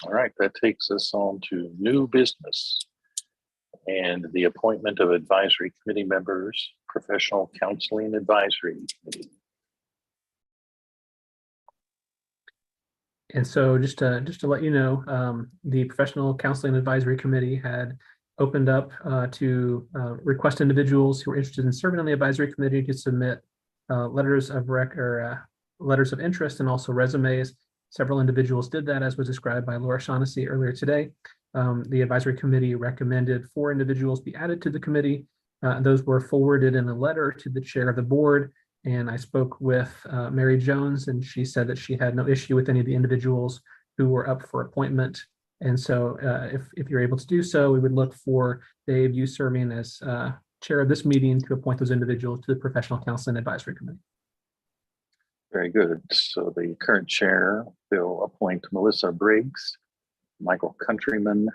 All right, that takes us on to new business and the appointment of advisory committee members, professional counseling advisory committee. And so just to let you know, the Professional Counseling Advisory Committee had opened up to request individuals who are interested in serving on the advisory committee to submit letters of interest and also resumes. Several individuals did that, as was described by Laura Shaughnessy earlier today. The advisory committee recommended 4 individuals be added to the committee. Those were forwarded in a letter to the chair of the board. And I spoke with Mary Jones, and she said that she had no issue with any of the individuals who were up for appointment. And so if you're able to do so, we would look for Dave, you serving as chair of this meeting to appoint those individuals to the Professional Counseling Advisory Committee. Very good. So the current chair will appoint Melissa Briggs, Michael Countryman.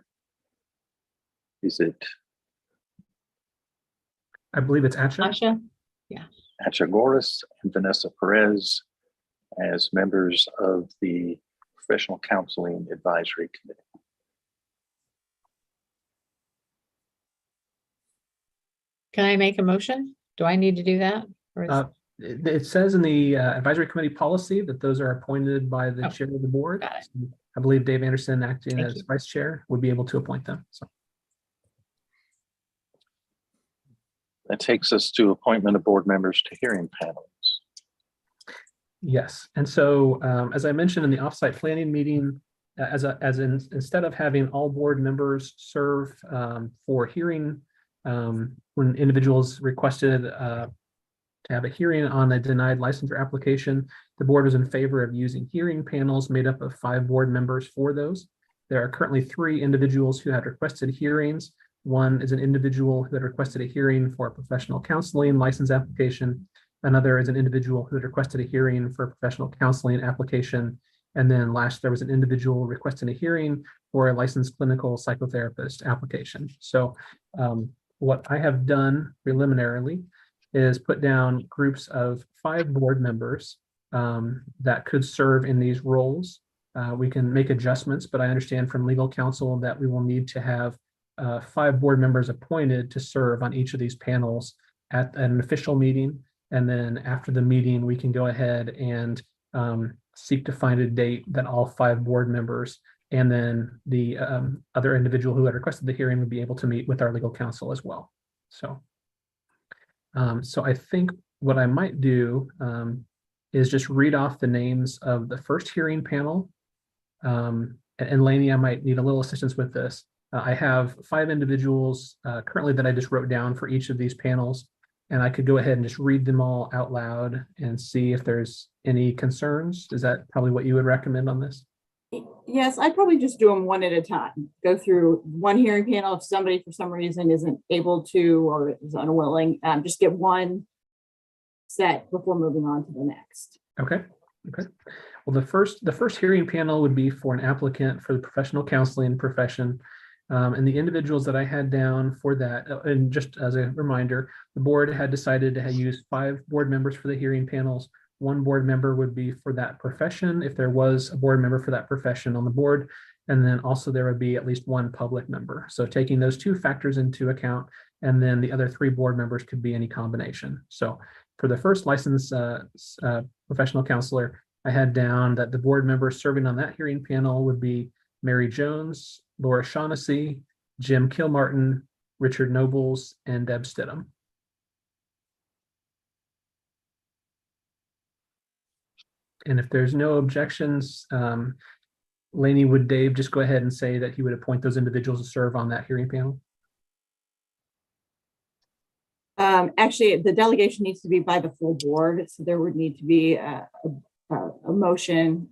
Is it? I believe it's Asha. Asha? Yeah. Asha Goris and Vanessa Perez as members of the Professional Counseling Advisory Committee. Can I make a motion? Do I need to do that? Or is- It says in the advisory committee policy that those are appointed by the chair of the board. Got it. So I believe Dave Anderson, acting Thank as you. vice chair, would be able to appoint them. So That takes us to appointment of board members to hearing panels. yes, and so as I mentioned in the offsite planning meeting, instead of having all board members serve for hearing when individuals requested to have a hearing on a denied licensure application, the board was in favor of using hearing panels made up of 5 board members for those. There are currently 3 individuals who had requested hearings. One is an individual who had requested a hearing for a professional counseling license application. Another is an individual who had requested a hearing for a professional counseling application. And then last, there was an individual requesting a hearing for a licensed clinical psychotherapist application. So what I have done preliminarily is put down groups of 5 board members that could serve in these roles. We can make adjustments, but I understand from legal counsel that we will need to have 5 board members appointed to serve on each of these panels at an official meeting. And then after the meeting, we can go ahead and seek to find a date that all 5 board members and then the other individual who had requested the hearing would be able to meet with our legal counsel as well. So, I think what I might do is just read off the names of the first hearing panel. And Lainey, I might need a little assistance with this. I have 5 individuals currently that I just wrote down for each of these panels, and I could go ahead and just read them all out loud and see if there's any concerns. Is that probably what you would recommend on this? Yes, I'd probably just do them one at a time. Go through one hearing panel. If somebody for some reason isn't able to or is unwilling, just get one set before moving on to the next. Okay. Well, the first hearing panel would be for an applicant for the professional counseling profession. And the individuals that I had down for that, and just as a reminder, the board had decided to use 5 board members for the hearing panels. 1 board member would be for that profession, if there was a board member for that profession on the board. And then also there would be at least 1 public member. So taking those 2 factors into account, and then the other 3 board members could be any combination. So for the first licensed professional counselor, I had down that the board members serving on that hearing panel would be Mary Jones, Laura Shaughnessy, Jim Kilmartin, Richard Nobles, and Deb Stidham. And if there's no objections, Lainey, would Dave just go ahead and say that he would appoint those individuals to serve on that hearing panel? Actually, the delegation needs to be by the full board, so there would need to be a motion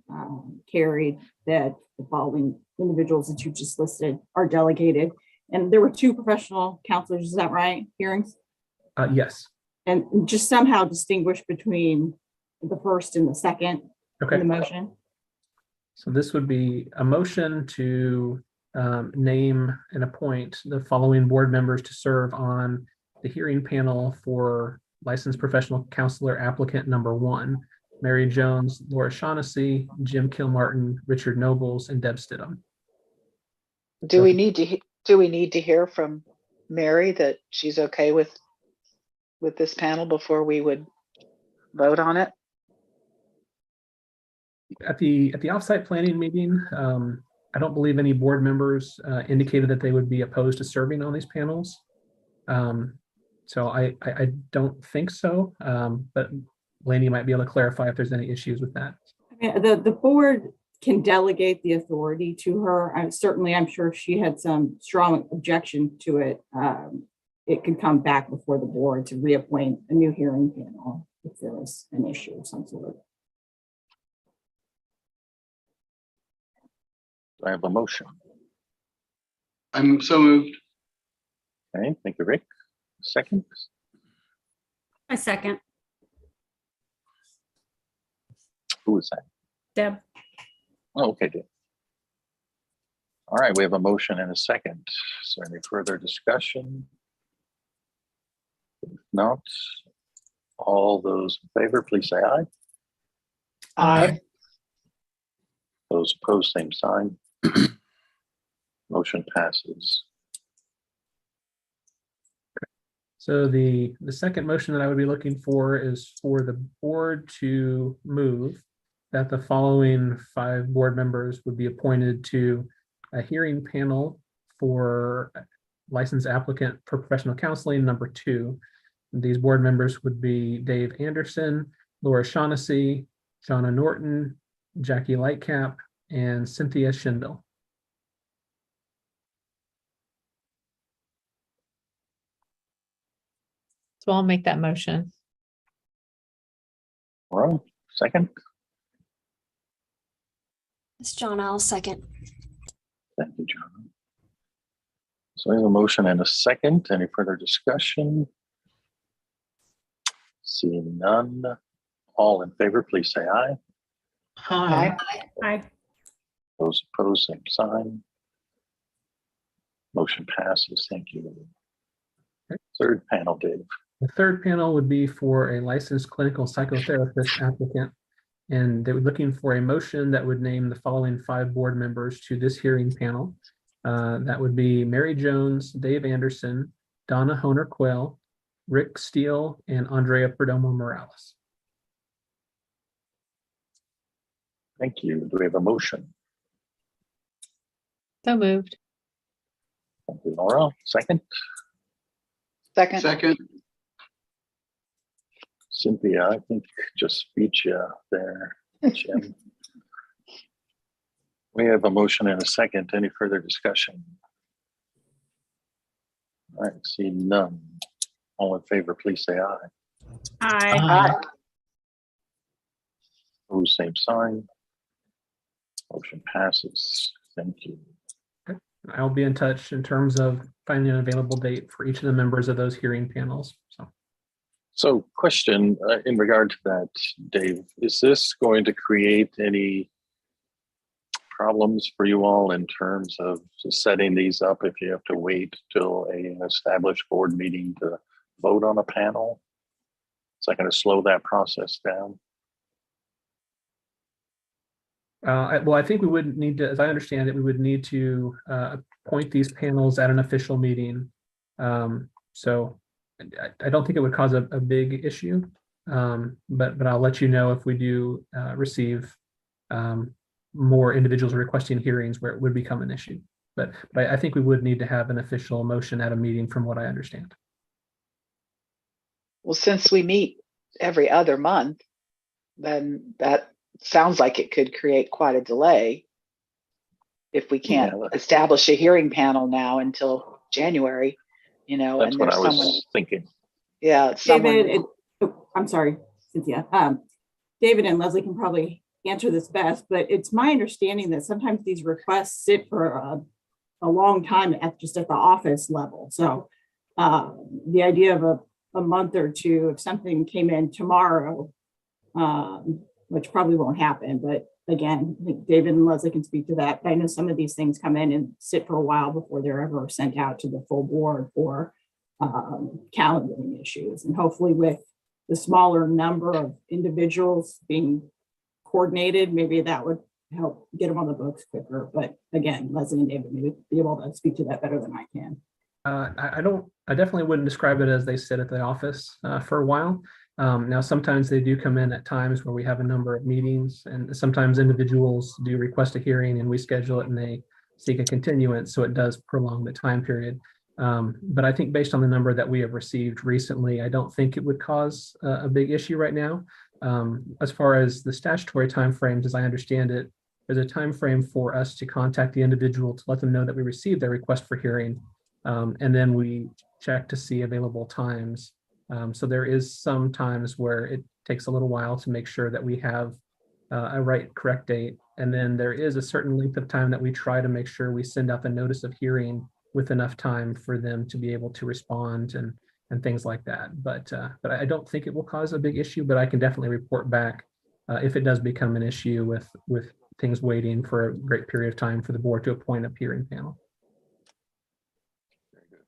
carried that the following individuals that you just listed are delegated. And there were 2 professional counselors, is that right? Hearings? Yes. And just somehow distinguish between the first and the second in the motion. So this would be a motion to name and appoint the following board members to serve on the hearing panel for licensed professional counselor applicant number 1, Mary Jones, Laura Shaughnessy, Jim Kilmartin, Richard Nobles, and Deb Stidham. Do we need to hear from Mary that she's okay with this panel before we would vote on it? At the offsite planning meeting, I don't believe any board members indicated that they would be opposed to serving on these panels. So I don't think so, but Lainey might be able to clarify if there's any issues with that. I mean, the board can delegate the authority to her. Certainly, I'm sure if she had some strong objection to it, it could come back before the board to reappoint a new hearing panel if there was an issue of some sort. Do I have a motion? I'm so moved. Okay, thank you, Rick. Second? I second. Who was that? Deb. Oh, okay, Deb. All right, we have a motion and a second. Is there any further discussion? If not, all those in favor, please say aye. Aye. Those opposed, same sign. Motion passes. So the second motion that I would be looking for is for the board to move that the following 5 board members would be appointed to a hearing panel for licensed applicant for professional counseling number 2. These board members would be Dave Anderson, Laura Shaughnessy, Shauna Norton, Jackie Lightcap, and Cynthia Schindel. So I'll make that motion. All right, second. It's John. I'll second. Thank you, John. So we have a motion and a second. Any further discussion? Seeing none. All in favor, please say aye. Hi. Aye. Those opposed, same sign. Motion passes. Thank you. Third panel, Dave. The third panel would be for a licensed clinical psychotherapist applicant. And they were looking for a motion that would name the following 5 board members to this hearing panel. That would be Mary Jones, Dave Anderson, Donna Honer-Quell, Rick Steele, and Andrea Perdomo Morales. Thank you. Do we have a motion? So moved. Thank you, Laura. Second, Second. Cynthia, I think just beat you there, Jim. We have a motion and a second. Any further discussion? All right, see none. All in favor, please say aye. Aye. Opposed, same sign. Motion passes. Thank you. I'll be in touch in terms of finding an available date for each of the members of those hearing panels. So question in regard to that, Dave, is this going to create any problems for you all in terms of setting these up if you have to wait till an established board meeting to vote on a panel? Is that going to slow that process down? Well, I think we would need to, as I understand it, we would need to appoint these panels at an official meeting. So I don't think it would cause a big issue, but I'll let you know if we do receive more individuals requesting hearings where it would become an issue. But I think we would need to have an official motion at a meeting from what I understand. Well, since we meet every other month, then that sounds like it could create quite a delay if we can't establish a hearing panel now until January, you know. That's and what there's I was someone thinking. Yeah, David, I'm sorry, Cynthia. David and Leslie can probably answer this best, but it's my understanding that sometimes these requests sit for a long time at the office level. So the idea of a month or two, if something came in tomorrow, which probably won't happen, but again, I think David and Leslie can speak to that. But I know some of these things come in and sit for a while before they're ever sent out to the full board for calendaring issues. And hopefully with the smaller number of individuals being coordinated, maybe that would help get them on the books quicker. But again, Leslie and David may be able to speak to that better than I can. I definitely wouldn't describe it as they sit at the office for a while. Now, sometimes they do come in at times where we have a number of meetings, and sometimes individuals do request a hearing and we schedule it and they seek a continuance. So it does prolong the time period. But I think based on the number that we have received recently, I don't think it would cause a big issue right now. As far as the statutory timeframes, as I understand it, there's a time frame for us to contact the individual to let them know that we received their request for hearing. And then we check to see available times. So there is some times where it takes a little while to make sure that we have a correct date. And then there is a certain length of time that we try to make sure we send out the notice of hearing with enough time for them to be able to respond and things like that. But I don't think it will cause a big issue, but I can definitely report back if it does become an issue with things waiting for a great period of time for the board to appoint a hearing panel.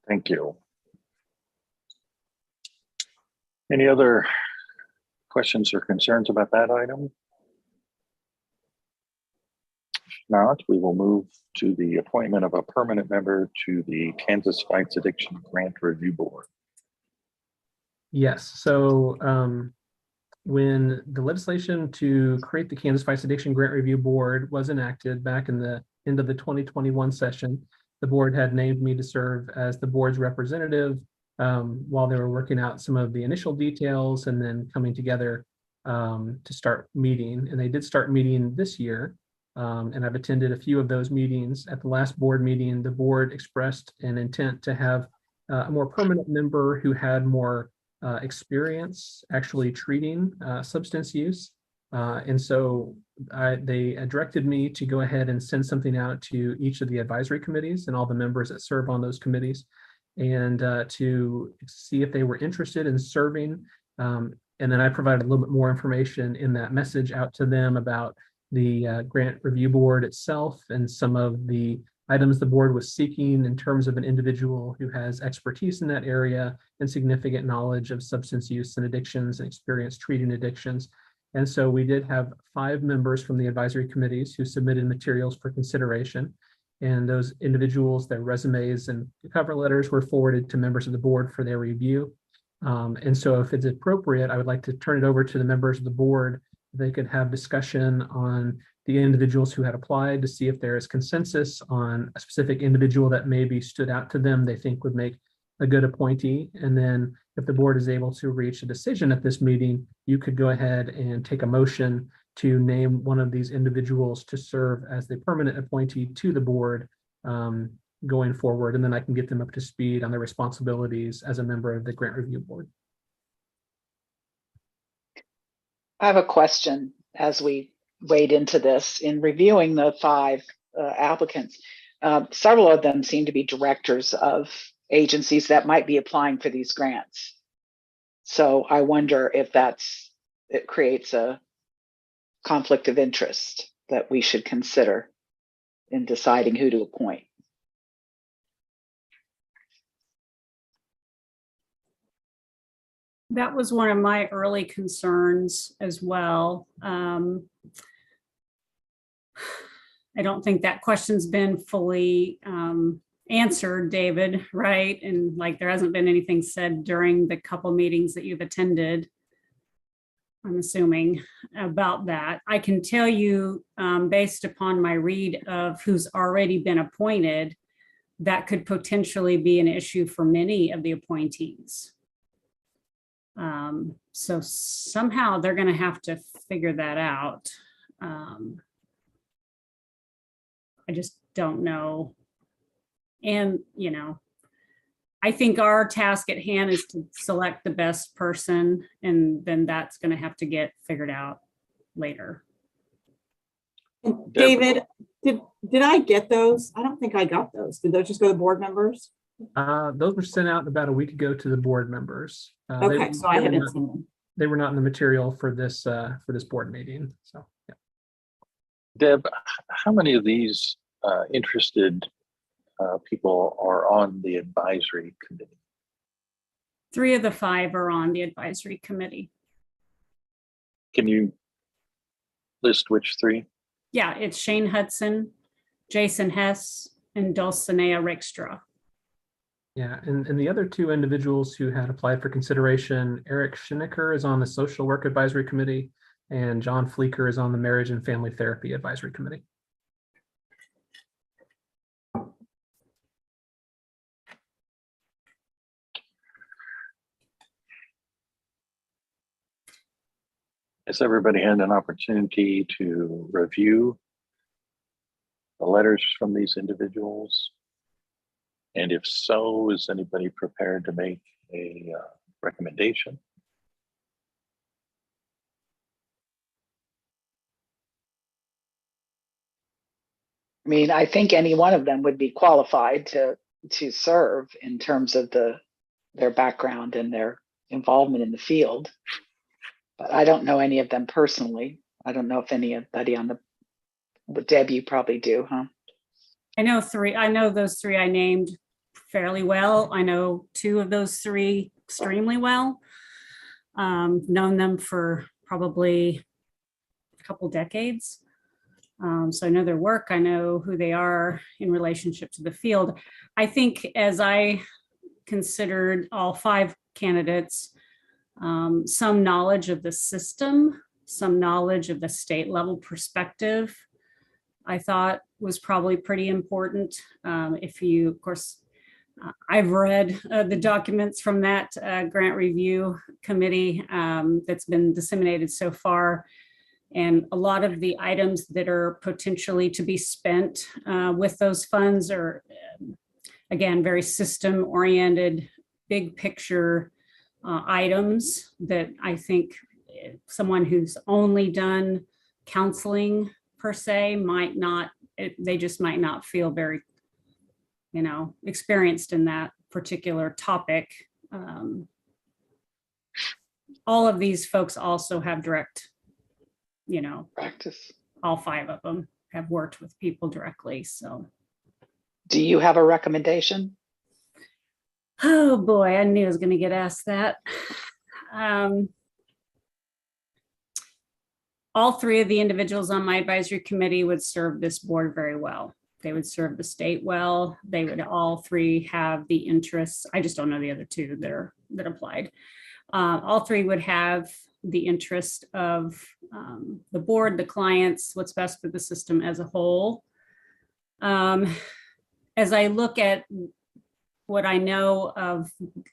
Thank you. Any other questions or concerns about that item? If not, we will move to the appointment of a permanent member to the Kansas Fights Addiction Grant Review Board. Yes, so when the legislation to create the Kansas Fights Addiction Grant Review Board was enacted back in the end of the 2021 session, the board had named me to serve as the board's representative while they were working out some of the initial details and then coming together to start meeting. And they did start meeting this year. And I've attended a few of those meetings. At the last board meeting, the board expressed an intent to have a more permanent member who had more experience actually treating substance use. And so they directed me to go ahead and send something out to each of the advisory committees and all the members that serve on those committees, and to see if they were interested in serving. And then I provided a little bit more information in that message out to them about the grant review board itself and some of the items the board was seeking in terms of an individual who has expertise in that area and significant knowledge of substance use and addictions and experience treating addictions. And so we did have 5 members from the advisory committees who submitted materials for consideration. And those individuals, their resumes and cover letters were forwarded to members of the board for their review. And so if it's appropriate, I would like to turn it over to the members of the board. They could have discussion on the individuals who had applied to see if there is consensus on a specific individual that maybe stood out to them they think would make a good appointee. And then if the board is able to reach a decision at this meeting, you could go ahead and take a motion to name one of these individuals to serve as the permanent appointee to the board going forward. And then I can get them up to speed on their responsibilities as a member of the grant review board. I have a question as we wade into this. In reviewing the 5 applicants, several of them seem to be directors of agencies that might be applying for these grants. So I wonder if it creates a conflict of interest that we should consider in deciding who to appoint. That was one of my early concerns as well. I don't think that question's been fully answered, David, right? And like there hasn't been anything said during the couple meetings that you've attended, I'm assuming, about that. I can tell you, based upon my read of who's already been appointed, that could potentially be an issue for many of the appointees. So somehow they're going to have to figure that out. I just don't know. And, you know, I think our task at hand is to select the best person, and then that's going to have to get figured out later. David, did I get those? I don't think I got those. Did those just go to board members? Those were sent out about a week ago to the board members. Okay, so I haven't seen them. They were not in the material for this board meeting. So, yeah. Deb, how many of these interested people are on the advisory committee? 3 of the 5 are on the advisory committee. Can you list which 3? Yeah, it's Shane Hudson, Jason Hess, and Dulcinea Rakestraw. Yeah, and the other 2 individuals who had applied for consideration, Eric Schinicker is on the Social Work Advisory Committee, and John Fleeker is on the Marriage and Family Therapy Advisory Committee. Has everybody had an opportunity to review the letters from these individuals? And if so, is anybody prepared to make a recommendation? I mean, I think any one of them would be qualified to serve in terms of their background and their involvement in the field. But I don't know any of them personally. I don't know if anybody on but Deb, you probably do, huh? I know 3. I know those 3 I named fairly well. I know 2 of those 3 extremely well. Known them for probably a couple decades. So I know their work. I know who they are in relationship to the field. I think as I considered all 5 candidates, some knowledge of the system, some knowledge of the state level perspective, I thought was probably pretty important. If you, of course, I've read the documents from that grant review committee that's been disseminated so far. And a lot of the items that are potentially to be spent with those funds are, again, very system oriented, big picture items that I think someone who's only done counseling per se might not, they just might not feel very, experienced in that particular topic. All of these folks also have direct, practice. all 5 of them have worked with people directly. So, Do you have a recommendation? oh boy, I knew I was going to get asked that. All 3 of the individuals on my advisory committee would serve this board very well. They would serve the state well. They would all 3 have the interests. I just don't know the other 2 that applied. All 3 would have the interest of the board, the clients, what's best for the system as a whole. As I look at what I know of,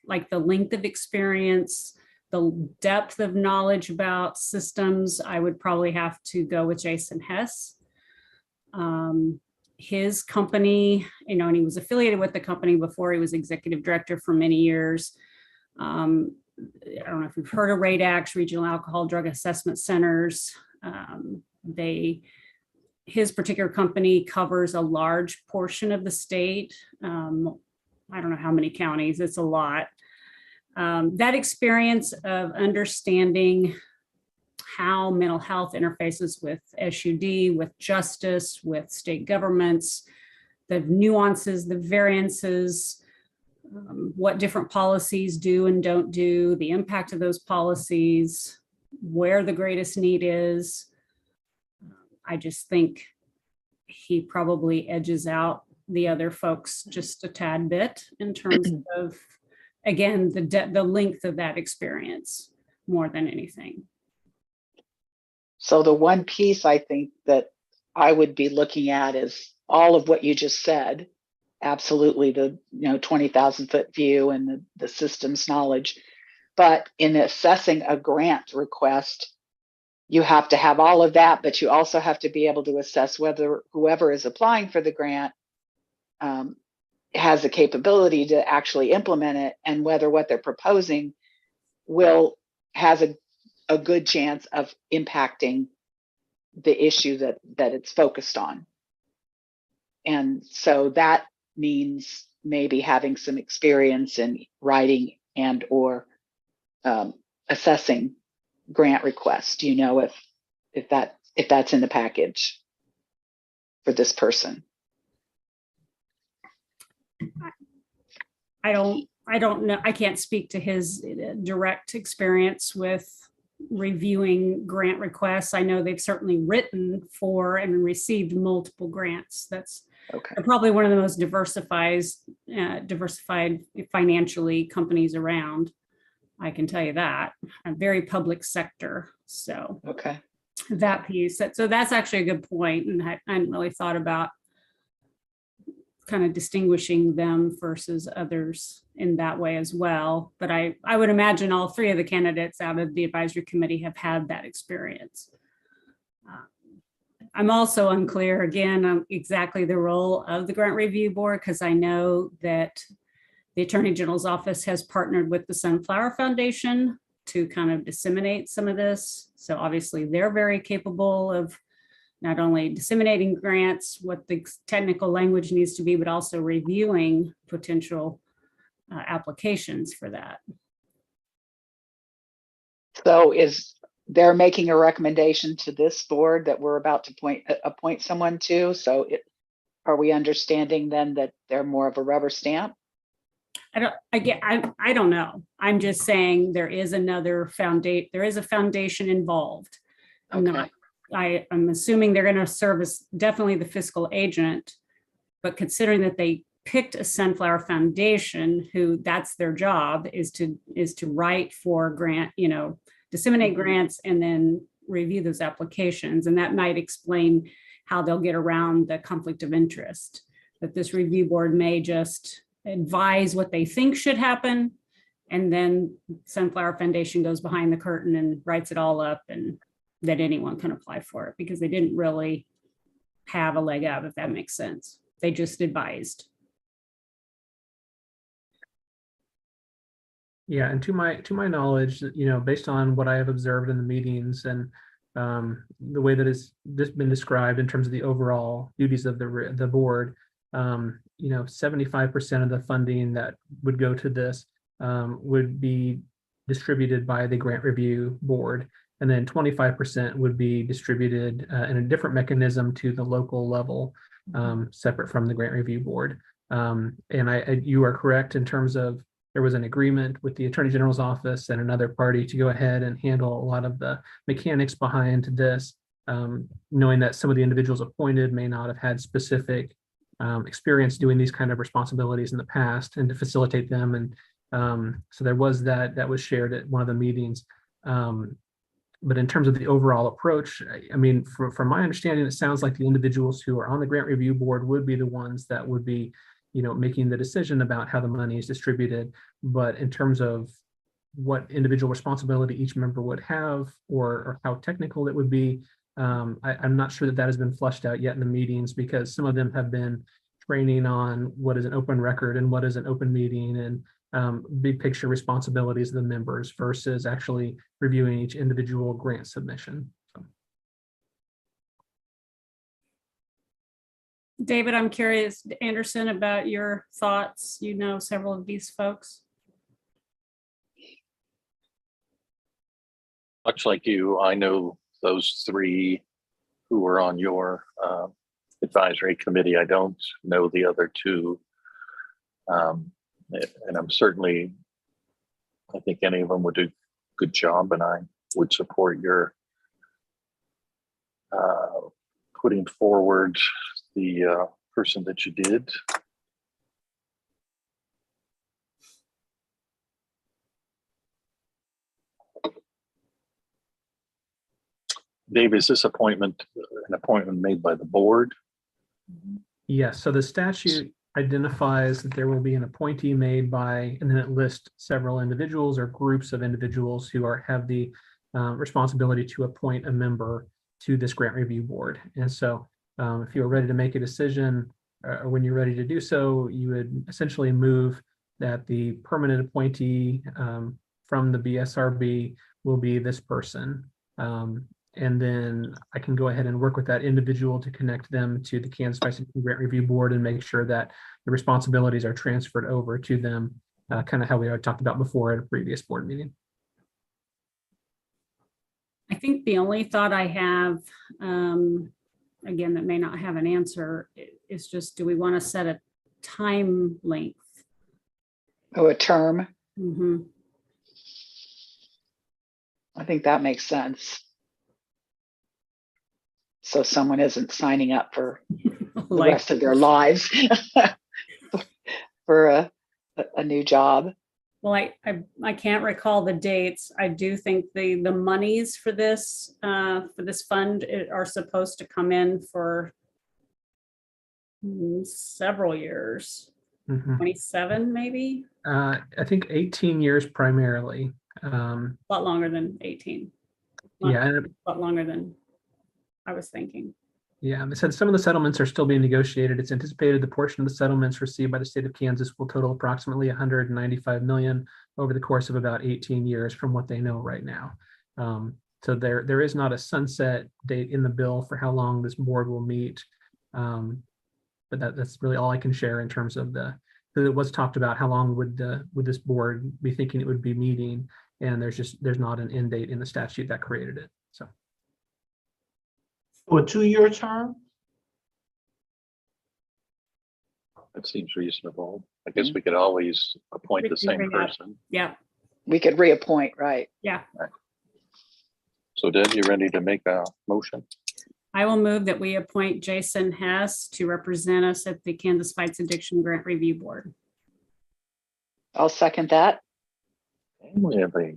like the length of experience, the depth of knowledge about systems, I would probably have to go with Jason Hess. His company, and he was affiliated with the company before he was executive director for many years. I don't know if you've heard of RADACs, Regional Alcohol Drug Assessment Centers. His particular company covers a large portion of the state. I don't know how many counties, it's a lot. That experience of understanding how mental health interfaces with SUD, with justice, with state governments, the nuances, the variances, what different policies do and don't do, the impact of those policies, where the greatest need is. I just think he probably edges out the other folks just a tad bit in terms of, again, the length of that experience more than anything. So the one piece I think that I would be looking at is all of what you just said. Absolutely, the 20,000 foot view and the systems knowledge. But in assessing a grant request, you have to have all of that, but you also have to be able to assess whether whoever is applying for the grant has the capability to actually implement it, and whether what they're proposing has a good chance of impacting the issue that it's focused on. And so that means maybe having some experience in writing and or assessing grant requests. Do you know if that's in the package for this person? I don't know. I can't speak to his direct experience with reviewing grant requests. I know they've certainly written for and received multiple grants. That's okay. They're probably one of the most diversified financially companies around. I can tell you that. A very public sector. So okay, that piece. So that's actually a good point, and I hadn't really thought about kind of distinguishing them versus others in that way as well. But I would imagine all 3 of the candidates out of the advisory committee have had that experience. I'm also unclear again on exactly the role of the grant review board, because I know that the Attorney General's office has partnered with the Sunflower Foundation to kind of disseminate some of this. So obviously they're very capable of not only disseminating grants, what the technical language needs to be, but also reviewing potential applications for that. So they're making a recommendation to this board that we're about to appoint someone to. So are we understanding then that they're more of a rubber stamp? I don't know. I'm just saying there is another foundation. There is a foundation involved. Okay. I'm assuming they're going to serve as definitely the fiscal agent, but considering that they picked a Sunflower Foundation, who that's their job is to write for grant, disseminate grants and then review those applications. And that might explain how they'll get around the conflict of interest, that this review board may just advise what they think should happen. And then Sunflower Foundation goes behind the curtain and writes it all up, and that anyone can apply for it, because they didn't really have a leg out, if that makes sense. They just advised. Yeah, and to my knowledge, based on what I have observed in the meetings and the way that it's just been described in terms of the overall duties of the board, 75% of the funding that would go to this would be distributed by the grant review board, And then 25% would be distributed in a different mechanism to the local level, separate from the grant review board. And you are correct in terms of there was an agreement with the Attorney General's office and another party to go ahead and handle a lot of the mechanics behind this, knowing that some of the individuals appointed may not have had specific experience doing these kind of responsibilities in the past, and to facilitate them. And so there was that was shared at one of the meetings. But in terms of the overall approach, I mean, from my understanding, it sounds like the individuals who are on the grant review board would be the ones that would be, making the decision about how the money is distributed. But in terms of what individual responsibility each member would have, or how technical it would be, I'm not sure that has been fleshed out yet in the meetings, because some of them have been training on what is an open record and what is an open meeting, and big picture responsibilities of the members versus actually reviewing each individual grant submission. So. David, I'm curious, Anderson, about your thoughts. You know several of these folks. Much like you, I know those three who were on your advisory committee. I don't know the other two. And I'm certainly, I think any of them would do a good job, and I would support your putting forward the person that you did. Dave, is this appointment an appointment made by the board? Yes, so the statute identifies that there will be an appointee made by, and then it lists several individuals or groups of individuals who have the responsibility to appoint a member to this grant review board. And so if you're ready to make a decision, or when you're ready to do so, you would essentially move that the permanent appointee from the BSRB will be this person. And then I can go ahead and work with that individual to connect them to the Kansas Vice Grant Review Board and make sure that the responsibilities are transferred over to them, kind of how we talked about before at a previous board meeting. I think the only thought I have, again, that may not have an answer, is just, do we want to set a time length? Oh, a term. Mm-hmm. I think that makes sense. So someone isn't signing up for the rest of their lives for a new job. Well, I can't recall the dates. I do think the monies for this fund are supposed to come in for several years. 27 maybe. I think 18 years primarily. A lot longer than 18. Yeah, a lot longer than I was thinking. Yeah, they said some of the settlements are still being negotiated. It's anticipated the portion of the settlements received by the state of Kansas will total approximately $195 million over the course of about 18 years from what they know right now. So there is not a sunset date in the bill for how long this board will meet. But that's really all I can share in terms of it was talked about how long would this board be thinking it would be meeting, and there's not an end date in the statute that created it. So. A 2-year term? That seems reasonable. I guess we could always appoint the same person. Yeah. We could reappoint, right? Yeah. Right. So Deb, you ready to make a motion? I will move that we appoint Jason Hess to represent us at the Kansas Fights Addiction Grant Review Board. I'll second that. We have a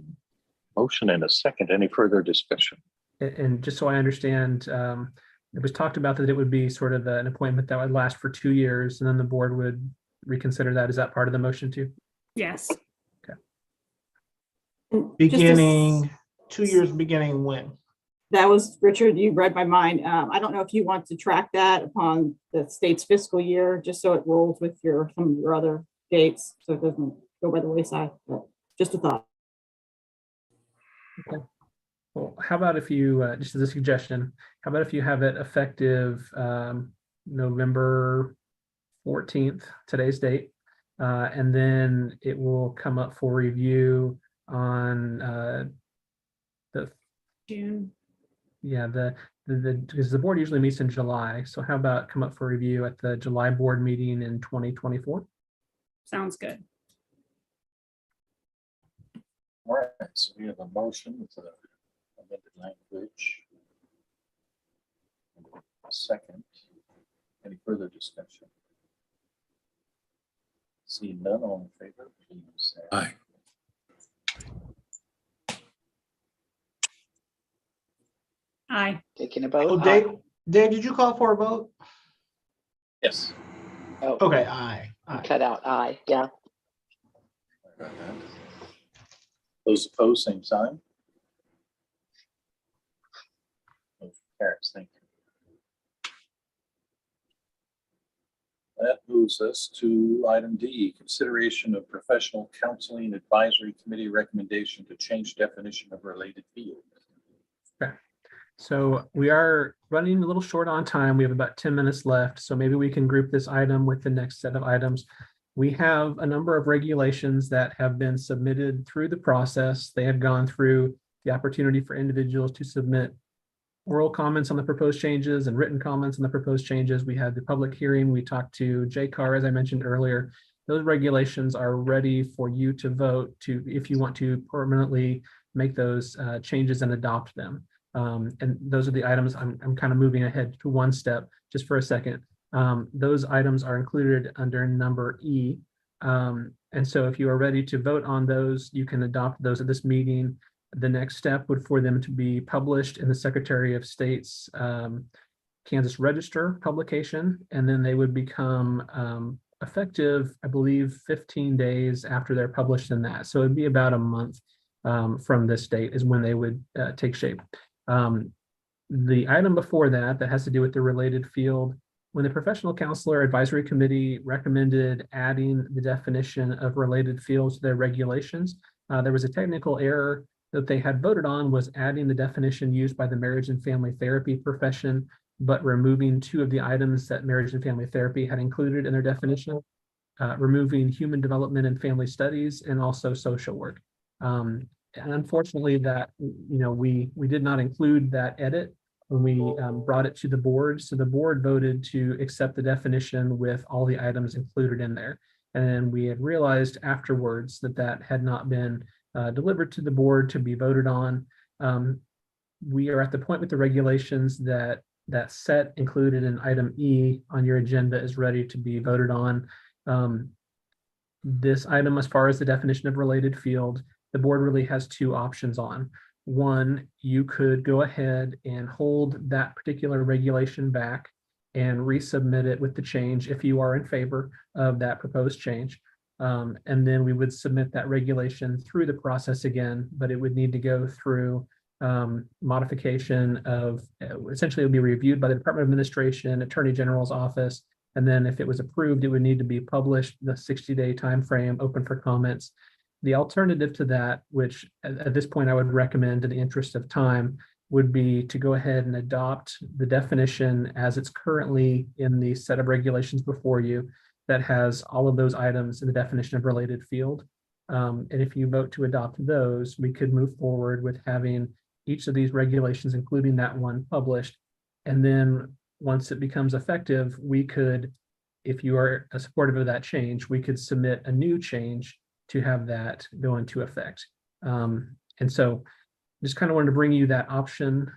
motion and a second. Any further discussion? And just so I understand, it was talked about that it would be sort of an appointment that would last for 2 years, and then the board would reconsider that. Is that part of the motion too? Yes. Okay. Beginning 2 years, beginning when? That was, Richard, you read my mind. I don't know if you want to track that upon the state's fiscal year, just so it rolls with some of your other dates, so it doesn't go by the wayside, but just a thought. Okay. Well, how about if you, just as a suggestion, how about if you have it effective November 14th, today's date, and then it will come up for review on the June. Yeah, because the board usually meets in July. So how about come up for review at the July board meeting in 2024? Sounds good. All right, so we have a motion with the amended language. A second. Any further discussion? See none, all in favor, please say Aye. Aye. Taking a vote. Oh, Dave, did you call for a vote? yes. Oh, Okay, aye. you Aye. cut out aye. Yeah. Sorry about that. Those opposed, same sign. Motion carries. Thank you. That moves us to item D, consideration of professional counseling advisory committee recommendation to change definition of related field. Okay. So we are running a little short on time. We have about 10 minutes left. So maybe we can group this item with the next set of items. We have a number of regulations that have been submitted through the process. They have gone through the opportunity for individuals to submit oral comments on the proposed changes and written comments on the proposed changes. We had the public hearing. We talked to JCAR, as I mentioned earlier. Those regulations are ready for you to vote to, if you want to permanently make those changes and adopt them. And those are the items. I'm kind of moving ahead to one step just for a second. Those items are included under number E. And so if you are ready to vote on those, you can adopt those at this meeting. The next step would for them to be published in the Secretary of State's Kansas Register publication, and then they would become effective, I believe, 15 days after they're published in that. So it'd be about a month from this date is when they would take shape. The item before that, that has to do with the related field, when the Professional Counselor Advisory Committee recommended adding the definition of related fields to their regulations, there was a technical error that they had voted on was adding the definition used by the marriage and family therapy profession, but removing two of the items that marriage and family therapy had included in their definition, removing human development and family studies and also social work. And unfortunately that, we did not include that edit when we brought it to the board. So the board voted to accept the definition with all the items included in there. And we had realized afterwards that that had not been delivered to the board to be voted on. We are at the point with the regulations that that set included in item E on your agenda is ready to be voted on. This item, as far as the definition of related field, the board really has two options on. One, you could go ahead and hold that particular regulation back and resubmit it with the change if you are in favor of that proposed change. And then we would submit that regulation through the process again, but it would need to go through modification of, essentially it would be reviewed by the Department of Administration, Attorney General's office, and then if it was approved, it would need to be published, the 60-day time frame, open for comments. The alternative to that, which at this point I would recommend in the interest of time, would be to go ahead and adopt the definition as it's currently in the set of regulations before you that has all of those items in the definition of related field. And if you vote to adopt those, we could move forward with having each of these regulations, including that one, published. And then once it becomes effective, we could, if you are supportive of that change, we could submit a new change to have that go into effect. And so just kind of wanted to bring you that option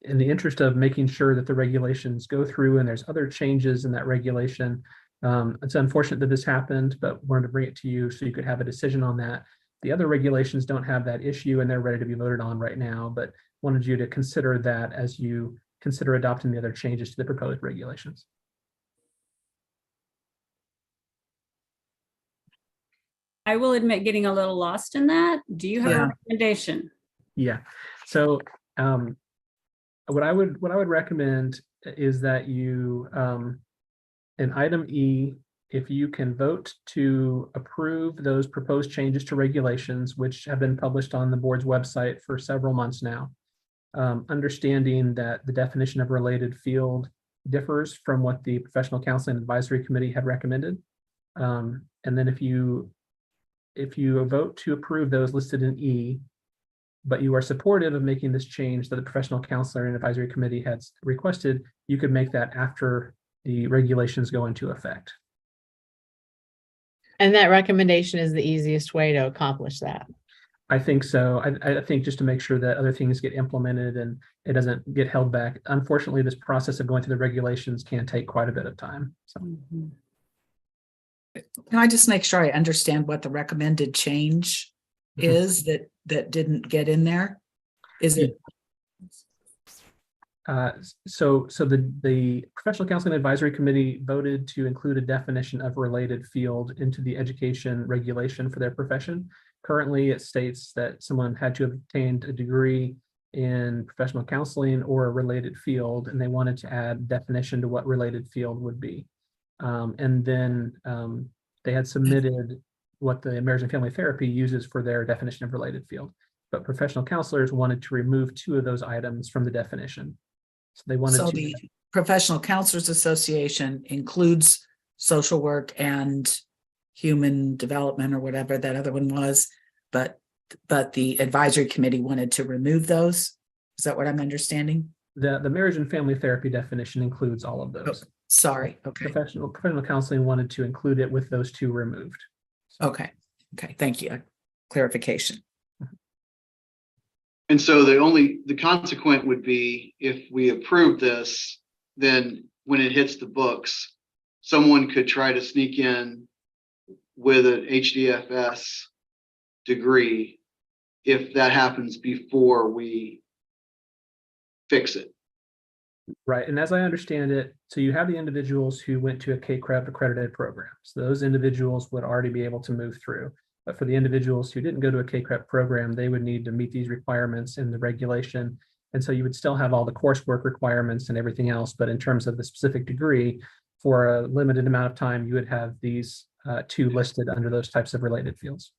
in the interest of making sure that the regulations go through and there's other changes in that regulation. It's unfortunate that this happened, but wanted to bring it to you so you could have a decision on that. The other regulations don't have that issue and they're ready to be voted on right now, but wanted you to consider that as you consider adopting the other changes to the proposed regulations. I will admit getting a little lost in that. Do you have a recommendation? Yeah. So what I would recommend is that you in item E, if you can vote to approve those proposed changes to regulations, which have been published on the board's website for several months now, understanding that the definition of related field differs from what the Professional Counseling Advisory Committee had recommended. And then if you vote to approve those listed in E, but you are supportive of making this change that the professional counselor and advisory committee had requested, you could make that after the regulations go into effect. And that recommendation is the easiest way to accomplish that. I think so. I think just to make sure that other things get implemented and it doesn't get held back. Unfortunately, this process of going through the regulations can take quite a bit of time. So. Can I just make sure I understand what the recommended change is that didn't get in there? Is it? So the Professional Counseling Advisory Committee voted to include a definition of related field into the education regulation for their profession. Currently, it states that someone had to have obtained a degree in professional counseling or a related field, and they wanted to add definition to what related field would be. And then they had submitted what the Marriage and Family Therapy uses for their definition of related field. But professional counselors wanted to remove 2 of those items from the definition. So they wanted So to. the Professional Counselors Association includes social work and human development or whatever that other one was, but the advisory committee wanted to remove those. Is that what I'm understanding? The marriage and family therapy definition includes all of those. Oh, sorry. Okay. Professional counseling wanted to include it with those 2 removed. Okay. Okay. Thank you. Clarification. And so the consequent would be if we approve this, then when it hits the books, someone could try to sneak in with an HDFS degree if that happens before we fix it. Right. And as I understand it, so you have the individuals who went to a KCREP accredited program. So those individuals would already be able to move through. But for the individuals who didn't go to a KCREP program, they would need to meet these requirements in the regulation. And so you would still have all the coursework requirements and everything else. But in terms of the specific degree, for a limited amount of time, you would have these 2 listed under those types of related fields.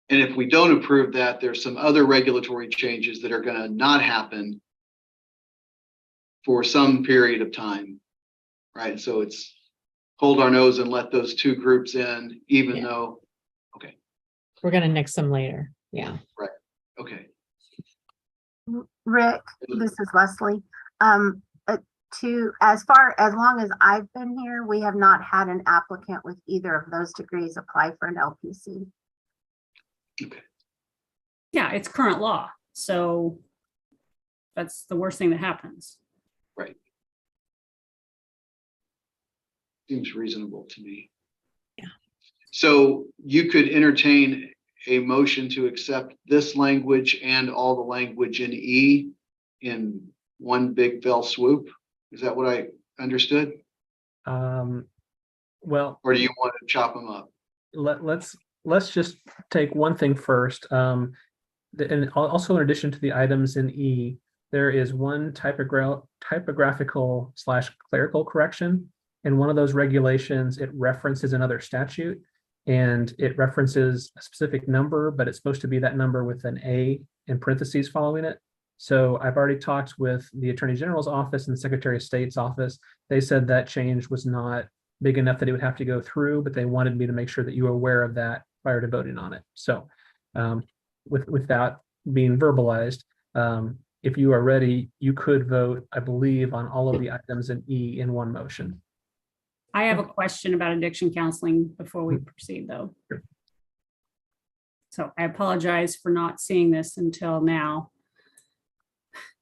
And if we don't approve that, there's some other regulatory changes that are going to not happen for some period of time, right? So it's hold our nose and let those 2 groups in, even though, okay. We're going to nix them later. Yeah. Right. Okay. Rick, this is Leslie. As long as I've been here, we have not had an applicant with either of those degrees apply for an LPC. Okay. Yeah, it's current law. So that's the worst thing that happens. Right. Seems reasonable to me. Yeah. So you could entertain a motion to accept this language and all the language in E in one big fell swoop. Is that what I understood? Well, or do you want to chop them up? Let's just take one thing first. And also in addition to the items in E, there is one typographical / clerical correction. In one of those regulations, it references another statute and it references a specific number, but it's supposed to be that number with an A in parentheses following it. So I've already talked with the Attorney General's office and the Secretary of State's office. They said that change was not big enough that it would have to go through, but they wanted me to make sure that you were aware of that prior to voting on it. So with that being verbalized, if you are ready, you could vote, I believe, on all of the items in E in one motion. I have a question about addiction counseling before we proceed, though. Sure. So I apologize for not seeing this until now.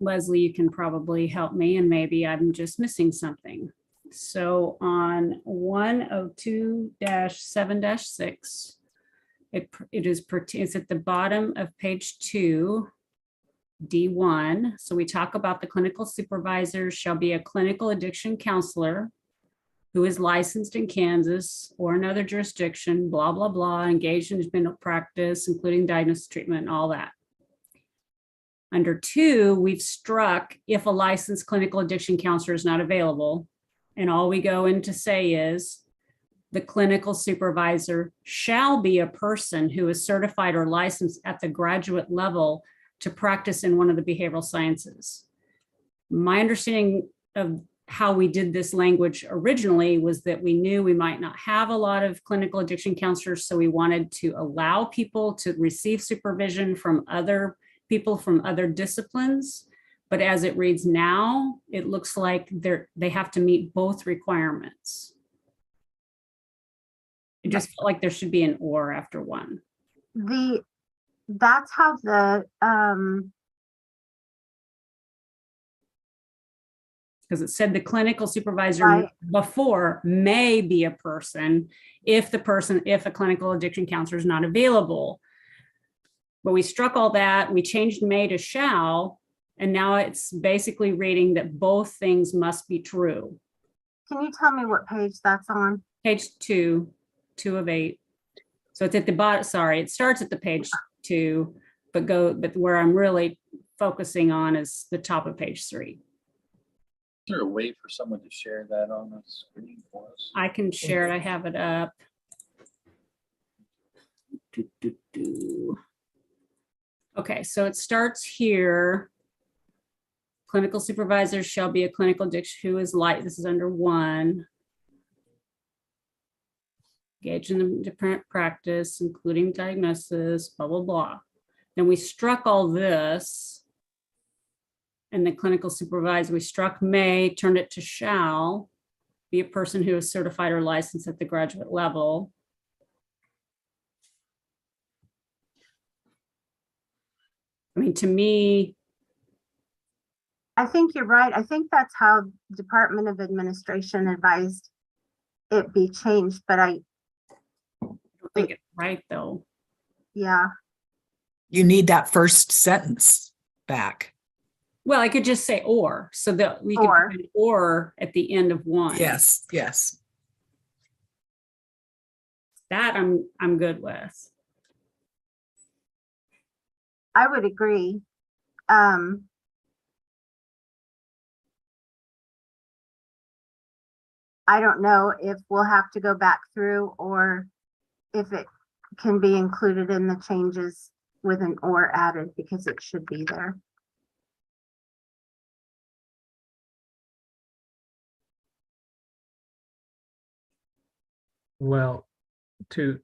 Leslie, you can probably help me, and maybe I'm just missing something. So on 102-7-6, it's at the bottom of page 2, D1. So we talk about the clinical supervisor shall be a clinical addiction counselor who is licensed in Kansas or another jurisdiction, blah, blah, blah, engaged in mental practice, including diagnosis, treatment, and all that. Under 2, we've struck if a licensed clinical addiction counselor is not available. And all we go in to say is the clinical supervisor shall be a person who is certified or licensed at the graduate level to practice in one of the behavioral sciences. My understanding of how we did this language originally was that we knew we might not have a lot of clinical addiction counselors, so we wanted to allow people to receive supervision from other people from other disciplines. But as it reads now, it looks like they have to meet both requirements. It just felt like there should be an or after one. That's how the, Because it said the clinical supervisor Right. before may be a person if a clinical addiction counselor is not available. But we struck all that, we changed may to shall, and now it's basically reading that both things must be true. can you tell me what page that's on? Page 2 of 8. So it's at the bottom, sorry, it starts at the page 2, but where I'm really focusing on is the top of page 3. Is there a way for someone to share that on the screen for us? I can share it, I have it up. Okay, so it starts here. Clinical supervisor shall be a clinical addiction who is this is under 1. Engage in the different practice, including diagnosis, blah, blah, blah. Then we struck all this. And the clinical supervisor, we struck may, turned it to shall be a person who is certified or licensed at the graduate level. I mean, to me, I think you're right. I think that's how Department of Administration advised it be changed, but I don't think it's right though. Yeah. You need that first sentence back. Well, I could just say or, so that we could put an or at the end of 1. Yes, yes. That I'm good with. I would agree. I don't know if we'll have to go back through or if it can be included in the changes with an or added, because it should be there. Well, to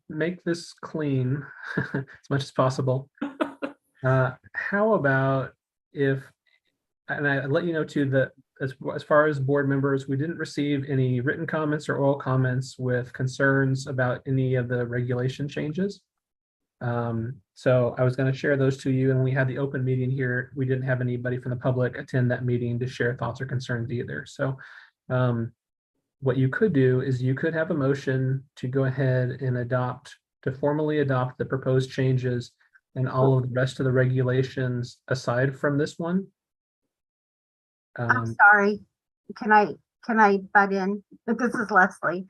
make this clean as much as possible, how about if, and I let you know too that as far as board members, we didn't receive any written comments or oral comments with concerns about any of the regulation changes. So I was going to share those to you, and we had the open meeting here. We didn't have anybody from the public attend that meeting to share thoughts or concerns either. So what you could do is you could have a motion to go ahead and formally adopt the proposed changes and all of the rest of the regulations aside from this one. I'm sorry. Can I butt in? This is Leslie.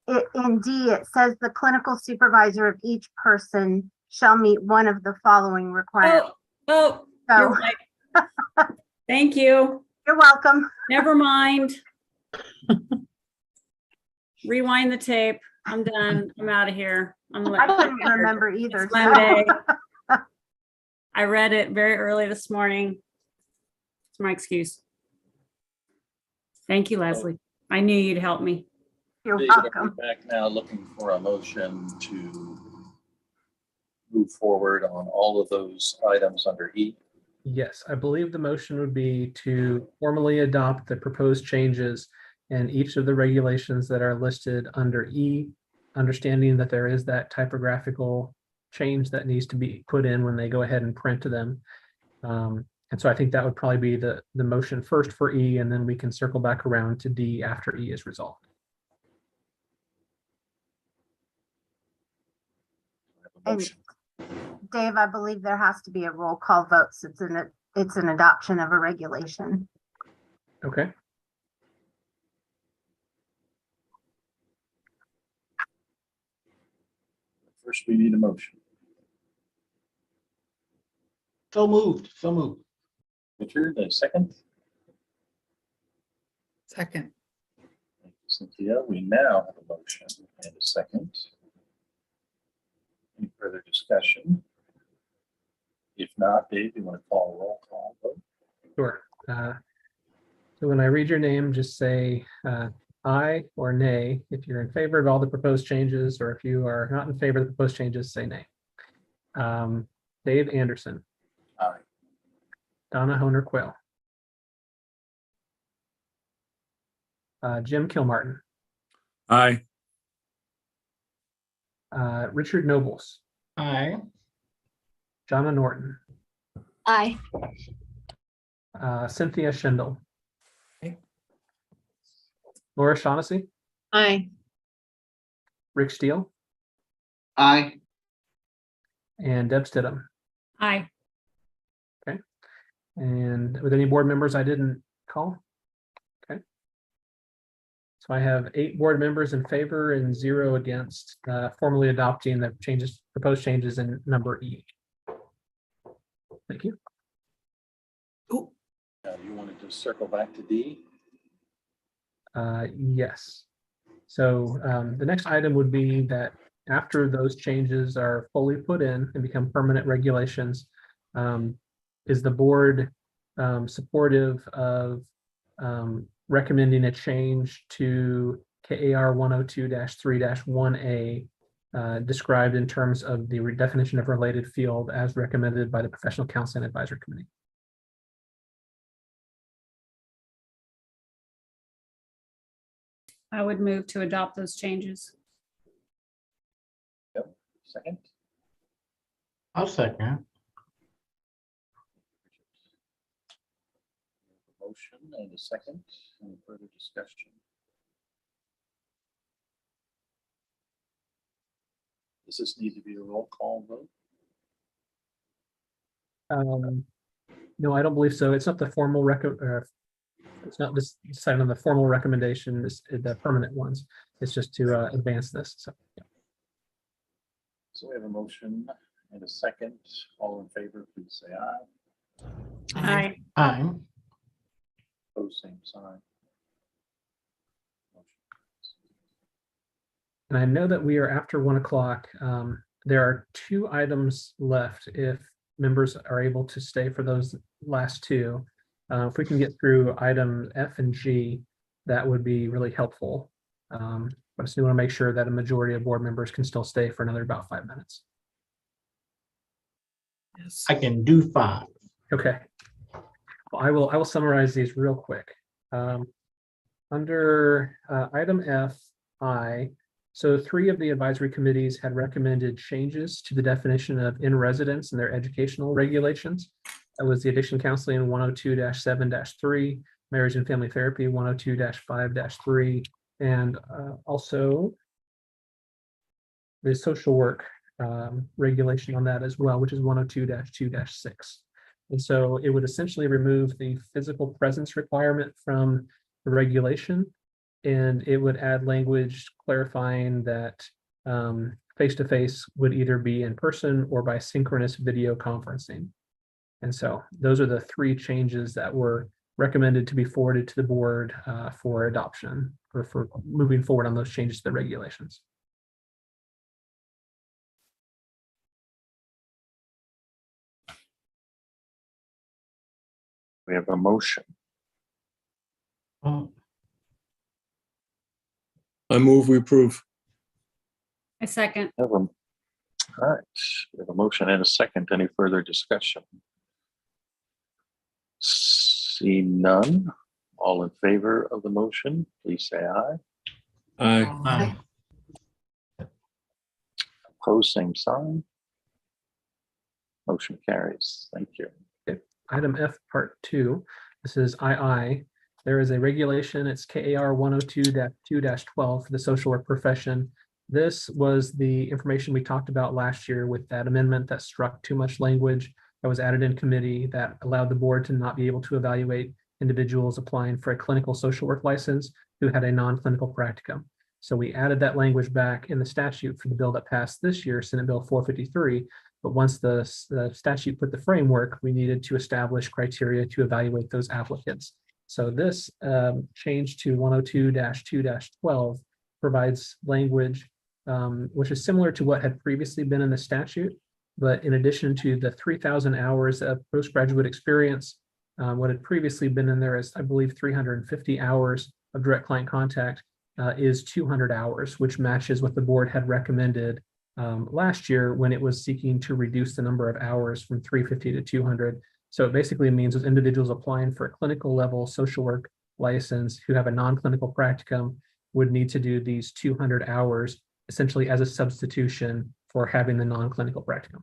In D, it says the clinical supervisor of each person shall meet one of the following requirements. Oh, So- you're right. Thank you. You're welcome. Never mind. Rewind the tape. I'm done. I'm out of here. I couldn't remember either. It's Monday. I read it very early this morning. It's my excuse. Thank you, Leslie. I knew you'd help me. You're David, are we welcome. back now looking for a motion to move forward on all of those items under E? Yes, I believe the motion would be to formally adopt the proposed changes and each of the regulations that are listed under E, understanding that there is that typographical change that needs to be put in when they go ahead and print to them. And so I think that would probably be the motion first for E, and then we can circle back around to D after E is resolved. And Dave, I believe there has to be a roll call vote since it's an adoption of a regulation. Okay. First, we need a motion. So moved. Richard, a second. Second. Thank you, Cynthia. We now have a motion and a second. Any further discussion? If not, Dave, you want to call a roll call vote? Sure. So when I read your name, just say aye or nay if you're in favor of all the proposed changes, or if you are not in favor of the proposed changes, say nay. Dave Anderson. Aye. Donna Honer Quayle. Jim Kilmartin. Aye. Richard Nobles. Aye. Jonna Norton. Aye. Cynthia Schindel. Aye. Laura Shaughnessy. Aye. Rick Steele. Aye. And Deb Stidham. Aye. And with any board members I didn't call? Okay. So I have 8 board members in favor and 0 against formally adopting the proposed changes in number E. Thank you. You wanted to circle back to D? Yes. So the next item would be that after those changes are fully put in and become permanent regulations, is the board supportive of recommending a change to KAR 102-3-1A described in terms of the redefinition of related field as recommended by the Professional Counseling Advisory Committee? I would move to adopt those changes. Yep. Second. I'll second. Motion and a second. Any further discussion? Does this need to be a roll call vote? No, I don't believe so. It's not the formal it's not just decided on the formal recommendation, the permanent ones. It's just to advance this. So, yeah. So we have a motion and a second. All in favor, please say aye. Aye. Aye. Opposed, same sign. And I know that we are after 1 o'clock. There are 2 items left if members are able to stay for those last 2. If we can get through item F and G, that would be really helpful. But I just want to make sure that a majority of board members can still stay for another about 5 minutes. Yes. I can do 5. Okay. Well, I will summarize these real quick. Under item F, so 3 of the advisory committees had recommended changes to the definition of in residence and their educational regulations. That was the Addiction Counseling 102-7-3, Marriage and Family Therapy 102-5-3, and also the social work regulation on that as well, which is 102-2-6. And so it would essentially remove the physical presence requirement from the regulation, and it would add language clarifying that face-to-face would either be in person or by synchronous video conferencing. And so those are the 3 changes that were recommended to be forwarded to the board for adoption or for moving forward on those changes to the regulations. We have a motion. Oh, I move we approve. I second. All right, we have a motion and a second. Any further discussion? See none. All in favor of the motion, please say aye. Aye. aye. Opposed, same sign. Motion carries. Thank you. Item F, part 2. This is II. There is a regulation. It's KAR 102-2-12 for the social work profession. This was the information we talked about last year with that amendment that struck too much language that was added in committee that allowed the board to not be able to evaluate individuals applying for a clinical social work license who had a non-clinical practicum. So we added that language back in the statute for the bill that passed this year, Senate Bill 453. But once the statute put the framework, we needed to establish criteria to evaluate those applicants. So this change to 102-2-12 provides language which is similar to what had previously been in the statute. But in addition to the 3,000 hours of postgraduate experience, what had previously been in there is, I believe, 350 hours of direct client contact is 200 hours, which matches what the board had recommended last year when it was seeking to reduce the number of hours from 350 to 200. So it basically means those individuals applying for a clinical level social work license who have a non-clinical practicum would need to do these 200 hours essentially as a substitution for having the non-clinical practicum.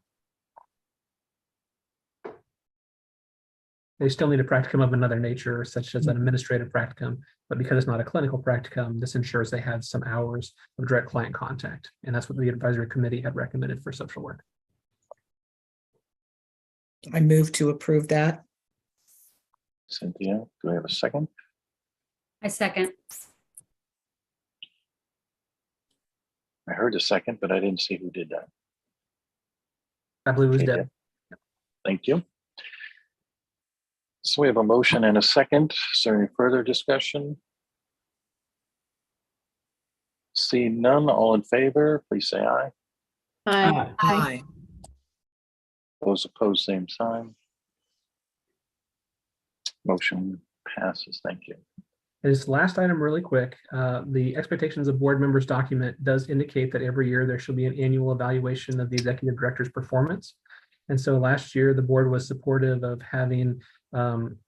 They still need a practicum of another nature, such as an administrative practicum, but because it's not a clinical practicum, this ensures they have some hours of direct client contact. And that's what the advisory committee had recommended for social work. I move to approve that. Cynthia, do we have a second? I second. I heard a second, but I didn't see who did that. I believe it was Okay, Deb. Thank you. So we have a motion and a second. Is there any further discussion? Seeing none, all in favor, please say aye. Aye. Aye. Those opposed, same sign. Motion passes. Thank you. This last item really quick, the expectations of board members document does indicate that every year there shall be an annual evaluation of the executive director's performance. And so last year, the board was supportive of having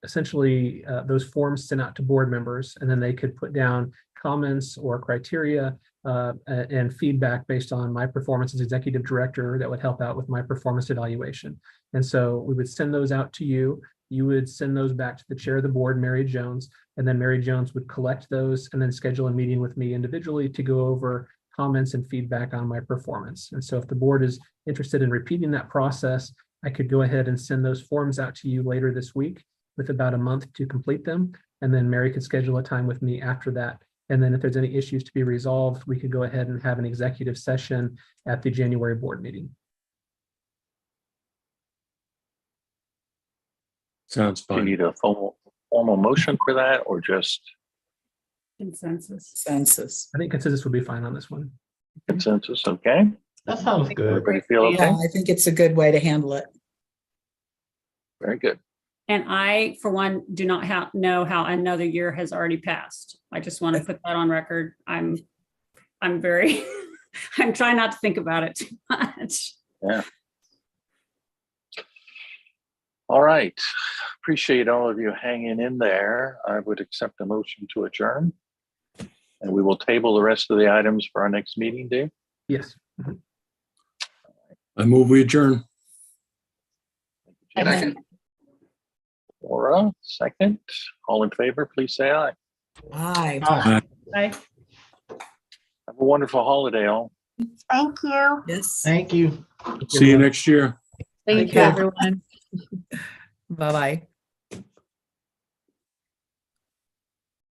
essentially those forms sent out to board members, and then they could put down comments or criteria and feedback based on my performance as executive director that would help out with my performance evaluation. And so we would send those out to you. You would send those back to the chair of the board, Mary Jones, and then Mary Jones would collect those and then schedule a meeting with me individually to go over comments and feedback on my performance. And so if the board is interested in repeating that process, I could go ahead and send those forms out to you later this week with about a month to complete them. And then Mary could schedule a time with me after that. And then if there's any issues to be resolved, we could go ahead and have an executive session at the January board meeting. Sounds Do you fine. need a formal motion for that or just Consensus. Consensus. I think consensus would be fine on this one. consensus? Okay. That sounds good. Everybody feel okay? Yeah, I think it's a good way to handle it. Very good. And I, for one, do not know how another year has already passed. I just want to put that on record. I'm very, I'm trying not to think about it too much. Yeah. All right. Appreciate all of you hanging in there. I would accept a motion to adjourn. And we will table the rest of the items for our next meeting, Dave. Yes. I move we adjourn. Second. Laura, second. All in favor, please say aye. Aye. Bye. Have a wonderful holiday, all. Thank you. Yes. Thank you. See you next year. Thank you, everyone. Bye-bye.